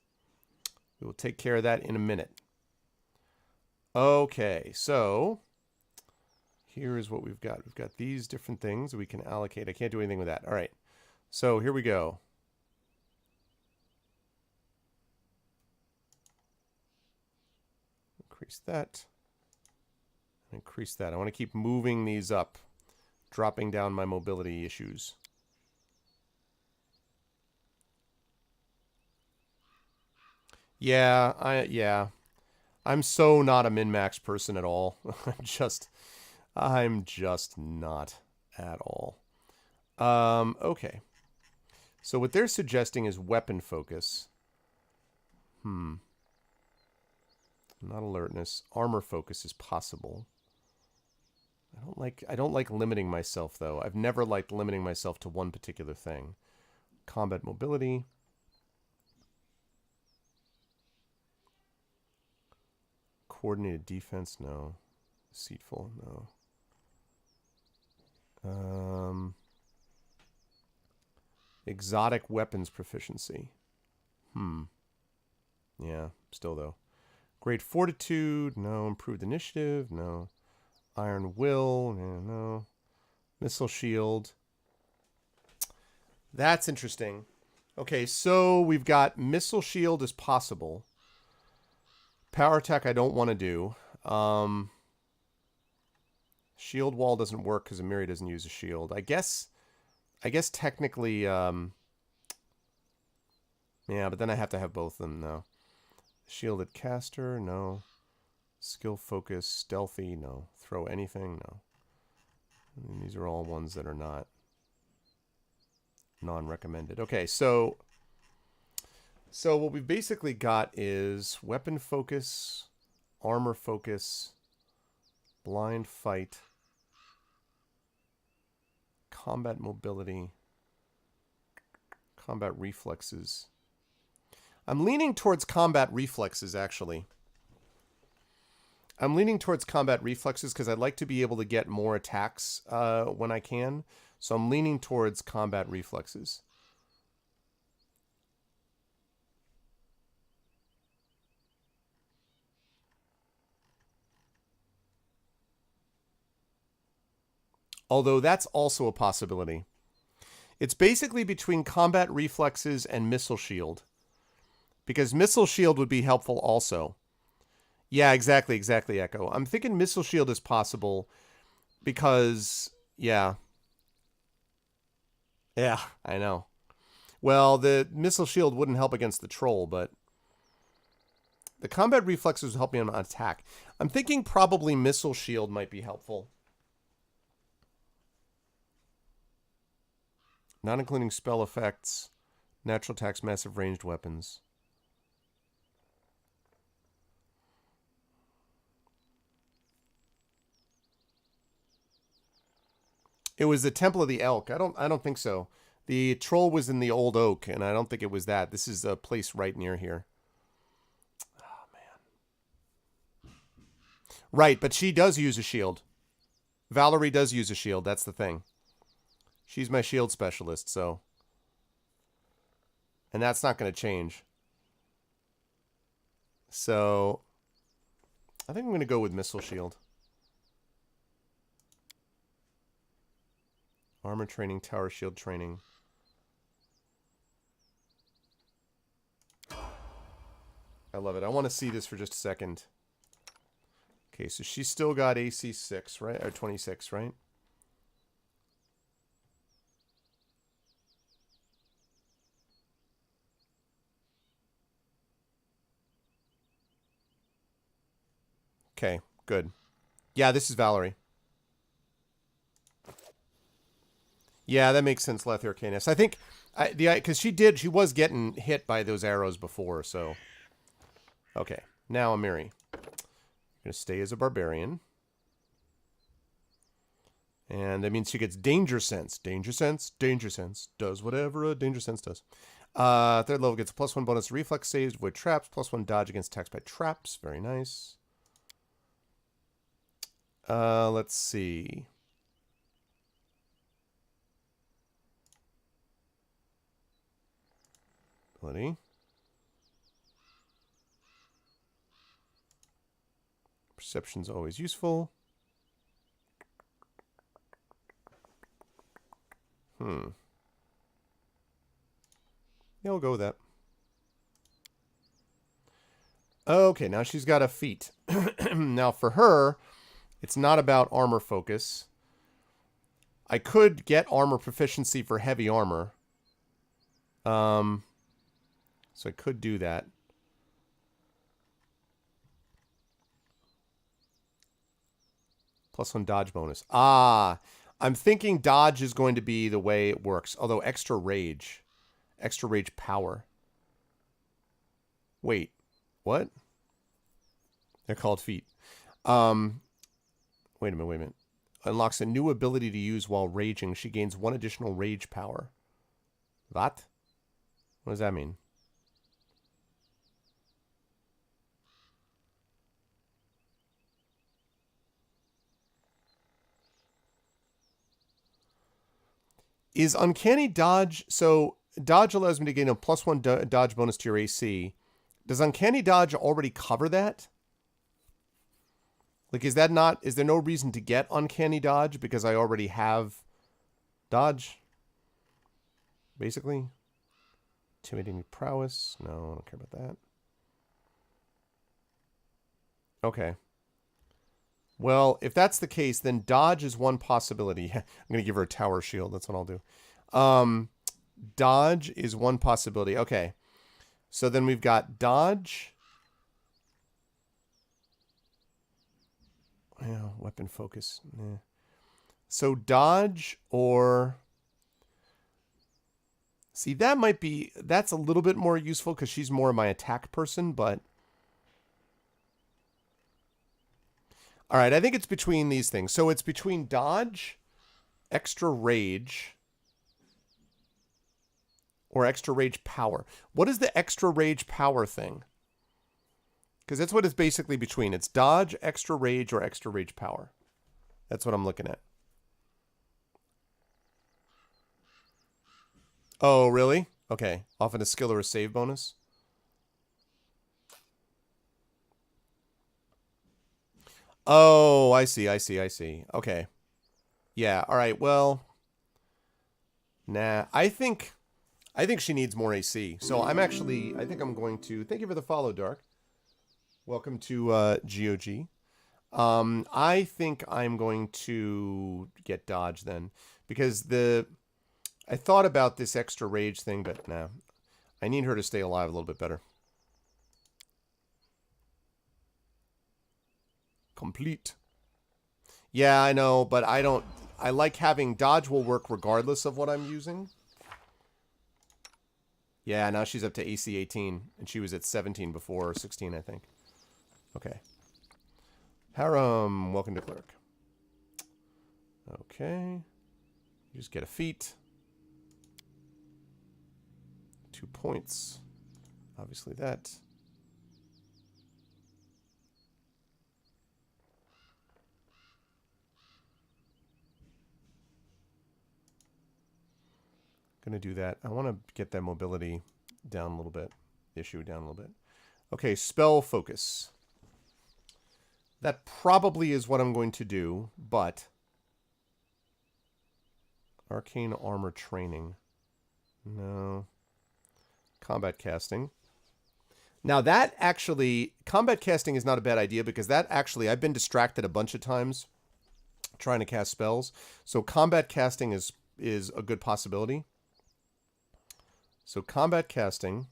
We will take care of that in a minute. Okay, so here is what we've got. We've got these different things that we can allocate. I can't do anything with that. All right. So here we go. Increase that. Increase that. I want to keep moving these up, dropping down my mobility issues. Yeah, I'm so not a min-max person at all. I'm just not at all. Okay. So what they're suggesting is weapon focus. Not alertness. Armor focus is possible. I don't like limiting myself though. I've never liked limiting myself to one particular thing. Combat mobility. Coordinated defense, no. Deceitful, no. Exotic weapons proficiency. Yeah, still though. Great fortitude, no. Improved initiative, no. Iron will, no. Missile shield. That's interesting. Okay, so we've got missile shield as possible. Power attack I don't want to do. Shield wall doesn't work because Amiri doesn't use a shield. I guess technically, yeah, but then I have to have both of them, no. Shielded caster, no. Skill focus, stealthy, no. Throw anything, no. And these are all ones that are not non-recommended. Okay, so what we've basically got is weapon focus, armor focus, blind fight, combat mobility, combat reflexes. I'm leaning towards combat reflexes, actually. I'm leaning towards combat reflexes because I'd like to be able to get more attacks when I can. So I'm leaning towards combat reflexes. Although that's also a possibility. It's basically between combat reflexes and missile shield. Because missile shield would be helpful also. Yeah, exactly, Echo. I'm thinking missile shield is possible because, yeah. Yeah, I know. Well, the missile shield wouldn't help against the troll, but the combat reflexes would help me on attack. I'm thinking probably missile shield might be helpful. Not including spell effects, natural attacks, massive ranged weapons. It was the Temple of the Elk. I don't think so. The troll was in the old oak, and I don't think it was that. This is a place right near here. Oh, man. Right, but she does use a shield. Valerie does use a shield. That's the thing. She's my shield specialist, so... And that's not going to change. So... I think I'm going to go with missile shield. Armor training, tower shield training. I love it. I want to see this for just a second. Okay, so she's still got AC 6, right? Or 26, right? Okay, good. Yeah, this is Valerie. Yeah, that makes sense, Leth Arcanus. I think, because she was getting hit by those arrows before, so. Okay, now Amiri. Going to stay as a barbarian. And that means she gets danger sense. Danger sense, danger sense. Does whatever a danger sense does. Third level gets a +1 bonus to reflex saves, avoid traps, +1 dodge against attacks by traps. Very nice. Let's see. Ability. Perception's always useful. Yeah, we'll go with that. Okay, now she's got a feat. Now for her, it's not about armor focus. I could get armor proficiency for heavy armor. So I could do that. +1 dodge bonus. Ah, I'm thinking dodge is going to be the way it works. Although extra rage power. Wait, what? They're called feat. Wait a minute. Unlocks a new ability to use while raging. She gains 1 additional rage power. What? What does that mean? Is uncanny dodge... So, dodge allows me to gain a +1 dodge bonus to your AC. Does uncanny dodge already cover that? Like, is that not... Is there no reason to get uncanny dodge because I already have dodge? Basically. Intimidating prowess. No, I don't care about that. Okay. Well, if that's the case, then dodge is one possibility. I'm going to give her a tower shield. That's what I'll do. Dodge is one possibility. Okay. So then we've got dodge. Yeah, weapon focus. Yeah. So dodge or... See, that might be... That's a little bit more useful because she's more my attack person, but... All right, I think it's between these things. So it's between dodge, extra rage, or extra rage power. What is the extra rage power thing? Because that's what it's basically between. It's dodge, extra rage, or extra rage power. That's what I'm looking at. Oh, really? Okay. Often a skill or a save bonus. Oh, I see. Okay. Yeah, all right. Well, nah. I think she needs more AC. So I think I'm going to... Thank you for the follow, Dark. Welcome to GOG. I think I'm going to get dodge then. Because I thought about this extra rage thing, but nah. I need her to stay alive a little bit better. Complete. Yeah, I know, but I don't... I like having dodge will work regardless of what I'm using. Yeah, now she's up to AC 18, and she was at 17 before, or 16, I think. Okay. Harem, welcome to Clerk. Okay. You just get a feat. 2 points. Obviously that. Gonna do that. I want to get that mobility down a little bit. Issue down a little bit. Okay, spell focus. That probably is what I'm going to do, but arcane armor training. No. Combat casting. Now that actually, combat casting is not a bad idea because that actually, I've been distracted a bunch of times trying to cast spells. So combat casting is a good possibility. So combat casting.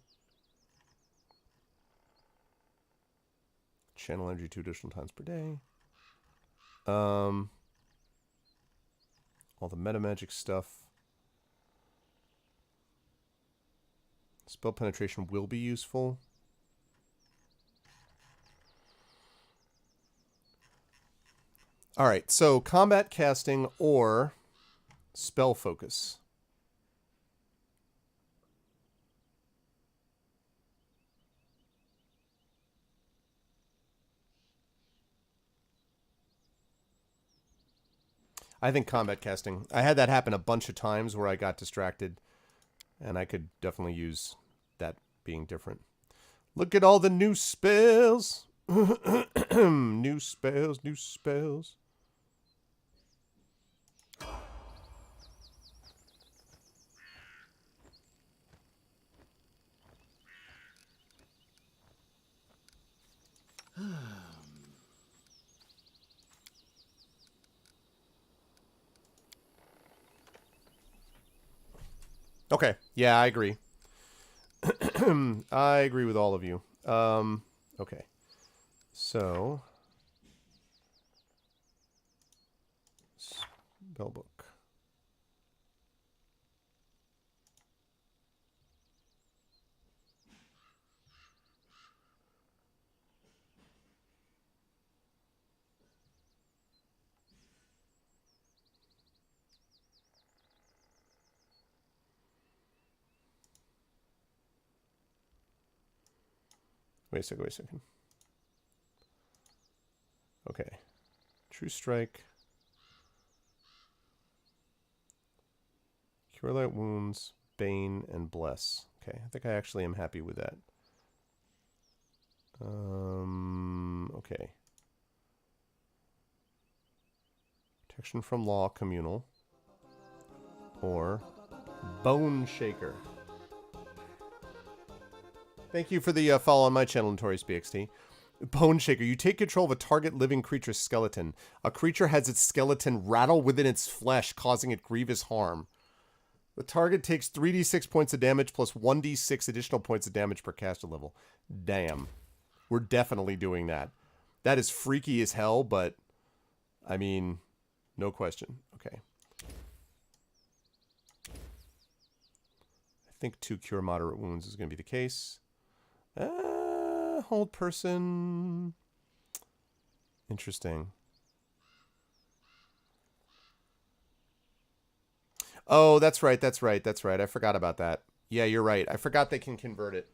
Channel energy 2 additional times per day. All the meta magic stuff. Spell penetration will be useful. All right, so combat casting or spell focus. I think combat casting. I had that happen a bunch of times where I got distracted, and I could definitely use that being different. Look at all the new spells. New spells, new spells. Okay. Yeah, I agree. I agree with all of you. Okay. So, spellbook. Wait a second, wait a second. Okay. True Strike. Cure Light Wounds, Bane, and Bless. Okay, I think I actually am happy with that. Okay. Protection from Law, Communal. Or Bone Shaker. Thank you for the follow on my channel, Notorious BXT. Bone Shaker. You take control of a target living creature's skeleton. A creature has its skeleton rattle within its flesh, causing it grievous harm. The target takes 3d6 points of damage plus 1d6 additional points of damage per caster level. Damn. We're definitely doing that. That is freaky as hell, but I mean, no question. Okay. I think 2 cure moderate wounds is going to be the case. Hold person. Interesting. Oh, that's right, that's right, that's right. I forgot about that. Yeah, you're right. I forgot they can convert it.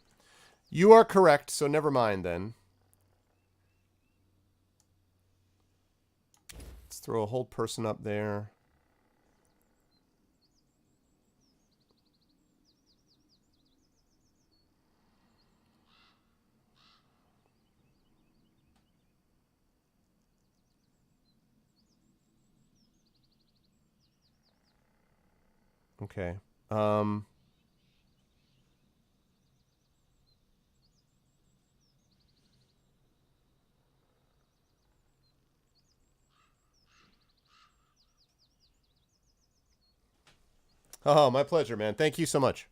You are correct, so never mind then. Let's throw a hold person up there. Okay. Oh, my pleasure, man. Thank you so much.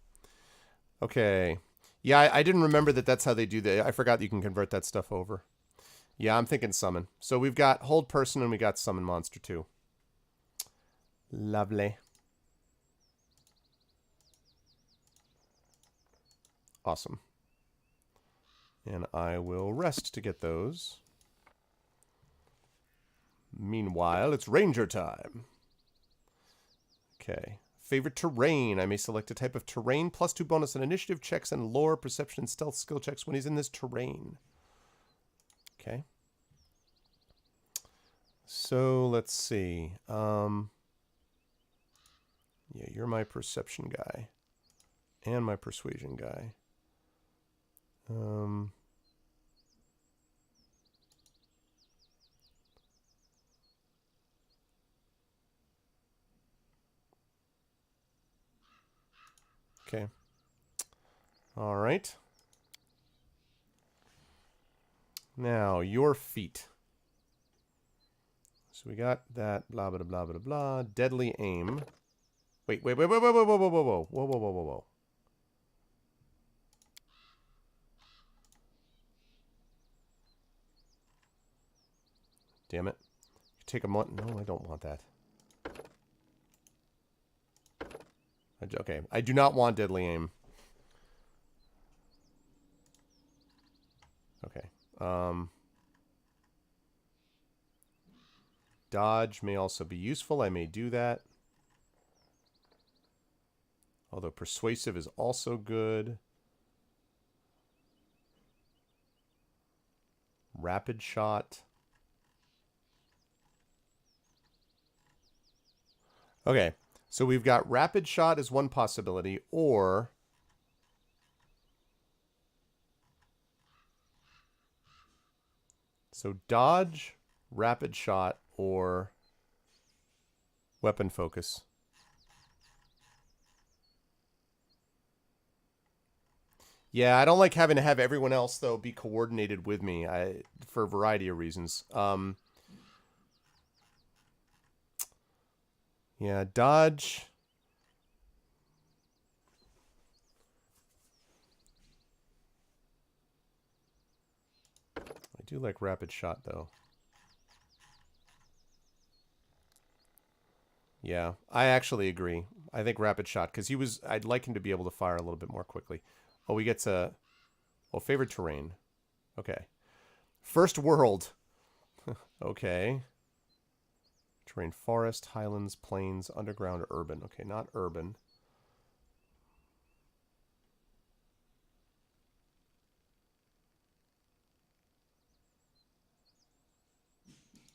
Okay. Yeah, I didn't remember that that's how they do that. I forgot you can convert that stuff over. Yeah, I'm thinking summon. So we've got hold person and we got summon monster too. Lovely. Awesome. And I will rest to get those. Meanwhile, it's ranger time. Okay. Favorite terrain. I may select a type of terrain. +2 bonus on initiative checks and lore, perception, and stealth skill checks when he's in this terrain. Okay. So let's see. Yeah, you're my perception guy. And my persuasion guy. Okay. All right. Now, your feat. So we got that blah, blah, blah, blah, blah. Deadly aim. Wait. Whoa, whoa, whoa, whoa, whoa, whoa, whoa. Whoa, whoa, whoa, whoa, whoa. Damn it. Take a month. No, I don't want that. Okay. I do not want deadly aim. Okay. Dodge may also be useful. I may do that. Although persuasive is also good. Rapid shot. Okay. So we've got rapid shot as one possibility, or so dodge, rapid shot, or weapon focus. Yeah, I don't like having to have everyone else, though, be coordinated with me for a variety of reasons. Yeah, dodge. I do like rapid shot, though. Yeah, I actually agree. I think rapid shot, because I'd like him to be able to fire a little bit more quickly. Oh, he gets a... Well, favorite terrain. Okay. First world. Okay. Terrain, forest, highlands, plains, underground, urban. Okay, not urban.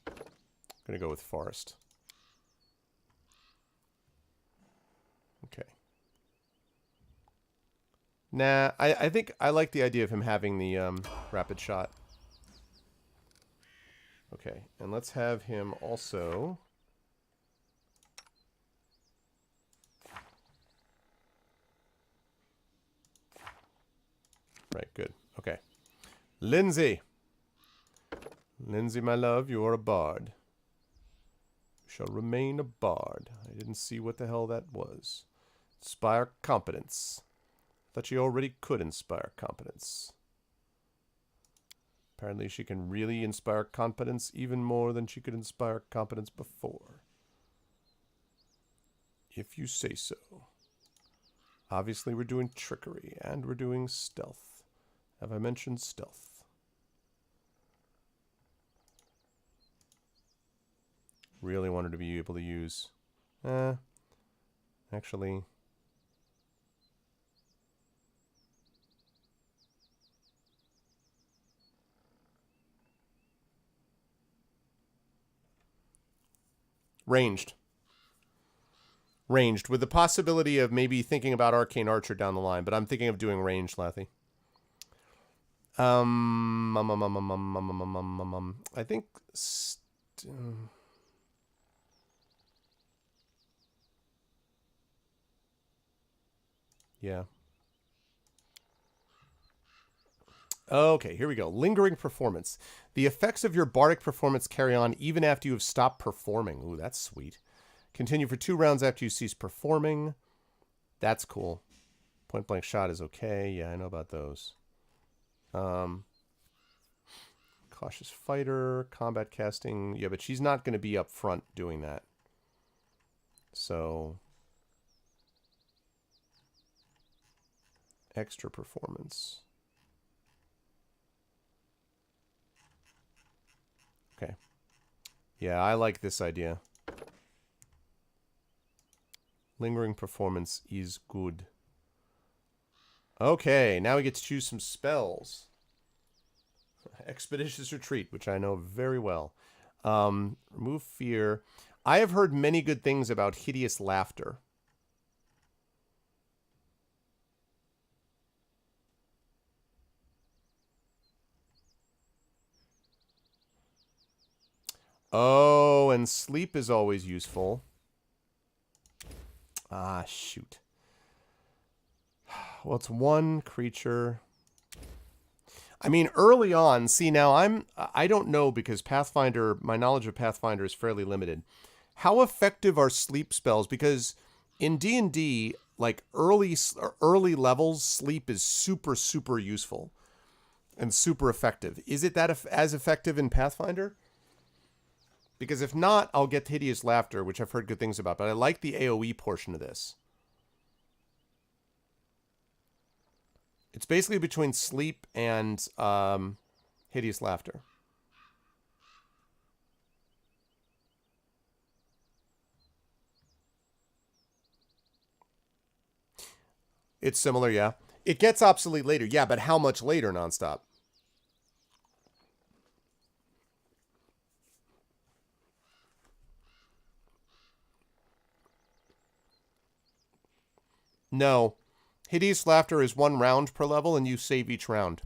I'm going to go with forest. Okay. Nah, I think I like the idea of him having the rapid shot. Okay, and let's have him also... Right, good. Okay. Lindsay. Lindsay, my love, you are a bard. You shall remain a bard. I didn't see what the hell that was. Inspire competence. Thought she already could inspire competence. Apparently she can really inspire competence even more than she could inspire competence before. If you say so. Obviously we're doing trickery and we're doing stealth. Have I mentioned stealth? Really wanted to be able to use... Actually... Ranged. Ranged, with the possibility of maybe thinking about Arcane Archer down the line, but I'm thinking of doing ranged, Lathy. I think... yeah. Okay, here we go. Lingering performance. The effects of your bardic performance carry on even after you have stopped performing. Ooh, that's sweet. Continue for 2 rounds after you cease performing. That's cool. Point blank shot is okay. Yeah, I know about those. Cautious fighter, combat casting. Yeah, but she's not going to be up front doing that. So... extra performance. Okay. Yeah, I like this idea. Lingering performance is good. Okay, now we get to choose some spells. Expeditious Retreat, which I know very well. Remove fear. I have heard many good things about Hideous Laughter. Oh, and sleep is always useful. Ah, shoot. Well, it's one creature. I mean, early on, see, now I don't know because Pathfinder, my knowledge of Pathfinder is fairly limited. How effective are sleep spells? Because in D&D, like early levels, sleep is super, super useful and super effective. Is it that as effective in Pathfinder? Because if not, I'll get Hideous Laughter, which I've heard good things about. But I like the AoE portion of this. It's basically between sleep and Hideous Laughter. It's similar, yeah. It gets obsolete later, yeah, but how much later nonstop? No. Hideous Laughter is 1 round per level, and you save each round.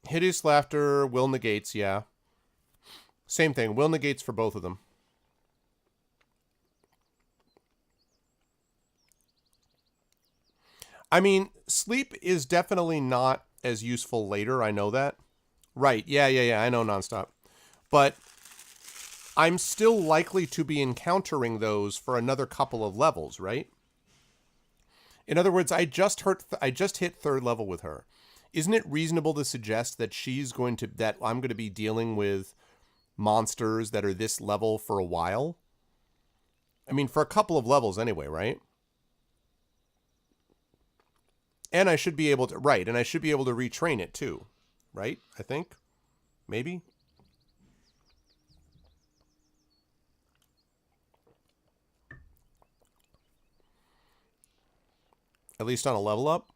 Hideous Laughter, will negates, yeah. Same thing, will negates for both of them. I mean, sleep is definitely not as useful later, I know that. Right, yeah, I know nonstop. But I'm still likely to be encountering those for another couple of levels, right? In other words, I just hit 3rd level with her. Isn't it reasonable to suggest that that I'm going to be dealing with monsters that are this level for a while? I mean, for a couple of levels anyway, right? And I should be able to, right, and I should be able to retrain it too, right? I think? Maybe? At least on a level up?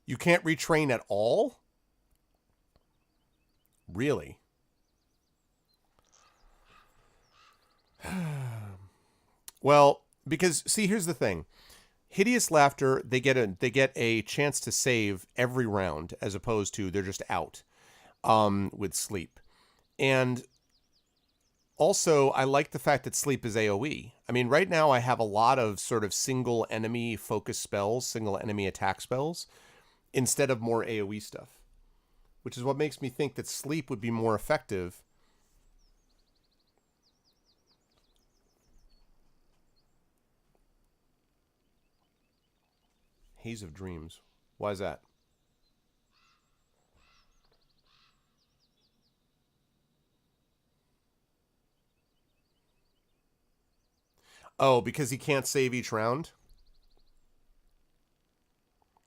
You can't retrain at all? Really? Well, because see, here's the thing. Hideous Laughter, they get a chance to save every round as opposed to they're just out with sleep. And also, I like the fact that sleep is AoE. I mean, right now I have a lot of sort of single enemy focus spells, single enemy attack spells, instead of more AoE stuff. Which is what makes me think that sleep would be more effective. Haze of Dreams. Why is that? Oh, because he can't save each round?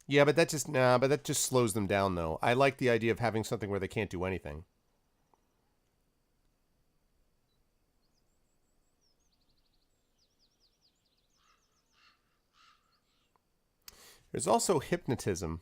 Yeah, but that just slows them down though. I like the idea of having something where they can't do anything. There's also hypnotism.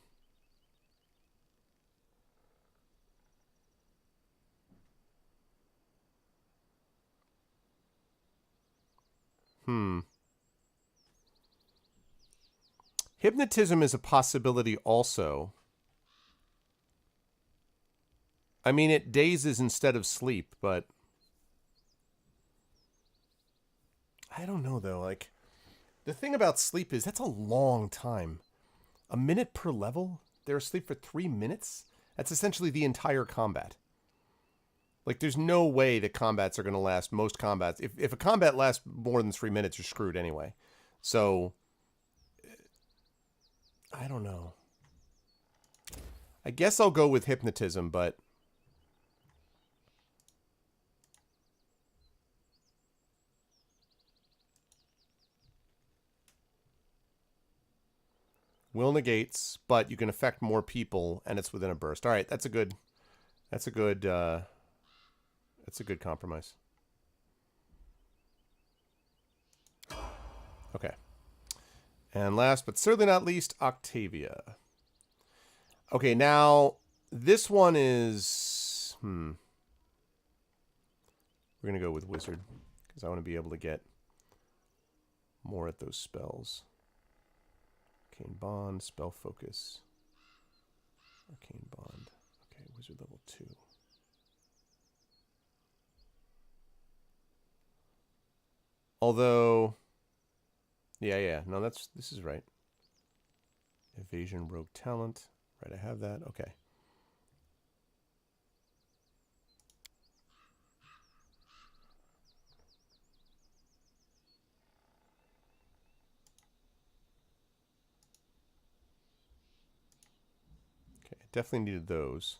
Hypnotism is a possibility also. I mean, it dazes instead of sleep, but I don't know though. Like, the thing about sleep is that's a long time. A minute per level? They're asleep for 3 minutes? That's essentially the entire combat. Like, there's no way that combats are going to last. Most combats, if a combat lasts more than 3 minutes, you're screwed anyway. So, I don't know. I guess I'll go with hypnotism, but Will negates, but you can affect more people, and it's within a burst. All right, that's a good compromise. Okay. And last but certainly not least, Octavia. Okay, now this one is we're gonna go with Wizard because I want to be able to get more at those spells. Arcane Bond, Spell Focus. Arcane Bond. Okay, Wizard level 2. Although, yeah, no, this is right. Evasion, Rogue Talent. Right, I have that. Okay. Okay, definitely needed those.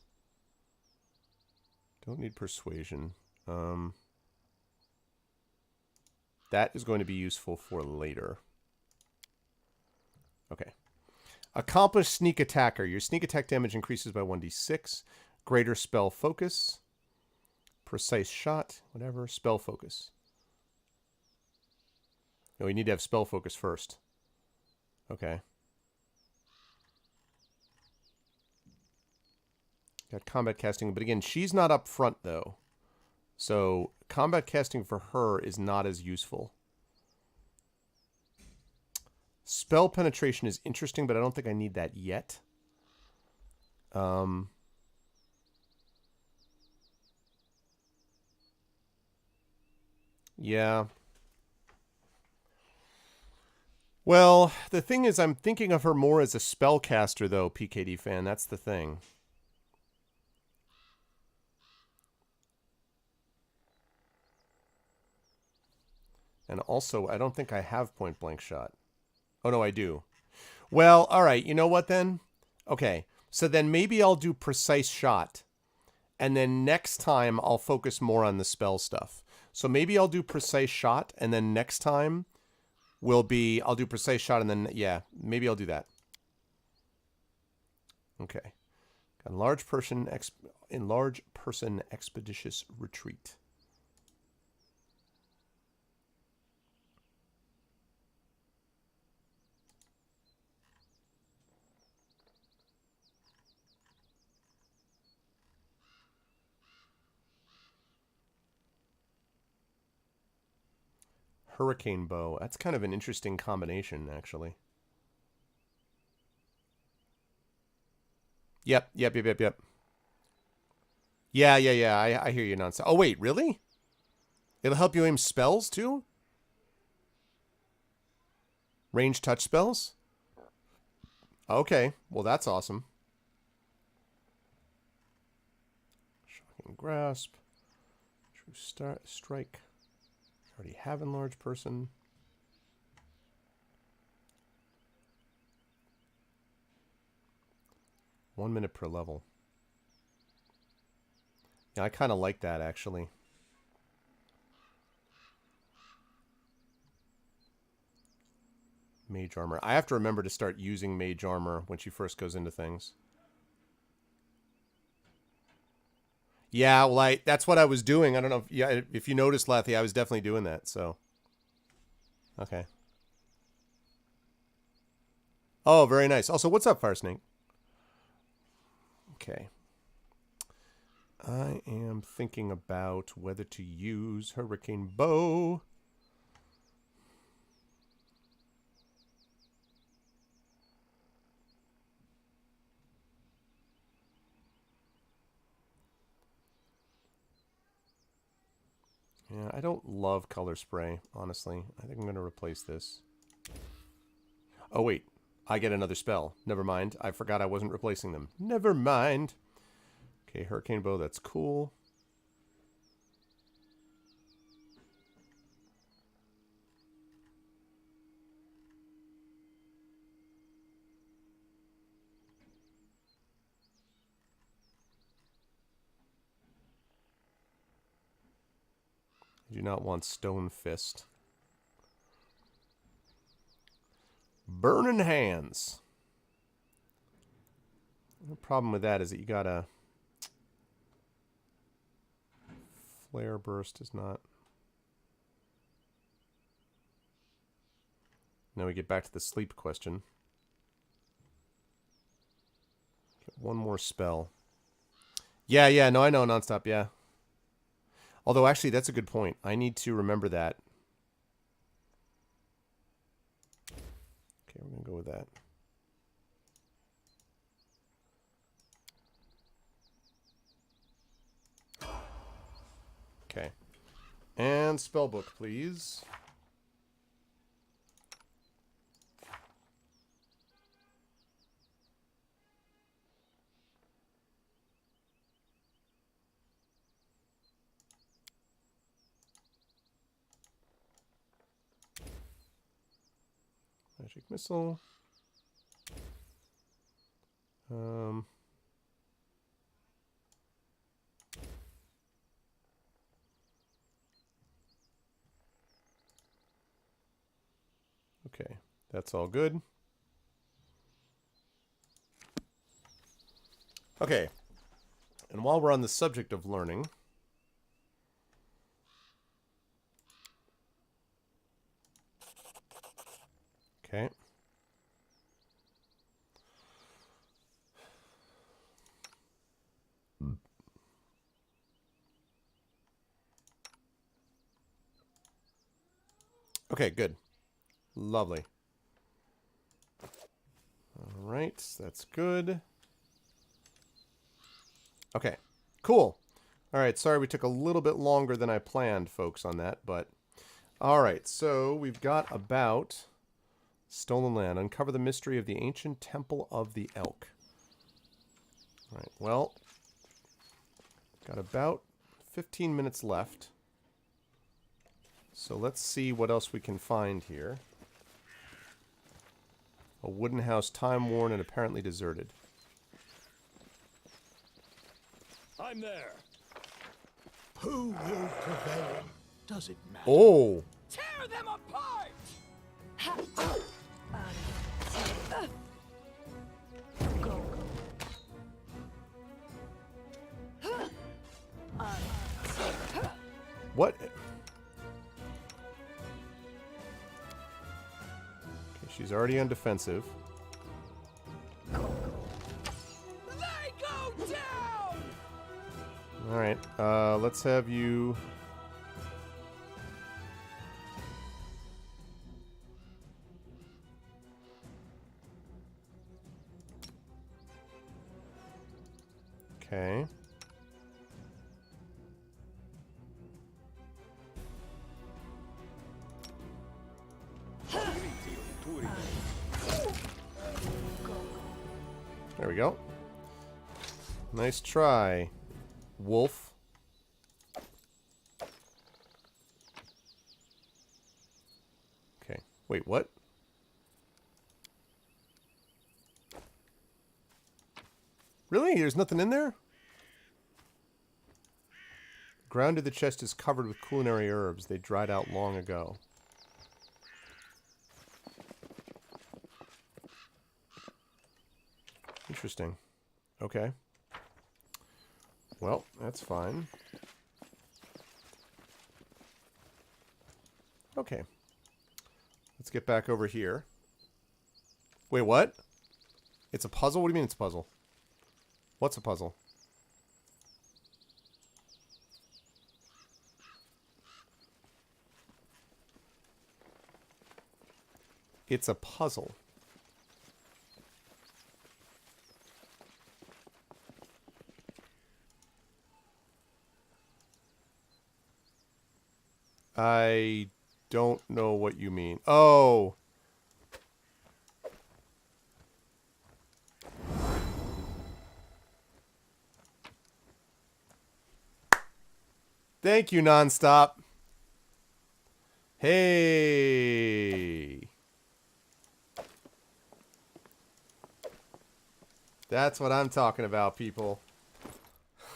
Don't need Persuasion. That is going to be useful for later. Okay. Accomplished Sneak Attacker. Your sneak attack damage increases by 1d6. Greater Spell Focus. Precise Shot. Whatever. Spell Focus. No, we need to have Spell Focus first. Okay. Got Combat Casting. But again, she's not up front, though. So, Combat Casting for her is not as useful. Spell Penetration is interesting, but I don't think I need that yet. Yeah. Well, the thing is, I'm thinking of her more as a spellcaster, though, PKD fan. That's the thing. And also, I don't think I have Point Blank Shot. Oh, no, I do. Well, all right. You know what, then? Okay. So then maybe I'll do Precise Shot. And then next time, I'll focus more on the spell stuff. So maybe I'll do Precise Shot. And then next time will be... I'll do Precise Shot. And then, yeah, maybe I'll do that. Okay. Enlarge person Expeditious Retreat. Hurricane Bow. That's kind of an interesting combination, actually. Yep. Yeah. I hear you, nonsense. Oh, wait, really? It'll help you aim spells, too? Range touch spells? Okay. Well, that's awesome. Shocking Grasp. True Strike. Already have Enlarge Person. One minute per level. Yeah, I kind of like that, actually. Mage Armor. I have to remember to start using Mage Armor when she first goes into things. Yeah, well, that's what I was doing. I don't know if you noticed, Lathy, I was definitely doing that, so. Okay. Oh, very nice. Also, what's up, Fire Snake? Okay. I am thinking about whether to use Hurricane Bow. Yeah, I don't love Color Spray, honestly. I think I'm going to replace this. Oh, wait. I get another spell. Never mind. I forgot I wasn't replacing them. Never mind. Okay, Hurricane Bow, that's cool. I do not want Stone Fist. Burning Hands. The problem with that is that you gotta... Flare burst is not... Now we get back to the sleep question. Get one more spell. Yeah, no, I know, nonstop, yeah. Although, actually, that's a good point. I need to remember that. Okay, we're going to go with that. Okay. And spellbook, please. Magic missile. Okay, that's all good. Okay, and while we're on the subject of learning, okay. Okay, good. Lovely. All right, that's good. Okay, cool. All right, sorry we took a little bit longer than I planned, folks, on that, but... All right, so we've got about Stolen Land. Uncover the mystery of the ancient Temple of the Elk. All right, well, got about 15 minutes left. So let's see what else we can find here. A wooden house, time-worn and apparently deserted. I'm there. Who will prevail? Does it matter? Oh! Tear them apart! What? Okay, she's already on defensive. They go down! Alright, let's have you... Okay. There we go. Nice try, wolf. Okay. Wait, what? Really? There's nothing in there? The ground of the chest is covered with culinary herbs. They dried out long ago. Interesting. Okay. Well, that's fine. Okay. Let's get back over here. Wait, what? It's a puzzle? What do you mean it's a puzzle? What's a puzzle? It's a puzzle. I don't know what you mean. Oh! Thank you, Nonstop. Hey! That's what I'm talking about, people.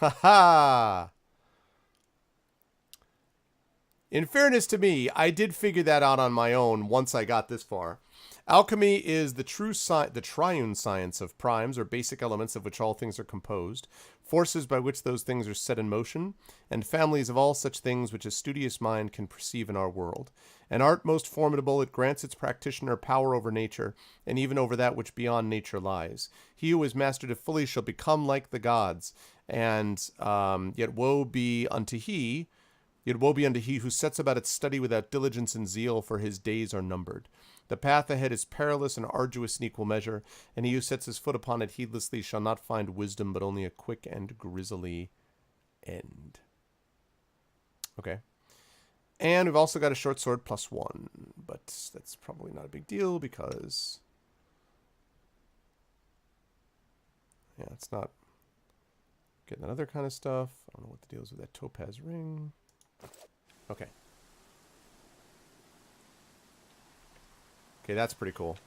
Ha ha! In fairness to me, I did figure that out on my own once I got this far. Alchemy is the the triune science of primes, or basic elements of which all things are composed, forces by which those things are set in motion, and families of all such things which a studious mind can perceive in our world. An art most formidable, it grants its practitioner power over nature, and even over that which beyond nature lies. He who is mastered it fully shall become like the gods, and yet woe be unto he who sets about its study without diligence and zeal, for his days are numbered. The path ahead is perilous and arduous in equal measure, and he who sets his foot upon it heedlessly shall not find wisdom, but only a quick and grisly end. Okay. And we've also got a short sword +1, but that's probably not a big deal because... yeah, it's not getting that other kind of stuff. I don't know what the deal is with that topaz ring. Okay. Okay, that's pretty cool.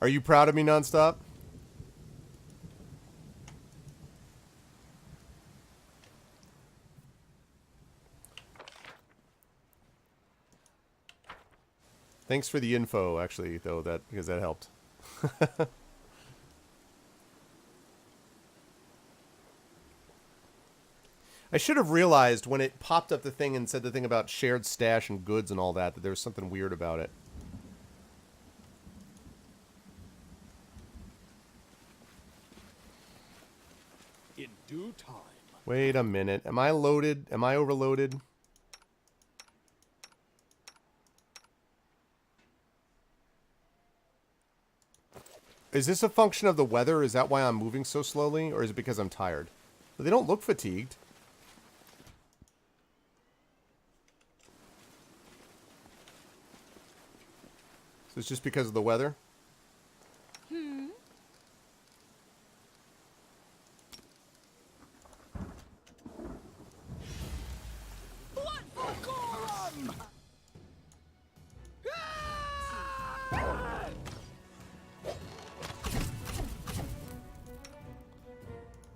Are you proud of me, Nonstop? Thanks for the info, actually, though, because that helped. I should have realized when it popped up the thing and said the thing about shared stash and goods and all that, that there was something weird about it. In due time. Wait a minute. Am I loaded? Am I overloaded? Is this a function of the weather? Is that why I'm moving so slowly? Or is it because I'm tired? They don't look fatigued. So it's just because of the weather? Blood for Gorum!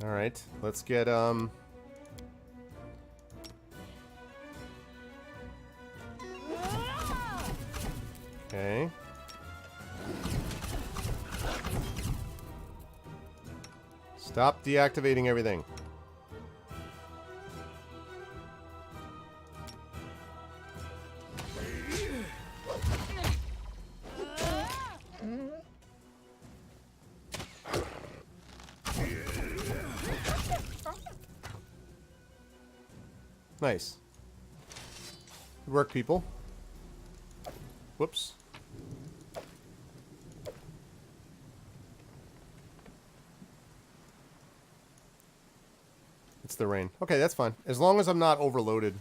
Alright, let's get, okay. Stop deactivating everything. Nice. Good work, people. Whoops. It's the rain. Okay, that's fine. As long as I'm not overloaded.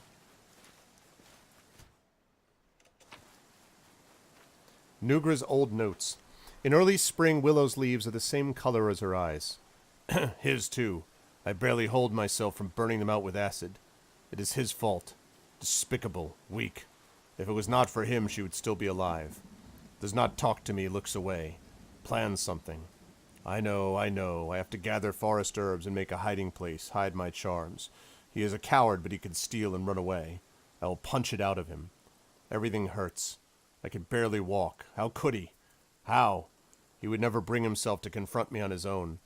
Nugra's old notes. In early spring, Willow's leaves are the same color as her eyes. His, too. I barely hold myself from burning them out with acid. It is his fault. Despicable. Weak. If it was not for him, she would still be alive. Does not talk to me, looks away. Plans something. I know. I have to gather forest herbs and make a hiding place, hide my charms. He is a coward, but he can steal and run away. I will punch it out of him. Everything hurts. I can barely walk. How could he? How? He would never bring himself to confront me on his own.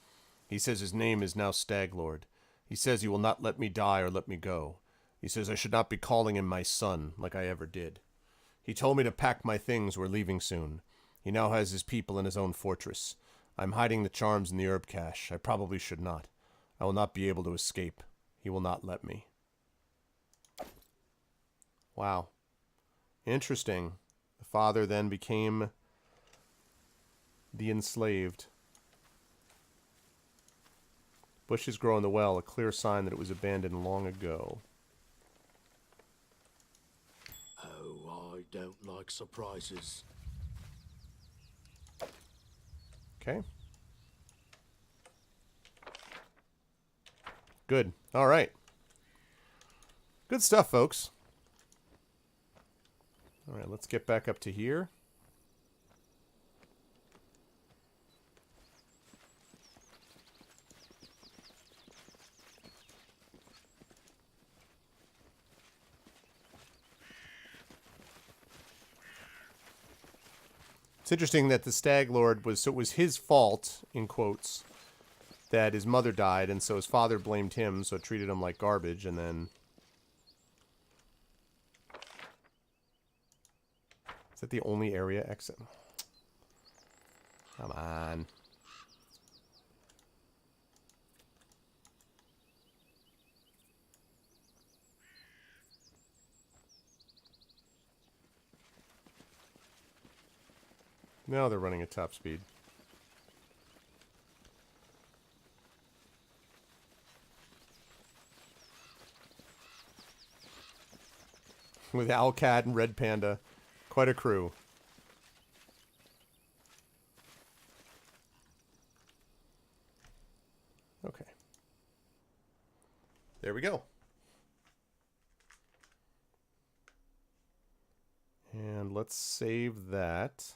He says his name is now Staglord. He says he will not let me die or let me go. He says I should not be calling him my son, like I ever did. He told me to pack my things, we're leaving soon. He now has his people in his own fortress. I'm hiding the charms in the herb cache. I probably should not. I will not be able to escape. He will not let me. Wow. Interesting. The father then became the enslaved. Bushes grow in the well, a clear sign that it was abandoned long ago. Oh, I don't like surprises. Okay. Good. All right. Good stuff, folks. All right, let's get back up to here. It's interesting that the Stag Lord was, so it was his fault, in quotes, that his mother died, and so his father blamed him, so treated him like garbage, and then... Is that the only area exit? Come on. Now they're running at top speed. With Owlcat and Red Panda. Quite a crew. Okay. There we go. And let's save that.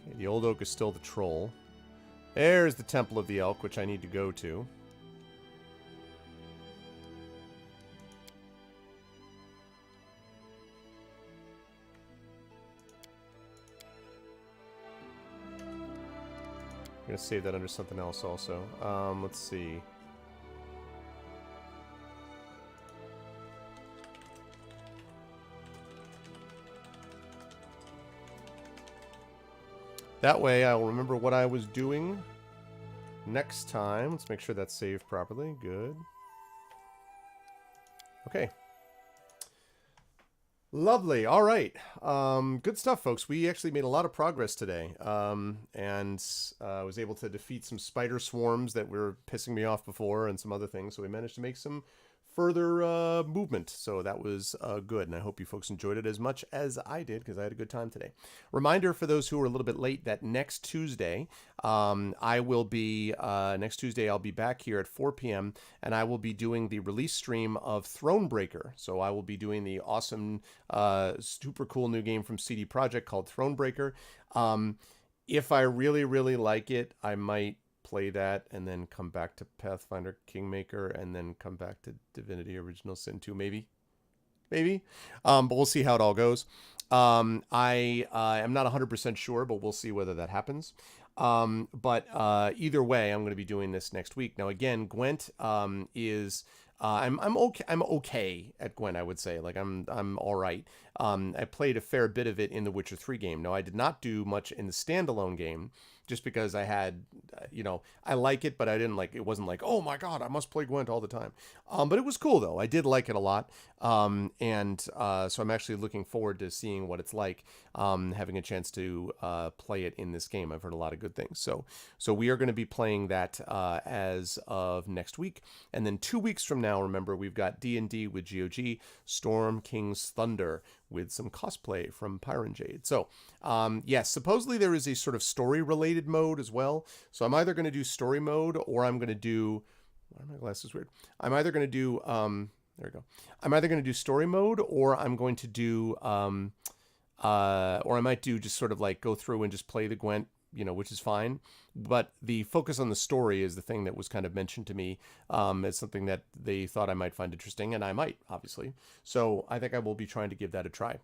Okay, the old oak is still the troll. There's the Temple of the Elk, which I need to go to. I'm going to save that under something else also. Let's see. That way I'll remember what I was doing next time. Let's make sure that's saved properly. Good. Okay. Lovely. All right. Good stuff, folks. We actually made a lot of progress today. And I was able to defeat some spider swarms that were pissing me off before and some other things. So we managed to make some further movement. So that was good. And I hope you folks enjoyed it as much as I did, because I had a good time today. Reminder for those who are a little bit late that next Tuesday, I will be, next Tuesday, I'll be back here at 4 p.m. and I will be doing the release stream of Thronebreaker. So I will be doing the awesome, super cool new game from CD Projekt called Thronebreaker. If I really, really like it, I might play that and then come back to Pathfinder Kingmaker and then come back to Divinity Original Sin 2, maybe. But we'll see how it all goes. I am not 100% sure, but we'll see whether that happens. But either way, I'm going to be doing this next week. Now, again, Gwent is... I'm okay at Gwent, I would say. Like, I'm all right. I played a fair bit of it in the Witcher 3 game. Now, I did not do much in the standalone game, just because I had, I like it, but I didn't like, it wasn't like, oh my God, I must play Gwent all the time. But it was cool though. I did like it a lot. So I'm actually looking forward to seeing what it's like, having a chance to play it in this game. I've heard a lot of good things. So we are going to be playing that as of next week. And then 2 weeks from now, remember, we've got D&D with GOG, Storm King's Thunder, with some cosplay from Pyron Jade. So, yes, supposedly there is a sort of story-related mode as well. So I'm either going to do story mode, or I'm going to do... Why are my glasses weird? I'm either going to do... there we go. I'm either going to do story mode, or I'm going to do... or I might do just sort of like go through and just play the Gwent, which is fine. But the focus on the story is the thing that was kind of mentioned to me as something that they thought I might find interesting, and I might, obviously. So I think I will be trying to give that a try.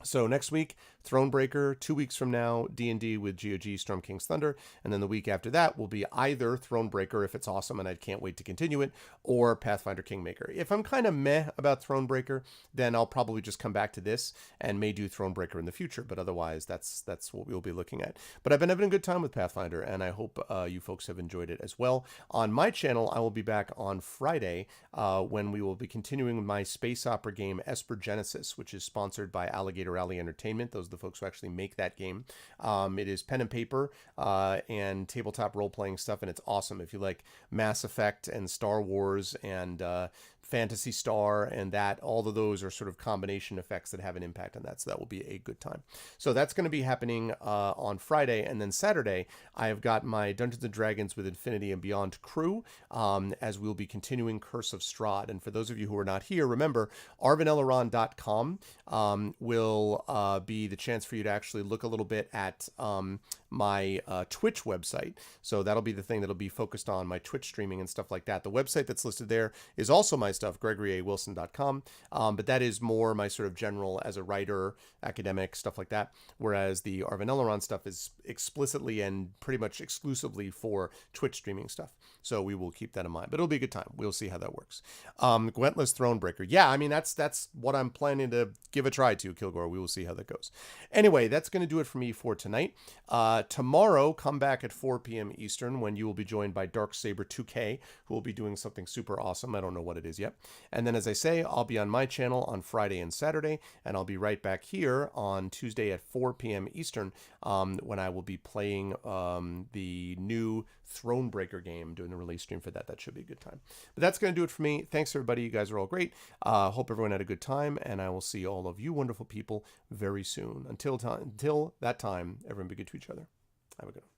So next week, Thronebreaker. 2 weeks from now, D&D with GOG, Storm King's Thunder. And then the week after that will be either Thronebreaker, if it's awesome and I can't wait to continue it, or Pathfinder Kingmaker. If I'm kind of meh about Thronebreaker, then I'll probably just come back to this and may do Thronebreaker in the future. But otherwise, that's what we'll be looking at. But I've been having a good time with Pathfinder, and I hope you folks have enjoyed it as well. On my channel, I will be back on Friday when we will be continuing my space opera game, Esper Genesis, which is sponsored by Alligator Alley Entertainment. Those are the folks who actually make that game. It is pen and paper and tabletop role-playing stuff, and it's awesome. If you like Mass Effect and Star Wars and Phantasy Star and that, all of those are sort of combination effects that have an impact on that, so that will be a good time. So that's going to be happening on Friday, and then Saturday I have got my Dungeons & Dragons with Infinity and Beyond crew, as we'll be continuing Curse of Strahd. And for those of you who are not here, remember, arvineleron.com will be the chance for you to actually look a little bit at my Twitch website. So that'll be the thing that'll be focused on my Twitch streaming and stuff like that. The website that's listed there is also my stuff, gregoryawilson.com. But that is more my sort of general as a writer, academic, stuff like that. Whereas the Arvin Elrond stuff is explicitly and pretty much exclusively for Twitch streaming stuff. So we will keep that in mind. But it'll be a good time. We'll see how that works. Gwentless Thronebreaker. Yeah, I mean, that's what I'm planning to give a try to, Kilgore. We will see how that goes. Anyway, that's going to do it for me for tonight. Tomorrow, come back at 4 p.m. Eastern when you will be joined by Darksaber 2K, who will be doing something super awesome. I don't know what it is yet. And then, as I say, I'll be on my channel on Friday and Saturday, and I'll be right back here on Tuesday at 4 p.m. Eastern when I will be playing the new Thronebreaker game, doing the release stream for that. That should be a good time. But that's going to do it for me. Thanks, everybody. You guys are all great. Hope everyone had a good time, and I will see all of you wonderful people very soon. Until that time, everyone be good to each other. Have a good one.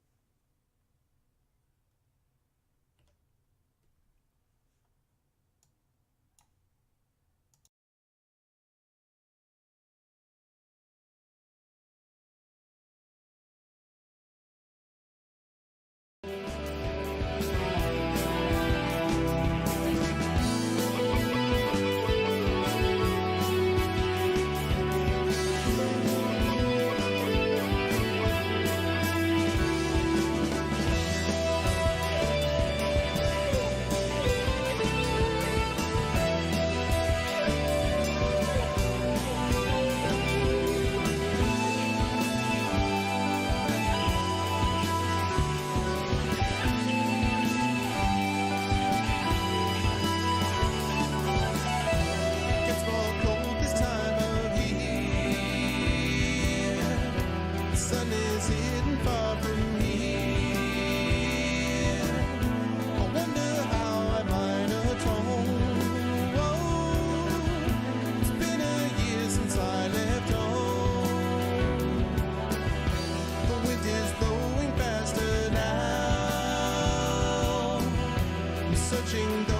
Searching the